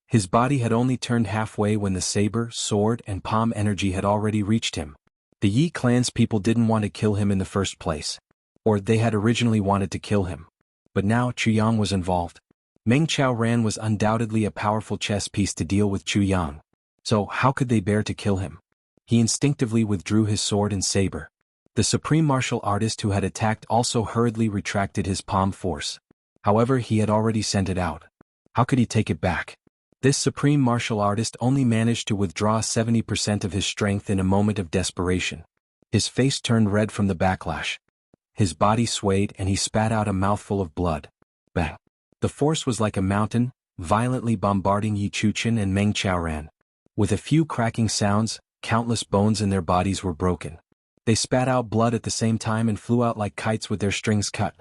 His body had only turned halfway when the saber, sword, and palm energy had already reached him. The Yi clan's people didn't want to kill him in the first place. Or they had originally wanted to kill him. But now Chuyang was involved. Meng Qiaoran was undoubtedly a powerful chess piece to deal with Chuyang. So how could they bear to kill him? He instinctively withdrew his sword and saber. The supreme martial artist who had attacked also hurriedly retracted his palm force. However, he had already sent it out. How could he take it back? This supreme martial artist only managed to withdraw 70% of his strength in a moment of desperation. His face turned red from the backlash. His body swayed and he spat out a mouthful of blood. Bang! The force was like a mountain, violently bombarding Yi Chuchen and Meng Qiaoran. With a few cracking sounds, countless bones in their bodies were broken. They spat out blood at the same time and flew out like kites with their strings cut.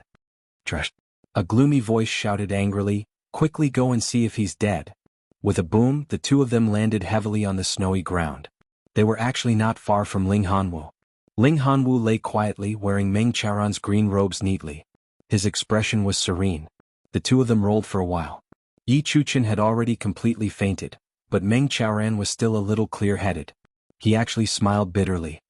Trash! A gloomy voice shouted angrily, "Quickly go and see if he's dead." With a boom, the two of them landed heavily on the snowy ground. They were actually not far from Ling Hanwu. Ling Hanwu lay quietly wearing Meng Qiaoran's green robes neatly. His expression was serene. The two of them rolled for a while. Yi Chuchen had already completely fainted, but Meng Qiaoran was still a little clear-headed. He actually smiled bitterly.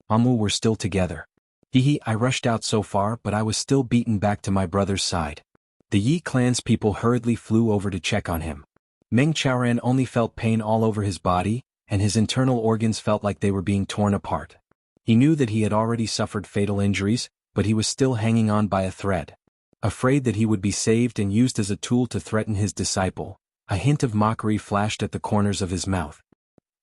"Hanwu, we're still together. Hee, I rushed out so far but I was still beaten back to my brother's side." The Yi clan's people hurriedly flew over to check on him. Meng Qiaoran only felt pain all over his body, and his internal organs felt like they were being torn apart. He knew that he had already suffered fatal injuries, but he was still hanging on by a thread. Afraid that he would be saved and used as a tool to threaten his disciple, a hint of mockery flashed at the corners of his mouth.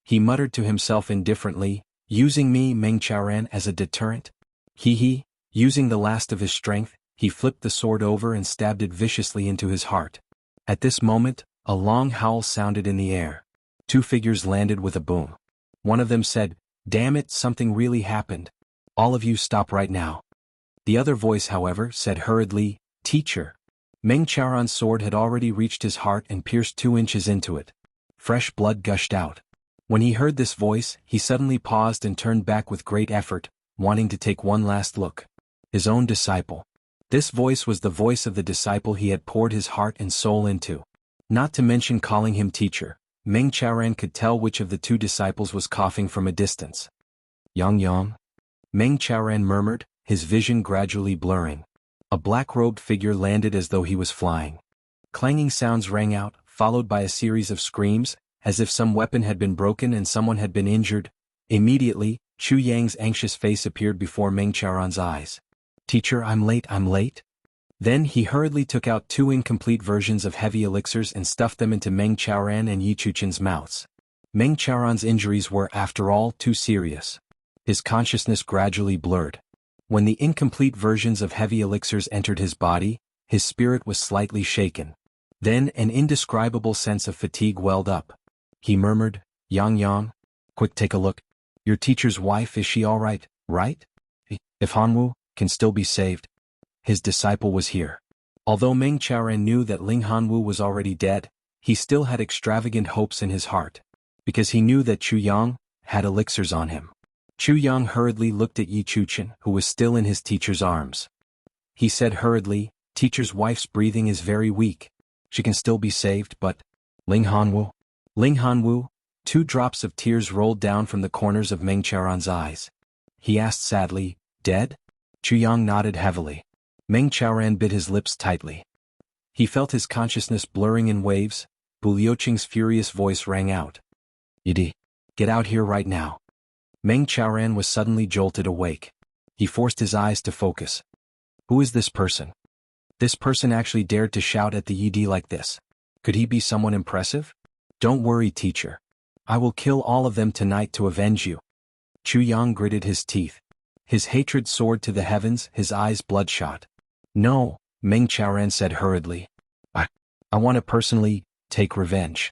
He muttered to himself indifferently, "Using me, Meng Qiaoran, as a deterrent?" Using the last of his strength, he flipped the sword over and stabbed it viciously into his heart. At this moment, a long howl sounded in the air. Two figures landed with a boom. One of them said, "Damn it, something really happened. All of you stop right now." The other voice, however, said hurriedly, "Teacher." Meng Qiaoran's sword had already reached his heart and pierced 2 inches into it. Fresh blood gushed out. When he heard this voice, he suddenly paused and turned back with great effort, wanting to take one last look. His own disciple. This voice was the voice of the disciple he had poured his heart and soul into. Not to mention calling him teacher, Meng Chaoran could tell which of the two disciples was coughing from a distance. Yang. Meng Chaoran murmured, his vision gradually blurring. A black-robed figure landed as though he was flying. Clanging sounds rang out, followed by a series of screams, as if some weapon had been broken and someone had been injured. Immediately, Chu Yang's anxious face appeared before Meng Chaoran's eyes. Teacher, I'm late. Then he hurriedly took out 2 incomplete versions of heavy elixirs and stuffed them into Meng Chaoran and Yi Chuchen's mouths. Meng Chaoran's injuries were, after all, too serious. His consciousness gradually blurred. When the incomplete versions of heavy elixirs entered his body, his spirit was slightly shaken. Then an indescribable sense of fatigue welled up. He murmured, Yang, quick take a look. Your teacher's wife, is she all right? If Hanwu can still be saved. His disciple was here. Although Meng Chaoran knew that Ling Hanwu was already dead, he still had extravagant hopes in his heart. Because he knew that Chu Yang had elixirs on him. Chu Yang hurriedly looked at Yi Chuchen, who was still in his teacher's arms. He said hurriedly, teacher's wife's breathing is very weak. She can still be saved, but… Ling Hanwu, 2 drops of tears rolled down from the corners of Meng Chaoran's eyes. He asked sadly, dead? Chu Yang nodded heavily. Meng Chaoran bit his lips tightly. He felt his consciousness blurring in waves. Bu Liuqing's furious voice rang out. Yidi, get out here right now. Meng Chaoran was suddenly jolted awake. He forced his eyes to focus. Who is this person? This person actually dared to shout at the Yidi like this. Could he be someone impressive? Don't worry, teacher. I will kill all of them tonight to avenge you. Chu Yang gritted his teeth. His hatred soared to the heavens, his eyes bloodshot. No, Meng Chaoran said hurriedly. I want to personally take revenge.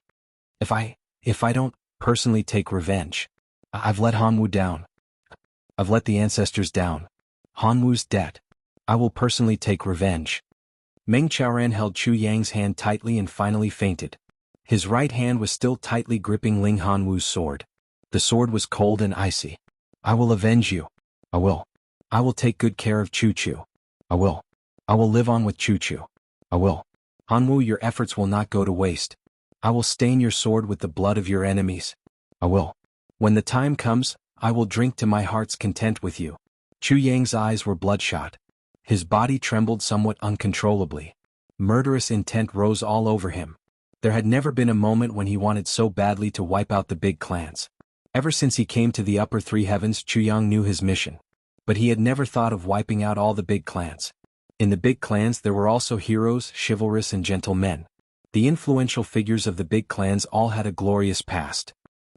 If I don't personally take revenge, I've let Hanwu down. I've let the ancestors down. Hanwu's dead. I will personally take revenge. Meng Chaoran held Chu Yang's hand tightly and finally fainted. His right hand was still tightly gripping Ling Hanwu's sword. The sword was cold and icy. I will avenge you. I will. I will take good care of Chu. I will. I will live on with Chu. I will. Hanwu, your efforts will not go to waste. I will stain your sword with the blood of your enemies. I will. When the time comes, I will drink to my heart's content with you. Chu Yang's eyes were bloodshot. His body trembled somewhat uncontrollably. Murderous intent rose all over him. There had never been a moment when he wanted so badly to wipe out the big clans. Ever since he came to the upper 3 heavens, Chu Yang knew his mission. But he had never thought of wiping out all the big clans. In the big clans there were also heroes, chivalrous and gentle men. The influential figures of the big clans all had a glorious past.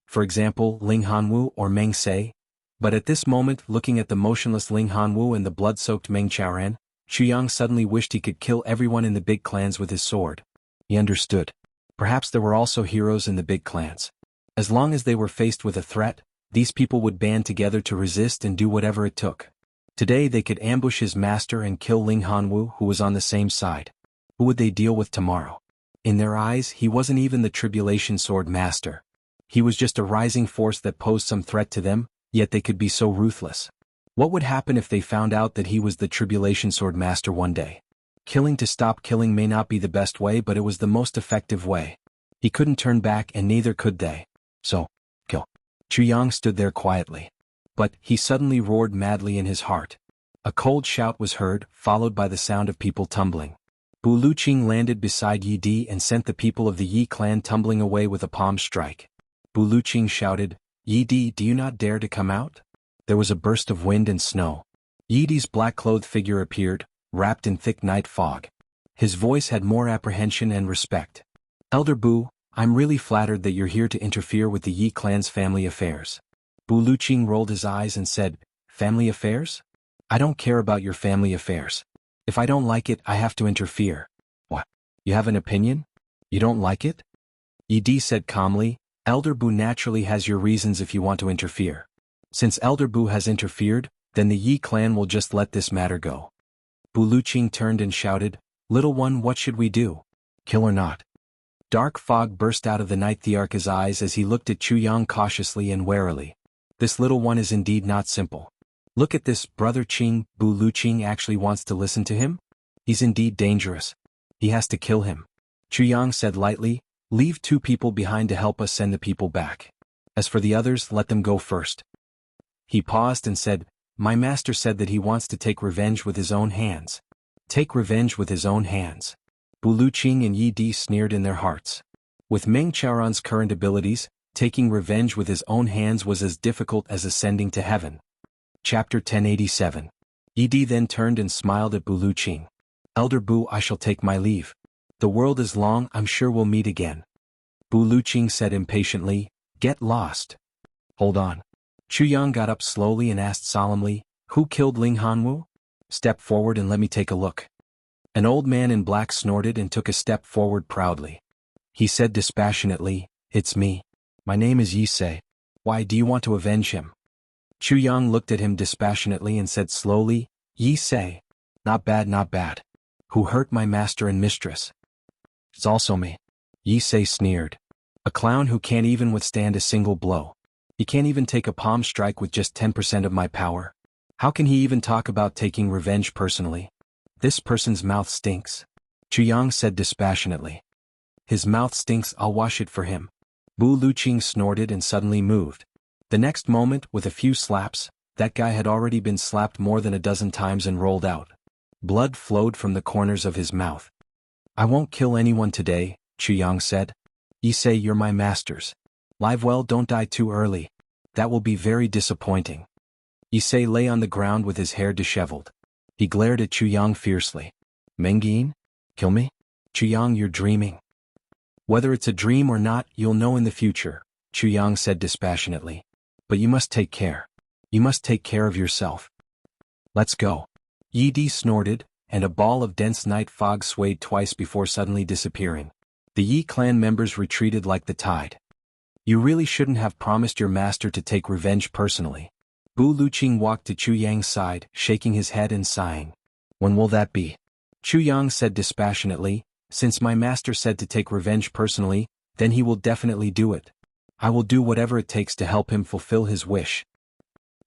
For example, Ling Hanwu or Meng Se. But at this moment, looking at the motionless Ling Hanwu and the blood-soaked Meng Chaoran, Chu Yang suddenly wished he could kill everyone in the big clans with his sword. He understood. Perhaps there were also heroes in the big clans. As long as they were faced with a threat, these people would band together to resist and do whatever it took. Today they could ambush his master and kill Ling Hanwu, who was on the same side. Who would they deal with tomorrow? In their eyes, he wasn't even the Tribulation Sword Master. He was just a rising force that posed some threat to them, yet they could be so ruthless. What would happen if they found out that he was the Tribulation Sword Master one day? Killing to stop killing may not be the best way, but it was the most effective way. He couldn't turn back and neither could they. So, kill. Chu Yang stood there quietly. But he suddenly roared madly in his heart. A cold shout was heard, followed by the sound of people tumbling. Bu Liuqing landed beside Yi Di and sent the people of the Yi clan tumbling away with a palm strike. Bu Liuqing shouted, Yi Di, do you not dare to come out? There was a burst of wind and snow. Yi Di's black-clothed figure appeared, wrapped in thick night fog. His voice had more apprehension and respect. Elder Bu, I'm really flattered that you're here to interfere with the Yi clan's family affairs. Bu Liuqing rolled his eyes and said, Family affairs? I don't care about your family affairs. If I don't like it, I have to interfere. What? You have an opinion? You don't like it? Yi Di said calmly, Elder Bu naturally has your reasons if you want to interfere. Since Elder Bu has interfered, then the Yi clan will just let this matter go. Bu Liuqing turned and shouted, Little one, what should we do? Kill or not? Dark fog burst out of the night Thearch's eyes as he looked at Chu Yang cautiously and warily. This little one is indeed not simple. Look at this, Brother Qing, Bu Luqing actually wants to listen to him? He's indeed dangerous. He has to kill him. Chu Yang said lightly, leave 2 people behind to help us send the people back. As for the others, let them go first. He paused and said, my master said that he wants to take revenge with his own hands. Take revenge with his own hands. Bu Luqing and Yi Di sneered in their hearts. With Meng Qiaoran's current abilities, taking revenge with his own hands was as difficult as ascending to heaven. Chapter 1087. Yi Di then turned and smiled at Bu Luqing. Elder Bu, I shall take my leave. The world is long, I'm sure we'll meet again. Bu Luqing said impatiently, get lost. Hold on. Chu Yang got up slowly and asked solemnly, who killed Ling Hanwu? Step forward and let me take a look. An old man in black snorted and took a step forward proudly. He said dispassionately, it's me. My name is Yi Sei. Why do you want to avenge him? Chu Yang looked at him dispassionately and said slowly, Yi Sei. Not bad, not bad. Who hurt my master and mistress? It's also me. Yi Sei sneered. A clown who can't even withstand a single blow. He can't even take a palm strike with just 10% of my power. How can he even talk about taking revenge personally? This person's mouth stinks. Chu Yang said dispassionately. His mouth stinks, I'll wash it for him. Bu Luqing snorted and suddenly moved. The next moment, with a few slaps, that guy had already been slapped more than a dozen times and rolled out. Blood flowed from the corners of his mouth. I won't kill anyone today, Chu Yang said. Yi Sei, you're my masters. Live well, don't die too early. That will be very disappointing. Yi Sei lay on the ground with his hair disheveled. He glared at Chu Yang fiercely. Mengyin? Kill me? Chu Yang, you're dreaming. Whether it's a dream or not, you'll know in the future, Chu Yang said dispassionately. But you must take care. You must take care of yourself. Let's go. Yi Di snorted, and a ball of dense night fog swayed twice before suddenly disappearing. The Yi clan members retreated like the tide. You really shouldn't have promised your master to take revenge personally. Bu Luqing walked to Chu Yang's side, shaking his head and sighing. When will that be? Chu Yang said dispassionately, since my master said to take revenge personally, then he will definitely do it. I will do whatever it takes to help him fulfill his wish.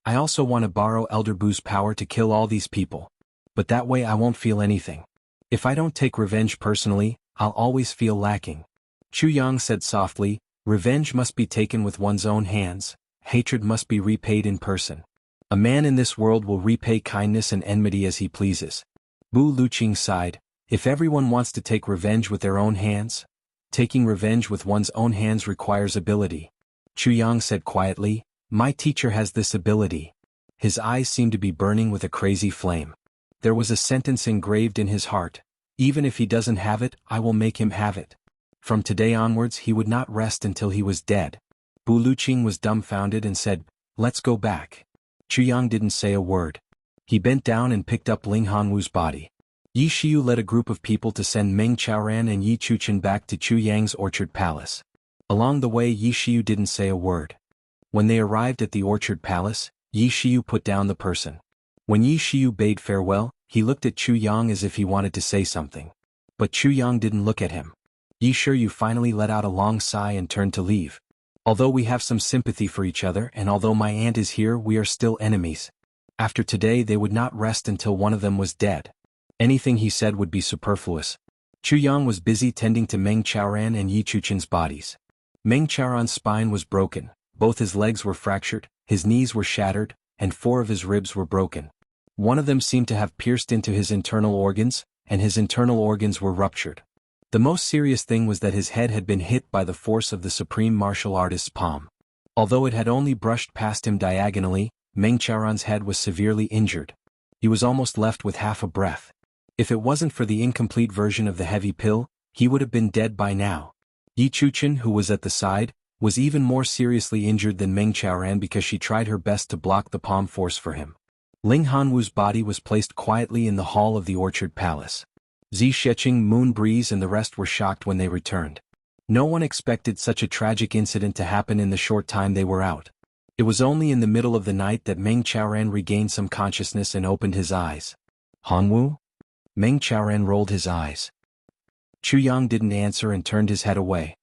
I also want to borrow Elder Bu's power to kill all these people. But that way I won't feel anything. If I don't take revenge personally, I'll always feel lacking. Chu Yang said softly, revenge must be taken with one's own hands, hatred must be repaid in person. A man in this world will repay kindness and enmity as he pleases. Bu Luqing sighed, if everyone wants to take revenge with their own hands, taking revenge with one's own hands requires ability. Chu Yang said quietly, my teacher has this ability. His eyes seemed to be burning with a crazy flame. There was a sentence engraved in his heart, even if he doesn't have it, I will make him have it. From today onwards he would not rest until he was dead. Bu Luqing was dumbfounded and said, let's go back. Chu Yang didn't say a word. He bent down and picked up Ling Hanwu's body. Yi Xiu led a group of people to send Meng Qiaoran and Yi Chuchen back to Chu Yang's orchard palace. Along the way Yi Xiu didn't say a word. When they arrived at the orchard palace, Yi Xiu put down the person. When Yi Xiu bade farewell, he looked at Chu Yang as if he wanted to say something. But Chu Yang didn't look at him. Yi Xiu finally let out a long sigh and turned to leave. Although we have some sympathy for each other and although my aunt is here we are still enemies. After today they would not rest until one of them was dead. Anything he said would be superfluous. Chu Yang was busy tending to Meng Qiaoran and Yi Chuchen's bodies. Meng Qiaoran's spine was broken, both his legs were fractured, his knees were shattered, and 4 of his ribs were broken. One of them seemed to have pierced into his internal organs, and his internal organs were ruptured. The most serious thing was that his head had been hit by the force of the supreme martial artist's palm. Although it had only brushed past him diagonally, Meng Qiaoran's head was severely injured. He was almost left with half a breath. If it wasn't for the incomplete version of the heavy pill, he would have been dead by now. Yi Chuchen, who was at the side, was even more seriously injured than Meng Qiaoran because she tried her best to block the palm force for him. Ling Hanwu's body was placed quietly in the hall of the orchard palace. Zi Sheqing, Moon Breeze and the rest were shocked when they returned. No one expected such a tragic incident to happen in the short time they were out. It was only in the middle of the night that Meng Qiaoran regained some consciousness and opened his eyes. Hanwu? Meng Qiaoran rolled his eyes. Chu Yang didn't answer and turned his head away.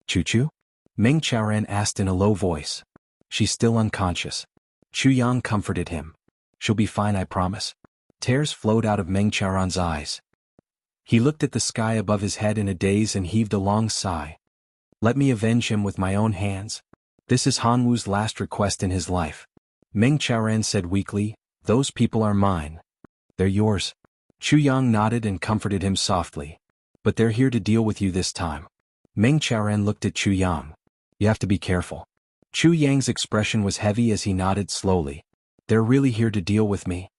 Chu? Meng Chaoran asked in a low voice. She's still unconscious. Chu Yang comforted him. She'll be fine, I promise. Tears flowed out of Meng Chaoran's eyes. He looked at the sky above his head in a daze and heaved a long sigh. Let me avenge him with my own hands. This is Han Wu's last request in his life. Meng Chaoran said weakly, those people are mine. They're yours. Chu Yang nodded and comforted him softly. But they're here to deal with you this time. Meng Chaoran looked at Chu Yang. You have to be careful. Chu Yang's expression was heavy as he nodded slowly. They're really here to deal with me.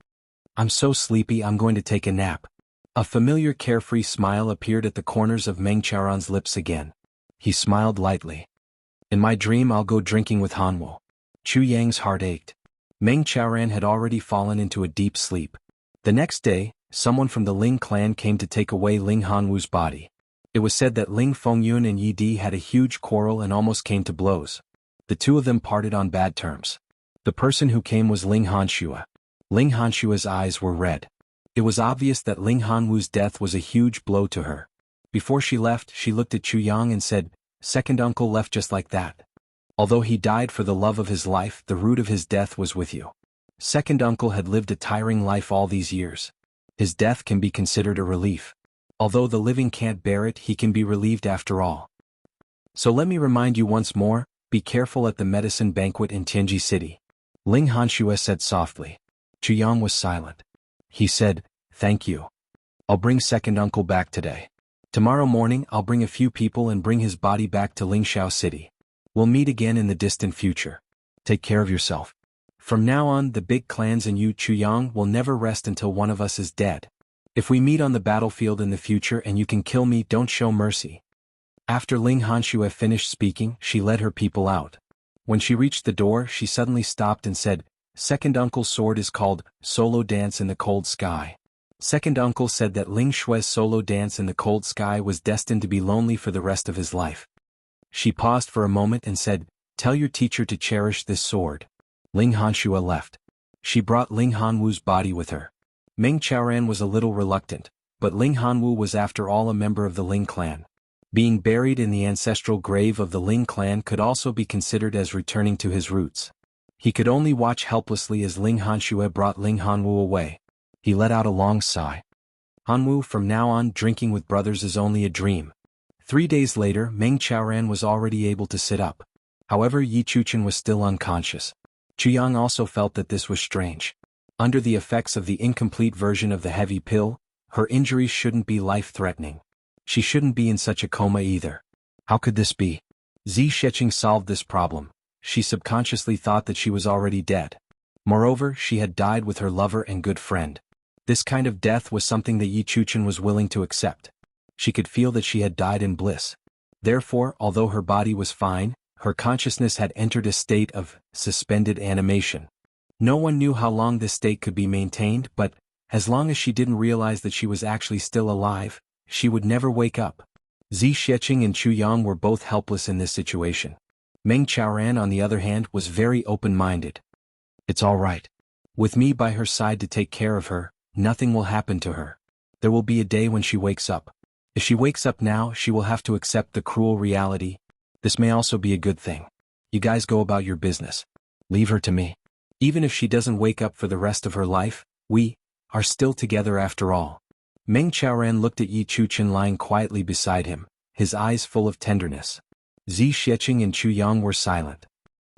I'm so sleepy I'm going to take a nap. A familiar carefree smile appeared at the corners of Meng Chaoran's lips again. He smiled lightly. In my dream I'll go drinking with Han Wu. Chu Yang's heart ached. Meng Chaoran had already fallen into a deep sleep. The next day, someone from the Ling clan came to take away Ling Han Wu's body. It was said that Ling Fengyun and Yi Di had a huge quarrel and almost came to blows. The two of them parted on bad terms. The person who came was Ling Hanshua. Ling Hanshua's eyes were red. It was obvious that Ling Han Wu's death was a huge blow to her. Before she left, she looked at Chu Yang and said, Second uncle left just like that. Although he died for the love of his life, the root of his death was with you. Second uncle had lived a tiring life all these years. His death can be considered a relief. Although the living can't bear it, he can be relieved after all. So let me remind you once more, be careful at the medicine banquet in Tianji City. Ling Hanshua said softly. Chu Yang was silent. He said, thank you. I'll bring second uncle back today. Tomorrow morning I'll bring a few people and bring his body back to Lingxiao City. We'll meet again in the distant future. Take care of yourself. From now on the big clans and you Chu Yang will never rest until one of us is dead. If we meet on the battlefield in the future and you can kill me, don't show mercy. After Ling Hanshua finished speaking, she led her people out. When she reached the door, she suddenly stopped and said, Second uncle's sword is called Solo Dance in the Cold Sky. Second uncle said that Ling Shui's solo dance in the cold sky was destined to be lonely for the rest of his life. She paused for a moment and said, Tell your teacher to cherish this sword. Ling Hanshua left. She brought Ling Hanwu's body with her. Meng Chaoran was a little reluctant, but Ling Hanwu was after all a member of the Ling clan. Being buried in the ancestral grave of the Ling clan could also be considered as returning to his roots. He could only watch helplessly as Ling Hanshua brought Ling Hanwu away. He let out a long sigh. Hanwu, from now on drinking with brothers is only a dream. 3 days later, Meng Chaoran was already able to sit up. However, Yi Chuchen was still unconscious. Chu Yang also felt that this was strange. Under the effects of the incomplete version of the heavy pill, her injuries shouldn't be life-threatening. She shouldn't be in such a coma either. How could this be? Zi Sheqing solved this problem. She subconsciously thought that she was already dead. Moreover, she had died with her lover and good friend. This kind of death was something that Yi Chuchen was willing to accept. She could feel that she had died in bliss. Therefore, although her body was fine, her consciousness had entered a state of suspended animation. No one knew how long this state could be maintained, but, as long as she didn't realize that she was actually still alive, she would never wake up. Zi Sheqing and Chu Yang were both helpless in this situation. Meng Chaoran, on the other hand, was very open-minded. It's all right. With me by her side to take care of her, nothing will happen to her. There will be a day when she wakes up. If she wakes up now, she will have to accept the cruel reality. This may also be a good thing. You guys go about your business. Leave her to me. Even if she doesn't wake up for the rest of her life, we are still together after all. Meng Chaoran looked at Yi Chuchen lying quietly beside him, his eyes full of tenderness. Zi Sheqing and Chu Yang were silent.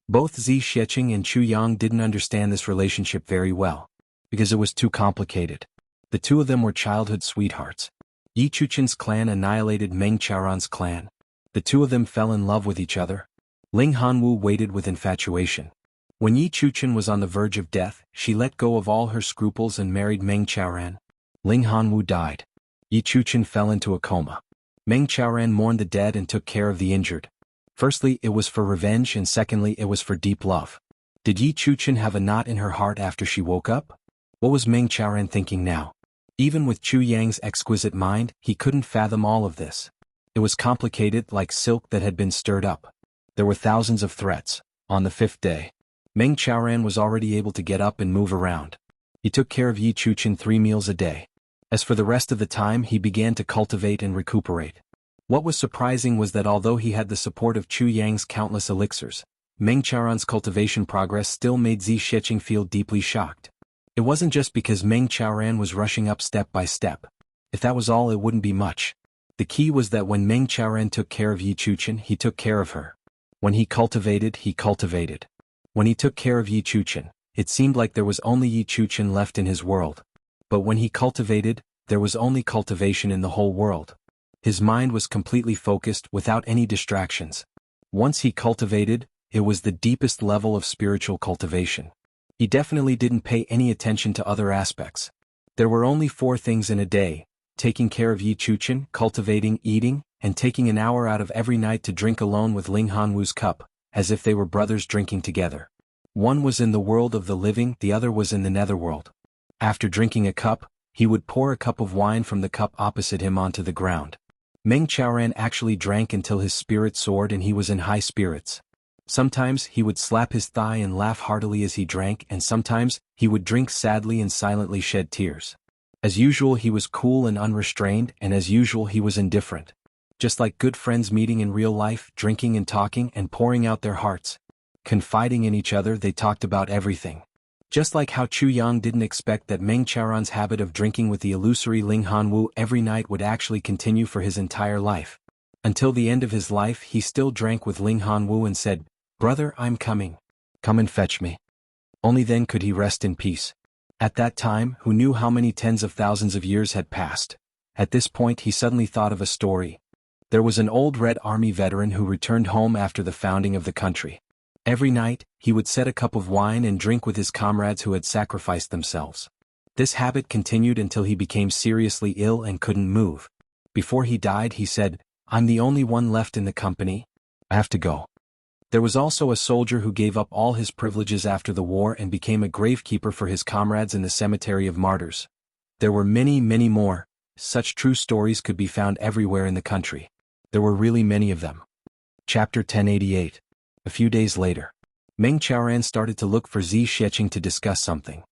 Both Zi Sheqing and Chu Yang didn't understand this relationship very well, because it was too complicated. The two of them were childhood sweethearts. Yi Chuchen's clan annihilated Meng Chaoran's clan. The two of them fell in love with each other. Ling Hanwu waited with infatuation. When Yi Chuchen was on the verge of death, she let go of all her scruples and married Meng Chaoran. Ling Hanwu died. Yi Chuchen fell into a coma. Meng Chaoran mourned the dead and took care of the injured. Firstly, it was for revenge, and secondly, it was for deep love. Did Yi Chuchen have a knot in her heart after she woke up? What was Meng Chaoran thinking now? Even with Chu Yang's exquisite mind, he couldn't fathom all of this. It was complicated, like silk that had been stirred up. There were thousands of threats. On the 5th day, Meng Chaoran was already able to get up and move around. He took care of Yi Chuchen 3 meals a day. As for the rest of the time, he began to cultivate and recuperate. What was surprising was that although he had the support of Chu Yang's countless elixirs, Meng Chaoran's cultivation progress still made Zi Sheqing feel deeply shocked. It wasn't just because Meng Chaoran was rushing up step by step. If that was all, it wouldn't be much. The key was that when Meng Chaoran took care of Yi Chuchen, he took care of her. When he cultivated, he cultivated. When he took care of Yi Chuchen, it seemed like there was only Yi Chuchen left in his world. But when he cultivated, there was only cultivation in the whole world. His mind was completely focused, without any distractions. Once he cultivated, it was the deepest level of spiritual cultivation. He definitely didn't pay any attention to other aspects. There were only 4 things in a day: taking care of Yi Chuchen, cultivating, eating, and taking an hour out of every night to drink alone with Ling Hanwu's cup, as if they were brothers drinking together. One was in the world of the living, the other was in the netherworld. After drinking a cup, he would pour a cup of wine from the cup opposite him onto the ground. Meng Chaoran actually drank until his spirit soared and he was in high spirits. Sometimes he would slap his thigh and laugh heartily as he drank, and sometimes he would drink sadly and silently shed tears. As usual, he was cool and unrestrained, and as usual he was indifferent. Just like good friends meeting in real life, drinking and talking and pouring out their hearts. Confiding in each other, they talked about everything. Just like how Chu Yang didn't expect that Meng Chaoran's habit of drinking with the illusory Ling Hanwu every night would actually continue for his entire life. Until the end of his life, he still drank with Ling Hanwu and said, "Brother, I'm coming. Come and fetch me." Only then could he rest in peace. At that time, who knew how many tens of thousands of years had passed? At this point he suddenly thought of a story. There was an old Red Army veteran who returned home after the founding of the country. Every night, he would set a cup of wine and drink with his comrades who had sacrificed themselves. This habit continued until he became seriously ill and couldn't move. Before he died, he said, "I'm the only one left in the company. I have to go." There was also a soldier who gave up all his privileges after the war and became a gravekeeper for his comrades in the cemetery of martyrs. There were many, many more. Such true stories could be found everywhere in the country. There were really many of them. Chapter 1088. A few days later, Meng Chaoran started to look for Zi Sheqing to discuss something.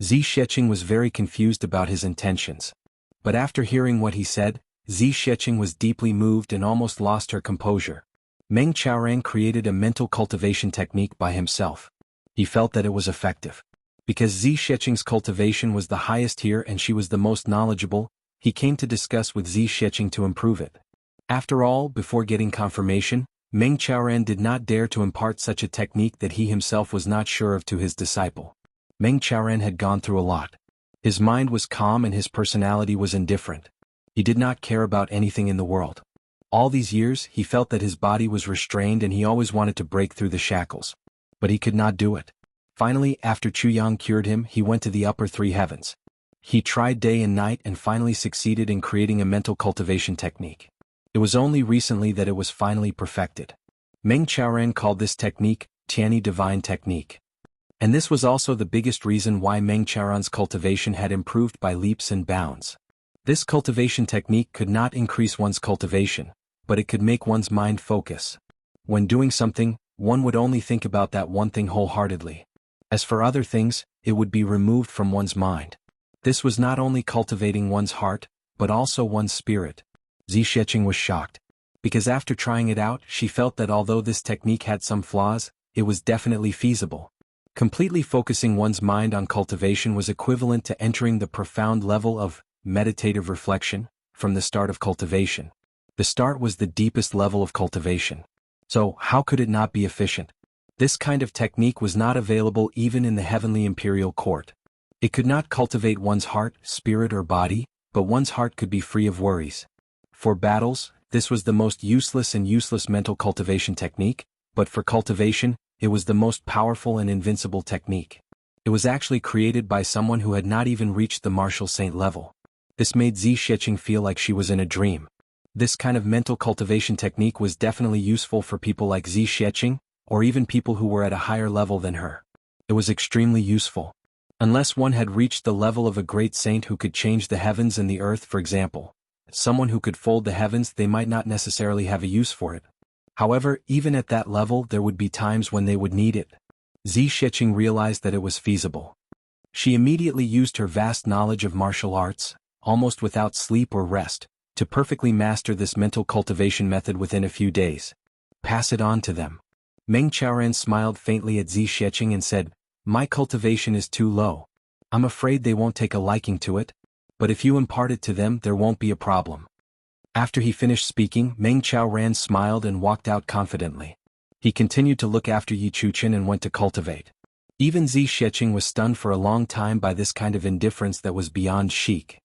Zi Sheqing was very confused about his intentions. But after hearing what he said, Zi Sheqing was deeply moved and almost lost her composure. Meng Chaoran created a mental cultivation technique by himself. He felt that it was effective. Because Zi Sheqing's cultivation was the highest here and she was the most knowledgeable, he came to discuss with Zi Sheqing to improve it. After all, before getting confirmation, Meng Chaoran did not dare to impart such a technique that he himself was not sure of to his disciple. Meng Chaoran had gone through a lot. His mind was calm and his personality was indifferent. He did not care about anything in the world. All these years, he felt that his body was restrained and he always wanted to break through the shackles. But he could not do it. Finally, after Chu Yang cured him, he went to the upper 3 heavens. He tried day and night and finally succeeded in creating a mental cultivation technique. It was only recently that it was finally perfected. Meng Chaoran called this technique, Tianyi Divine Technique. And this was also the biggest reason why Meng Chaoran's cultivation had improved by leaps and bounds. This cultivation technique could not increase one's cultivation, but it could make one's mind focus. When doing something, one would only think about that one thing wholeheartedly. As for other things, it would be removed from one's mind. This was not only cultivating one's heart, but also one's spirit. Zi Sheqing was shocked. Because after trying it out, she felt that although this technique had some flaws, it was definitely feasible. Completely focusing one's mind on cultivation was equivalent to entering the profound level of meditative reflection from the start of cultivation. The start was the deepest level of cultivation. So, how could it not be efficient? This kind of technique was not available even in the heavenly imperial court. It could not cultivate one's heart, spirit or body, but one's heart could be free of worries. For battles, this was the most useless mental cultivation technique, but for cultivation, it was the most powerful and invincible technique. It was actually created by someone who had not even reached the martial saint level. This made Zi Sheqing feel like she was in a dream. This kind of mental cultivation technique was definitely useful for people like Zi Sheqing, or even people who were at a higher level than her. It was extremely useful. Unless one had reached the level of a great saint who could change the heavens and the earth, for example, someone who could fold the heavens, they might not necessarily have a use for it. However, even at that level there would be times when they would need it. Zi Sheqing realized that it was feasible. She immediately used her vast knowledge of martial arts, almost without sleep or rest, to perfectly master this mental cultivation method within a few days. Pass it on to them. Meng Qiaoran smiled faintly at Zi Xueqing and said, "My cultivation is too low. I'm afraid they won't take a liking to it, but if you impart it to them there won't be a problem." After he finished speaking, Meng Qiaoran smiled and walked out confidently. He continued to look after Yi Chuchen and went to cultivate. Even Zi Xueqing was stunned for a long time by this kind of indifference that was beyond chic.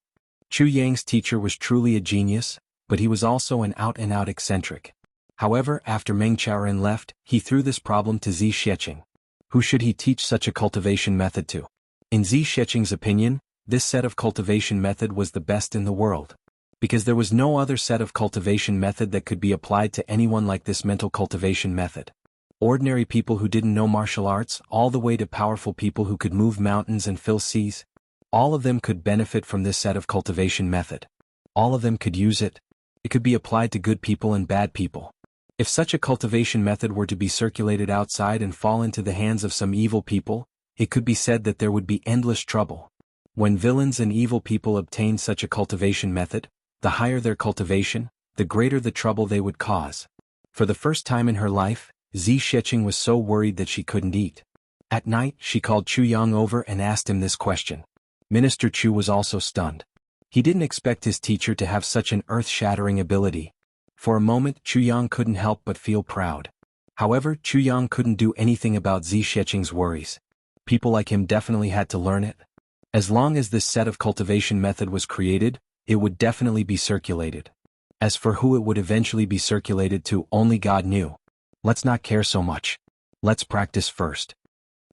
Chu Yang's teacher was truly a genius, but he was also an out-and-out eccentric. However, after Meng Qiaoran left, he threw this problem to Zi Xueqing. Who should he teach such a cultivation method to? In Zi Xueqing's opinion, this set of cultivation method was the best in the world. Because there was no other set of cultivation method that could be applied to anyone like this mental cultivation method. Ordinary people who didn't know martial arts, all the way to powerful people who could move mountains and fill seas, all of them could benefit from this set of cultivation method. All of them could use it. It could be applied to good people and bad people. If such a cultivation method were to be circulated outside and fall into the hands of some evil people, it could be said that there would be endless trouble. When villains and evil people obtained such a cultivation method, the higher their cultivation, the greater the trouble they would cause. For the first time in her life, Zi Xueqing was so worried that she couldn't eat. At night, she called Chu Yang over and asked him this question. Minister Chu was also stunned. He didn't expect his teacher to have such an earth-shattering ability. For a moment, Chu Yang couldn't help but feel proud. However, Chu Yang couldn't do anything about Zi Xueqing's worries. People like him definitely had to learn it. As long as this set of cultivation method was created, it would definitely be circulated. As for who it would eventually be circulated to, only God knew. Let's not care so much. Let's practice first.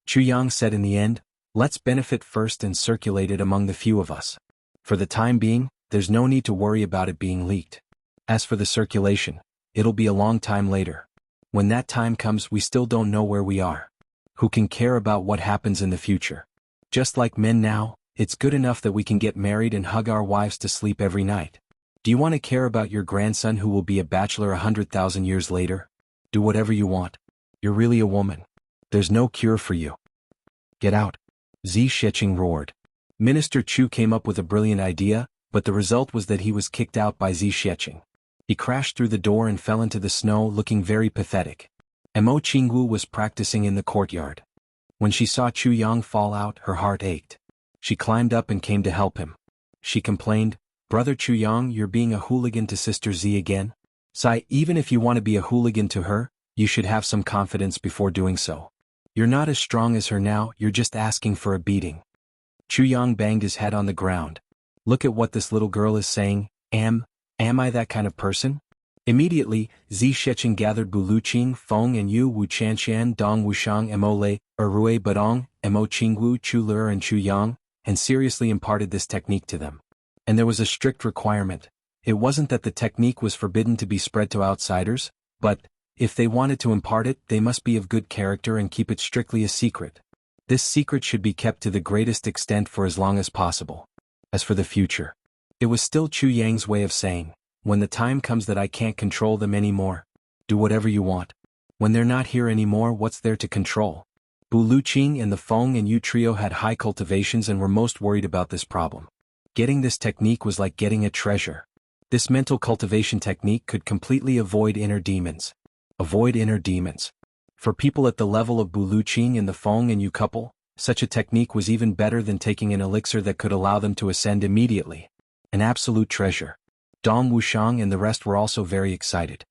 Chu Yang said in the end, let's benefit first and circulate it among the few of us. For the time being, there's no need to worry about it being leaked. As for the circulation, it'll be a long time later. When that time comes, we still don't know where we are. Who can care about what happens in the future? Just like men now, it's good enough that we can get married and hug our wives to sleep every night. Do you want to care about your grandson who will be a bachelor 100,000 years later? Do whatever you want. You're really a woman. There's no cure for you. Get out. Zi Xueqing roared. Minister Chu came up with a brilliant idea, but the result was that he was kicked out by Zi Xueqing. He crashed through the door and fell into the snow looking very pathetic. Mo Jianghu was practicing in the courtyard. When she saw Chu Yang fall out, her heart ached. She climbed up and came to help him. She complained, "Brother Chu Yang, you're being a hooligan to Sister Zi again? Sai, even if you want to be a hooligan to her, you should have some confidence before doing so. You're not as strong as her now, you're just asking for a beating." Chu Yang banged his head on the ground. Look at what this little girl is saying. Am I that kind of person? Immediately, Zi Xueqing gathered Bu Luqing, Feng and Yu Wu Chanshan, Dong Wushang, Mo Lei, Rui Badong, Mo Qingwu, Chu Lur and Chu Yang, and seriously imparted this technique to them. And there was a strict requirement. It wasn't that the technique was forbidden to be spread to outsiders, but, if they wanted to impart it, they must be of good character and keep it strictly a secret. This secret should be kept to the greatest extent for as long as possible. As for the future, it was still Chu Yang's way of saying, when the time comes that I can't control them anymore, do whatever you want. When they're not here anymore, what's there to control? Bu Luqing and the Feng and Yu trio had high cultivations and were most worried about this problem. Getting this technique was like getting a treasure. This mental cultivation technique could completely avoid inner demons. Avoid inner demons. For people at the level of Bu Luqing and the Feng and Yu couple, such a technique was even better than taking an elixir that could allow them to ascend immediately. An absolute treasure. Dong Wushang and the rest were also very excited.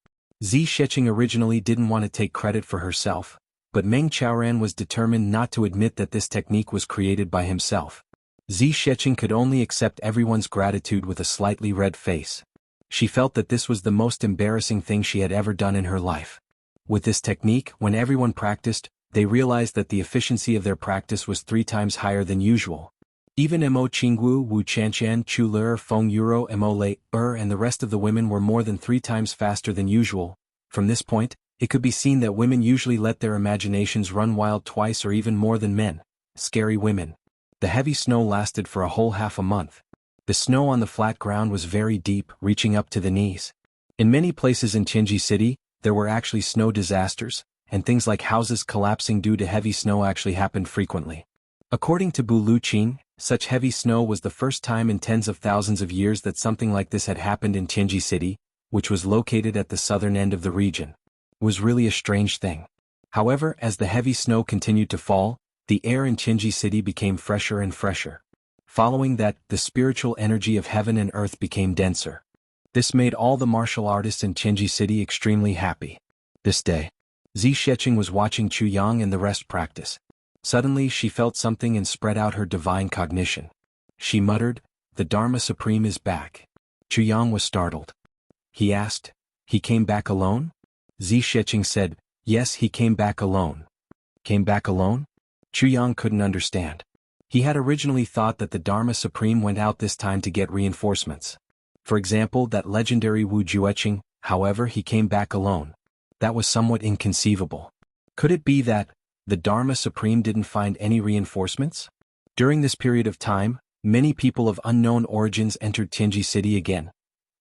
Zi Xueqing originally didn't want to take credit for herself, but Meng Qiaoran was determined not to admit that this technique was created by himself. Zi Xueqing could only accept everyone's gratitude with a slightly red face. She felt that this was the most embarrassing thing she had ever done in her life. With this technique, when everyone practiced, they realized that the efficiency of their practice was 3 times higher than usual. Even Mo Qingwu, Wu Chanshan, Chu Lur, Feng Yuro, Mo Lei, and the rest of the women were more than 3 times faster than usual. From this point, it could be seen that women usually let their imaginations run wild twice or even more than men. Scary women. The heavy snow lasted for a whole half a month. The snow on the flat ground was very deep, reaching up to the knees. In many places in Tianji City, there were actually snow disasters, and things like houses collapsing due to heavy snow actually happened frequently. According to Bu Luqing, Such heavy snow was the first time in tens of thousands of years that something like this had happened in Tianji City, which was located at the southern end of the region. It was really a strange thing. However, as the heavy snow continued to fall, the air in Tianji City became fresher and fresher. Following that, the spiritual energy of heaven and earth became denser. This made all the martial artists in Tianji City extremely happy. This day, Zi Sheqing was watching Chu Yang and the rest practice. Suddenly she felt something and spread out her divine cognition. She muttered, "The Dharma Supreme is back." Chu Yang was startled. He asked, "He came back alone?" Zi Sheqing said, "Yes, he came back alone." Came back alone? Chu Yang couldn't understand. He had originally thought that the Dharma Supreme went out this time to get reinforcements. For example, that legendary Wu Jueqing, however he came back alone. That was somewhat inconceivable. Could it be that the Dharma Supreme didn't find any reinforcements? During this period of time, many people of unknown origins entered Tianji City again.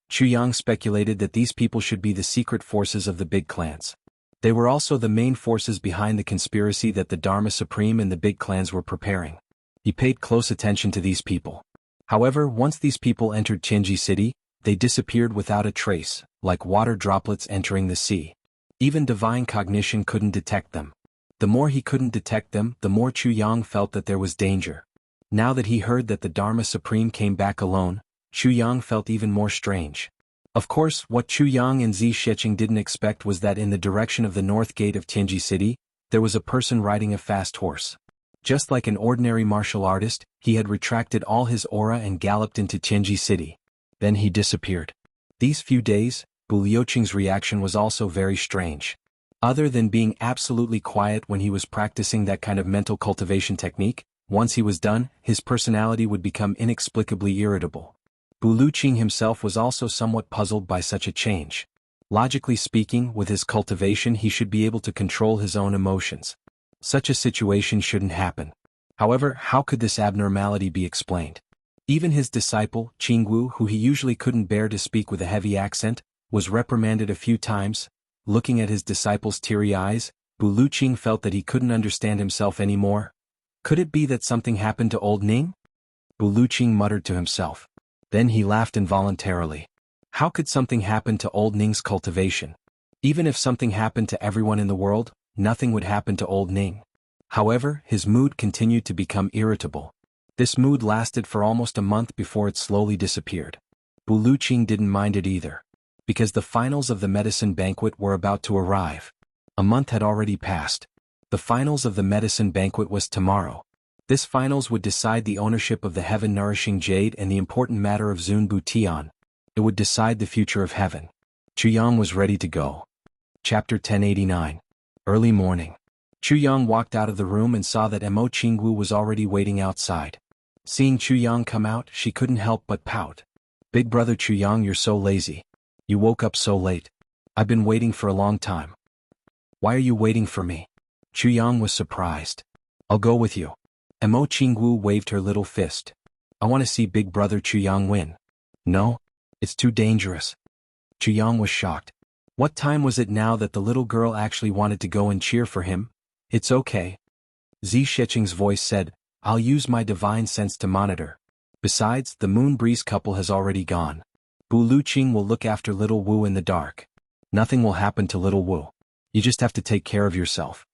Chu Yang speculated that these people should be the secret forces of the big clans. They were also the main forces behind the conspiracy that the Dharma Supreme and the big clans were preparing. He paid close attention to these people. However, once these people entered Tianji City, they disappeared without a trace, like water droplets entering the sea. Even divine cognition couldn't detect them. The more he couldn't detect them, the more Chu Yang felt that there was danger. Now that he heard that the Dharma Supreme came back alone, Chu Yang felt even more strange. Of course, what Chu Yang and Zi Sheqing didn't expect was that in the direction of the north gate of Tianji City, there was a person riding a fast horse. Just like an ordinary martial artist, he had retracted all his aura and galloped into Tianji City. Then he disappeared. These few days, Bu Liuqing's reaction was also very strange. Other than being absolutely quiet when he was practicing that kind of mental cultivation technique, once he was done, his personality would become inexplicably irritable. Bu Liuqing himself was also somewhat puzzled by such a change. Logically speaking, with his cultivation he should be able to control his own emotions. Such a situation shouldn't happen. However, how could this abnormality be explained? Even his disciple, Jianghu, who he usually couldn't bear to speak with a heavy accent, was reprimanded a few times. Looking at his disciple's teary eyes, Bu Liuqing felt that he couldn't understand himself anymore. Could it be that something happened to old Ning? Bu Liuqing muttered to himself. Then he laughed involuntarily. How could something happen to old Ning's cultivation? Even if something happened to everyone in the world, nothing would happen to old Ning. However, his mood continued to become irritable. This mood lasted for almost a month before it slowly disappeared. Bu Liuqing didn't mind it either. Because the finals of the medicine banquet were about to arrive. A month had already passed. The finals of the medicine banquet was tomorrow. This finals would decide the ownership of the heaven-nourishing jade and the important matter of Zunbu Tian. It would decide the future of heaven. Chu Yang was ready to go. Chapter 1089. Early morning. Chu Yang walked out of the room and saw that Mo Qingwu was already waiting outside. Seeing Chu Yang come out, she couldn't help but pout. "Big brother Chu Yang, you're so lazy. You woke up so late. I've been waiting for a long time." "Why are you waiting for me?" Chu Yang was surprised. "I'll go with you." Mo Qingwu waved her little fist. "I want to see big brother Chu Yang win." "No? It's too dangerous." Chu Yang was shocked. What time was it now that the little girl actually wanted to go and cheer for him? "It's okay." Zi Sheqing's voice said, "I'll use my divine sense to monitor. Besides, the Moon Breeze couple has already gone. Bu Liuqing will look after little Wu in the dark. Nothing will happen to little Wu. You just have to take care of yourself."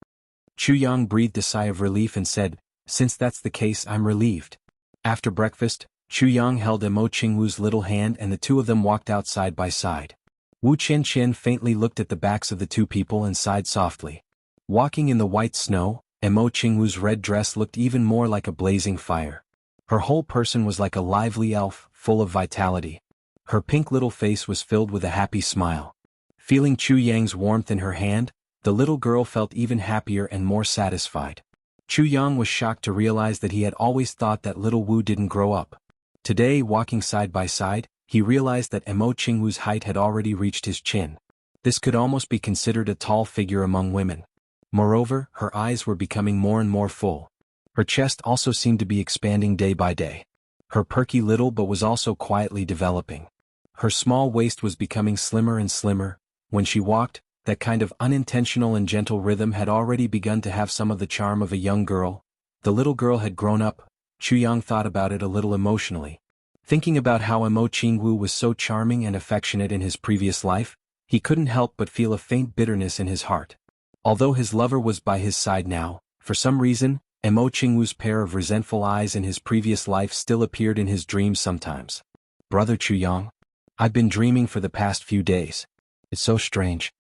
Chu Yang breathed a sigh of relief and said, "Since that's the case, I'm relieved." After breakfast, Chu Yang held Mo Qingwu's little hand and the two of them walked out side by side. Wu Qianqian faintly looked at the backs of the two people and sighed softly. Walking in the white snow, Mo Qingwu's red dress looked even more like a blazing fire. Her whole person was like a lively elf, full of vitality. Her pink little face was filled with a happy smile. Feeling Chu Yang's warmth in her hand, the little girl felt even happier and more satisfied. Chu Yang was shocked to realize that he had always thought that little Wu didn't grow up. Today, walking side by side, he realized that Mo Qingwu's height had already reached his chin. This could almost be considered a tall figure among women. Moreover, her eyes were becoming more and more full. Her chest also seemed to be expanding day by day. Her perky little but was also quietly developing. Her small waist was becoming slimmer and slimmer. When she walked, that kind of unintentional and gentle rhythm had already begun to have some of the charm of a young girl. The little girl had grown up. Chu Yang thought about it a little emotionally. Thinking about how Mo Qingwu was so charming and affectionate in his previous life, he couldn't help but feel a faint bitterness in his heart. Although his lover was by his side now, for some reason, Mo Qingwu's pair of resentful eyes in his previous life still appeared in his dreams sometimes. Brother Chu Yang, I've been dreaming for the past few days. It's so strange.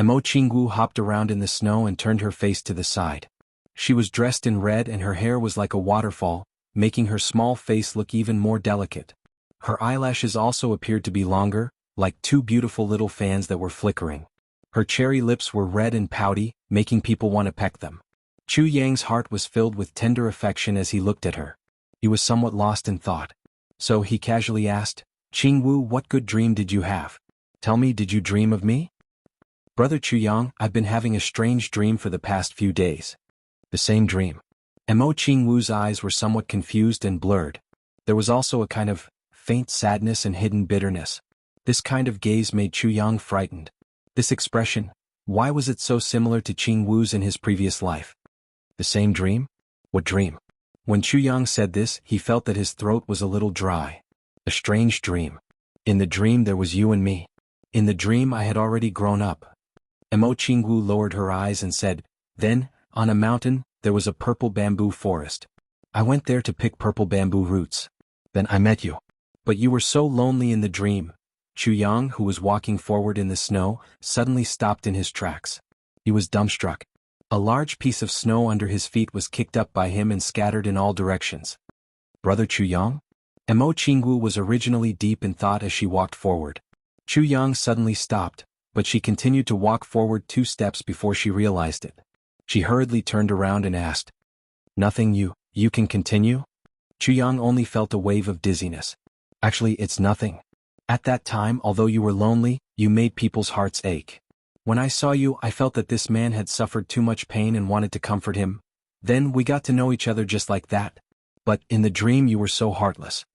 Mo Qingwu hopped around in the snow and turned her face to the side. She was dressed in red and her hair was like a waterfall, making her small face look even more delicate. Her eyelashes also appeared to be longer, like two beautiful little fans that were flickering. Her cherry lips were red and pouty, making people want to peck them. Chu Yang's heart was filled with tender affection as he looked at her. He was somewhat lost in thought. So he casually asked, "Qingwu, what good dream did you have? Tell me, did you dream of me?" "Brother Chu Yang, I've been having a strange dream for the past few days." "The same dream." Mo Qingwu's eyes were somewhat confused and blurred. There was also a kind of faint sadness and hidden bitterness. This kind of gaze made Chu Yang frightened. This expression, why was it so similar to Qingwu's in his previous life? The same dream? What dream? When Chu Yang said this, he felt that his throat was a little dry. A strange dream. In the dream there was you and me. In the dream I had already grown up. Mo Qingwu lowered her eyes and said, "Then, on a mountain, there was a purple bamboo forest. I went there to pick purple bamboo roots. Then I met you. But you were so lonely in the dream." Chu Yang, who was walking forward in the snow, suddenly stopped in his tracks. He was dumbstruck. A large piece of snow under his feet was kicked up by him and scattered in all directions. "Brother Chu Yang?" Mo Qingwu was originally deep in thought as she walked forward. Chu Yang suddenly stopped, but she continued to walk forward 2 steps before she realized it. She hurriedly turned around and asked, "Nothing, you can continue?" Chu Yang only felt a wave of dizziness. "Actually, it's nothing. At that time, although you were lonely, you made people's hearts ache. When I saw you, I felt that this man had suffered too much pain and wanted to comfort him. Then we got to know each other just like that. But in the dream you were so heartless."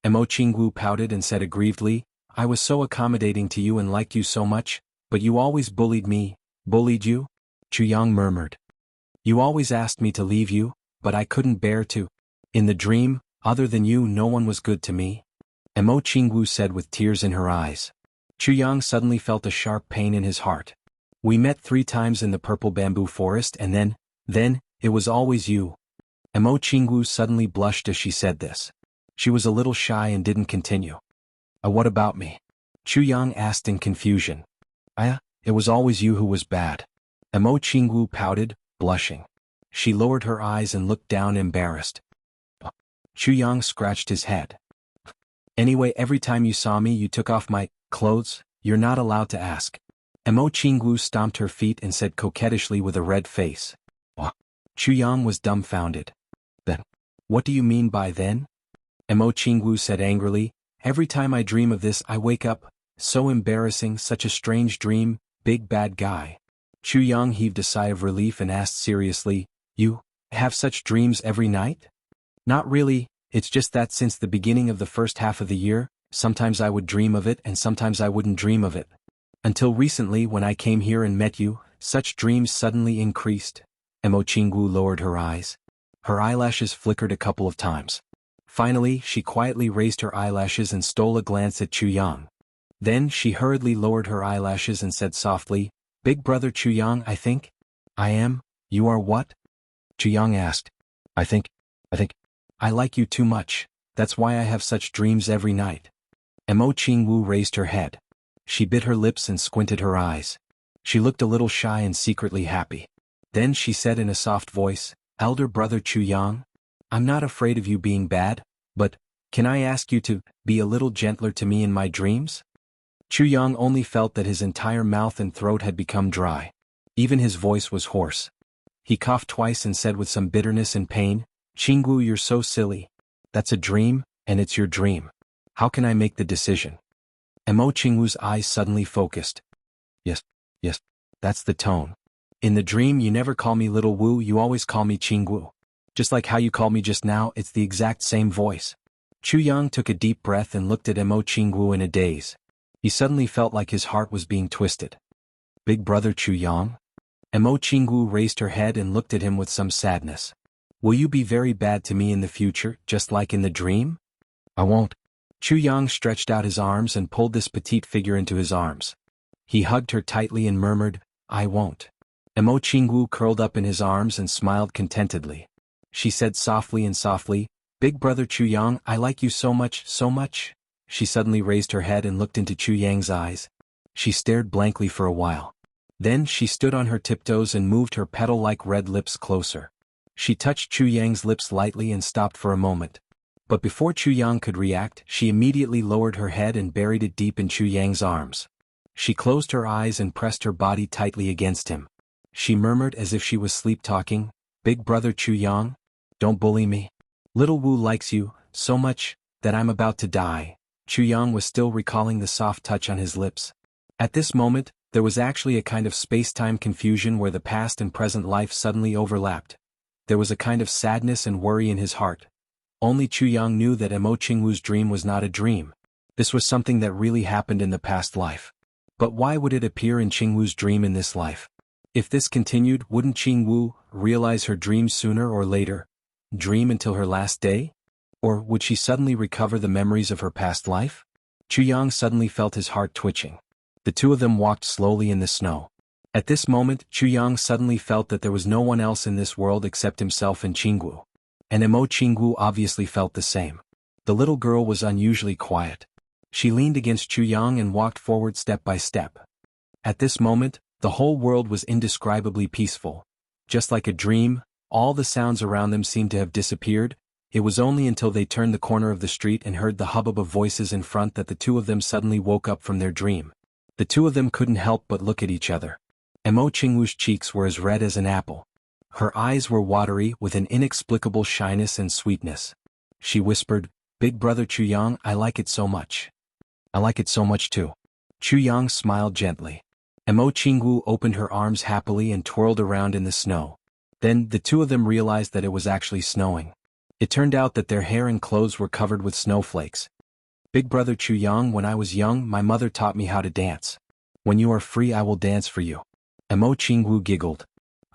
Mo Qingwu pouted and said aggrievedly, "I was so accommodating to you and liked you so much, but you always bullied me." "Bullied you?" Chu Yang murmured. "You always asked me to leave you, but I couldn't bear to. In the dream, other than you, no one was good to me." Mo Qingwu said with tears in her eyes. Chu Yang suddenly felt a sharp pain in his heart. "We met 3 times in the purple bamboo forest and then, it was always you." Mo Qingwu suddenly blushed as she said this. She was a little shy and didn't continue. What about me?" Chu Yang asked in confusion. It was always you who was bad." Mo Qingwu pouted, blushing. She lowered her eyes and looked down embarrassed. Chu Yang scratched his head. "Anyway, every time you saw me you took off my clothes. You're not allowed to ask." Mo Qingwu stomped her feet and said coquettishly with a red face. Chu Yang was dumbfounded. "Then, what do you mean by then?" Mo Qingwu said angrily, "Every time I dream of this I wake up. So embarrassing, such a strange dream, big bad guy." Chu Yang heaved a sigh of relief and asked seriously, "You have such dreams every night?" "Not really, it's just that since the beginning of the first half of the year, sometimes I would dream of it and sometimes I wouldn't dream of it. Until recently when I came here and met you, such dreams suddenly increased." Mo Qingwu lowered her eyes. Her eyelashes flickered a couple of times. Finally, she quietly raised her eyelashes and stole a glance at Chu Yang. Then she hurriedly lowered her eyelashes and said softly, "Big brother Chu Yang, I think I am." "You are what?" Chu Yang asked. I think I like you too much. That's why I have such dreams every night." Mo Qingwu raised her head. She bit her lips and squinted her eyes. She looked a little shy and secretly happy. Then she said in a soft voice, "Elder brother Chu Yang, I'm not afraid of you being bad, but can I ask you to be a little gentler to me in my dreams?" Chu Yang only felt that his entire mouth and throat had become dry. Even his voice was hoarse. He coughed twice and said with some bitterness and pain, "Qingwu, you're so silly. That's a dream, and it's your dream. How can I make the decision?" Mo Qingwu's eyes suddenly focused. Yes, that's the tone. In the dream you never call me Little Wu, you always call me Qingwu. Just like how you called me just now, it's the exact same voice." Chu Yang took a deep breath and looked at Mo Qingwu in a daze. He suddenly felt like his heart was being twisted. "Big brother Chu Yang?" Mo Qingwu raised her head and looked at him with some sadness. Will you be very bad to me in the future, just like in the dream? I won't. Chu Yang stretched out his arms and pulled this petite figure into his arms. He hugged her tightly and murmured, I won't. Emo Qingwu curled up in his arms and smiled contentedly. She said softly, Big brother Chu Yang, I like you so much, so much. She suddenly raised her head and looked into Chu Yang's eyes. She stared blankly for a while. Then she stood on her tiptoes and moved her petal-like red lips closer. She touched Chu Yang's lips lightly and stopped for a moment. But before Chu Yang could react, she immediately lowered her head and buried it deep in Chu Yang's arms. She closed her eyes and pressed her body tightly against him. She murmured as if she was sleep-talking, Big brother Chu Yang, don't bully me. Little Wu likes you so much that I'm about to die. Chu Yang was still recalling the soft touch on his lips. At this moment, there was actually a kind of space-time confusion where the past and present life suddenly overlapped. There was a kind of sadness and worry in his heart. Only Chu Yang knew that Emo Qingwu's dream was not a dream. This was something that really happened in the past life. But why would it appear in Qingwu's dream in this life? If this continued, wouldn't Qingwu realize her dream sooner or later? Dream until her last day? Or would she suddenly recover the memories of her past life? Chu Yang suddenly felt his heart twitching. The two of them walked slowly in the snow. At this moment, Chu Yang suddenly felt that there was no one else in this world except himself and Qingwu. And Emo Qingwu obviously felt the same. The little girl was unusually quiet. She leaned against Chu Yang and walked forward step by step. At this moment, the whole world was indescribably peaceful. Just like a dream, all the sounds around them seemed to have disappeared. It was only until they turned the corner of the street and heard the hubbub of voices in front that the two of them suddenly woke up from their dream. The two of them couldn't help but look at each other. Emo Qingwu's cheeks were as red as an apple. Her eyes were watery with an inexplicable shyness and sweetness. She whispered, Big brother Chu Yang, I like it so much. I like it so much too. Chu Yang smiled gently. Emo Qingwu opened her arms happily and twirled around in the snow. Then, the two of them realized that it was actually snowing. It turned out that their hair and clothes were covered with snowflakes. Big brother Chu Yang, when I was young, my mother taught me how to dance. When you are free, I will dance for you. Emo Qingwu giggled.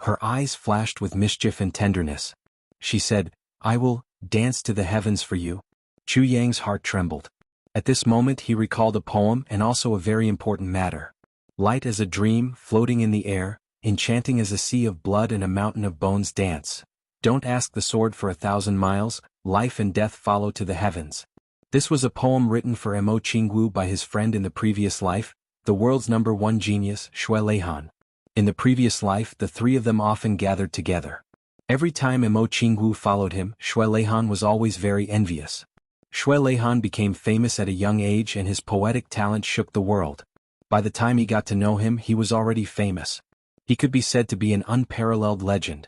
Her eyes flashed with mischief and tenderness. She said, I will dance to the heavens for you. Chu Yang's heart trembled. At this moment he recalled a poem and also a very important matter. Light as a dream, floating in the air, enchanting as a sea of blood and a mountain of bones dance. Don't ask the sword for 1,000 miles, life and death follow to the heavens. This was a poem written for Emo Qingwu by his friend in the previous life, the world's #1 genius, Shui Leihan. In the previous life, the three of them often gathered together. Every time Emo Qingwu followed him, Shui Leihan was always very envious. Shui Leihan became famous at a young age and his poetic talent shook the world. By the time he got to know him, he was already famous. He could be said to be an unparalleled legend.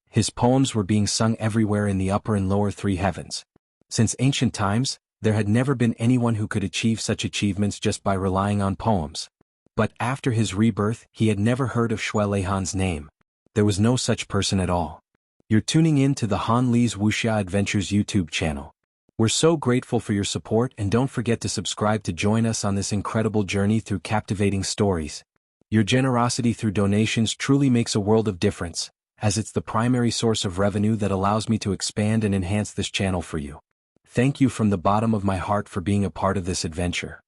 His poems were being sung everywhere in the upper and lower three heavens. Since ancient times, there had never been anyone who could achieve such achievements just by relying on poems. But after his rebirth, he had never heard of Shui Leihan's name. There was no such person at all. You're tuning in to the Han Li's Wuxia Adventures YouTube channel. We're so grateful for your support and don't forget to subscribe to join us on this incredible journey through captivating stories. Your generosity through donations truly makes a world of difference, as it's the primary source of revenue that allows me to expand and enhance this channel for you. Thank you from the bottom of my heart for being a part of this adventure.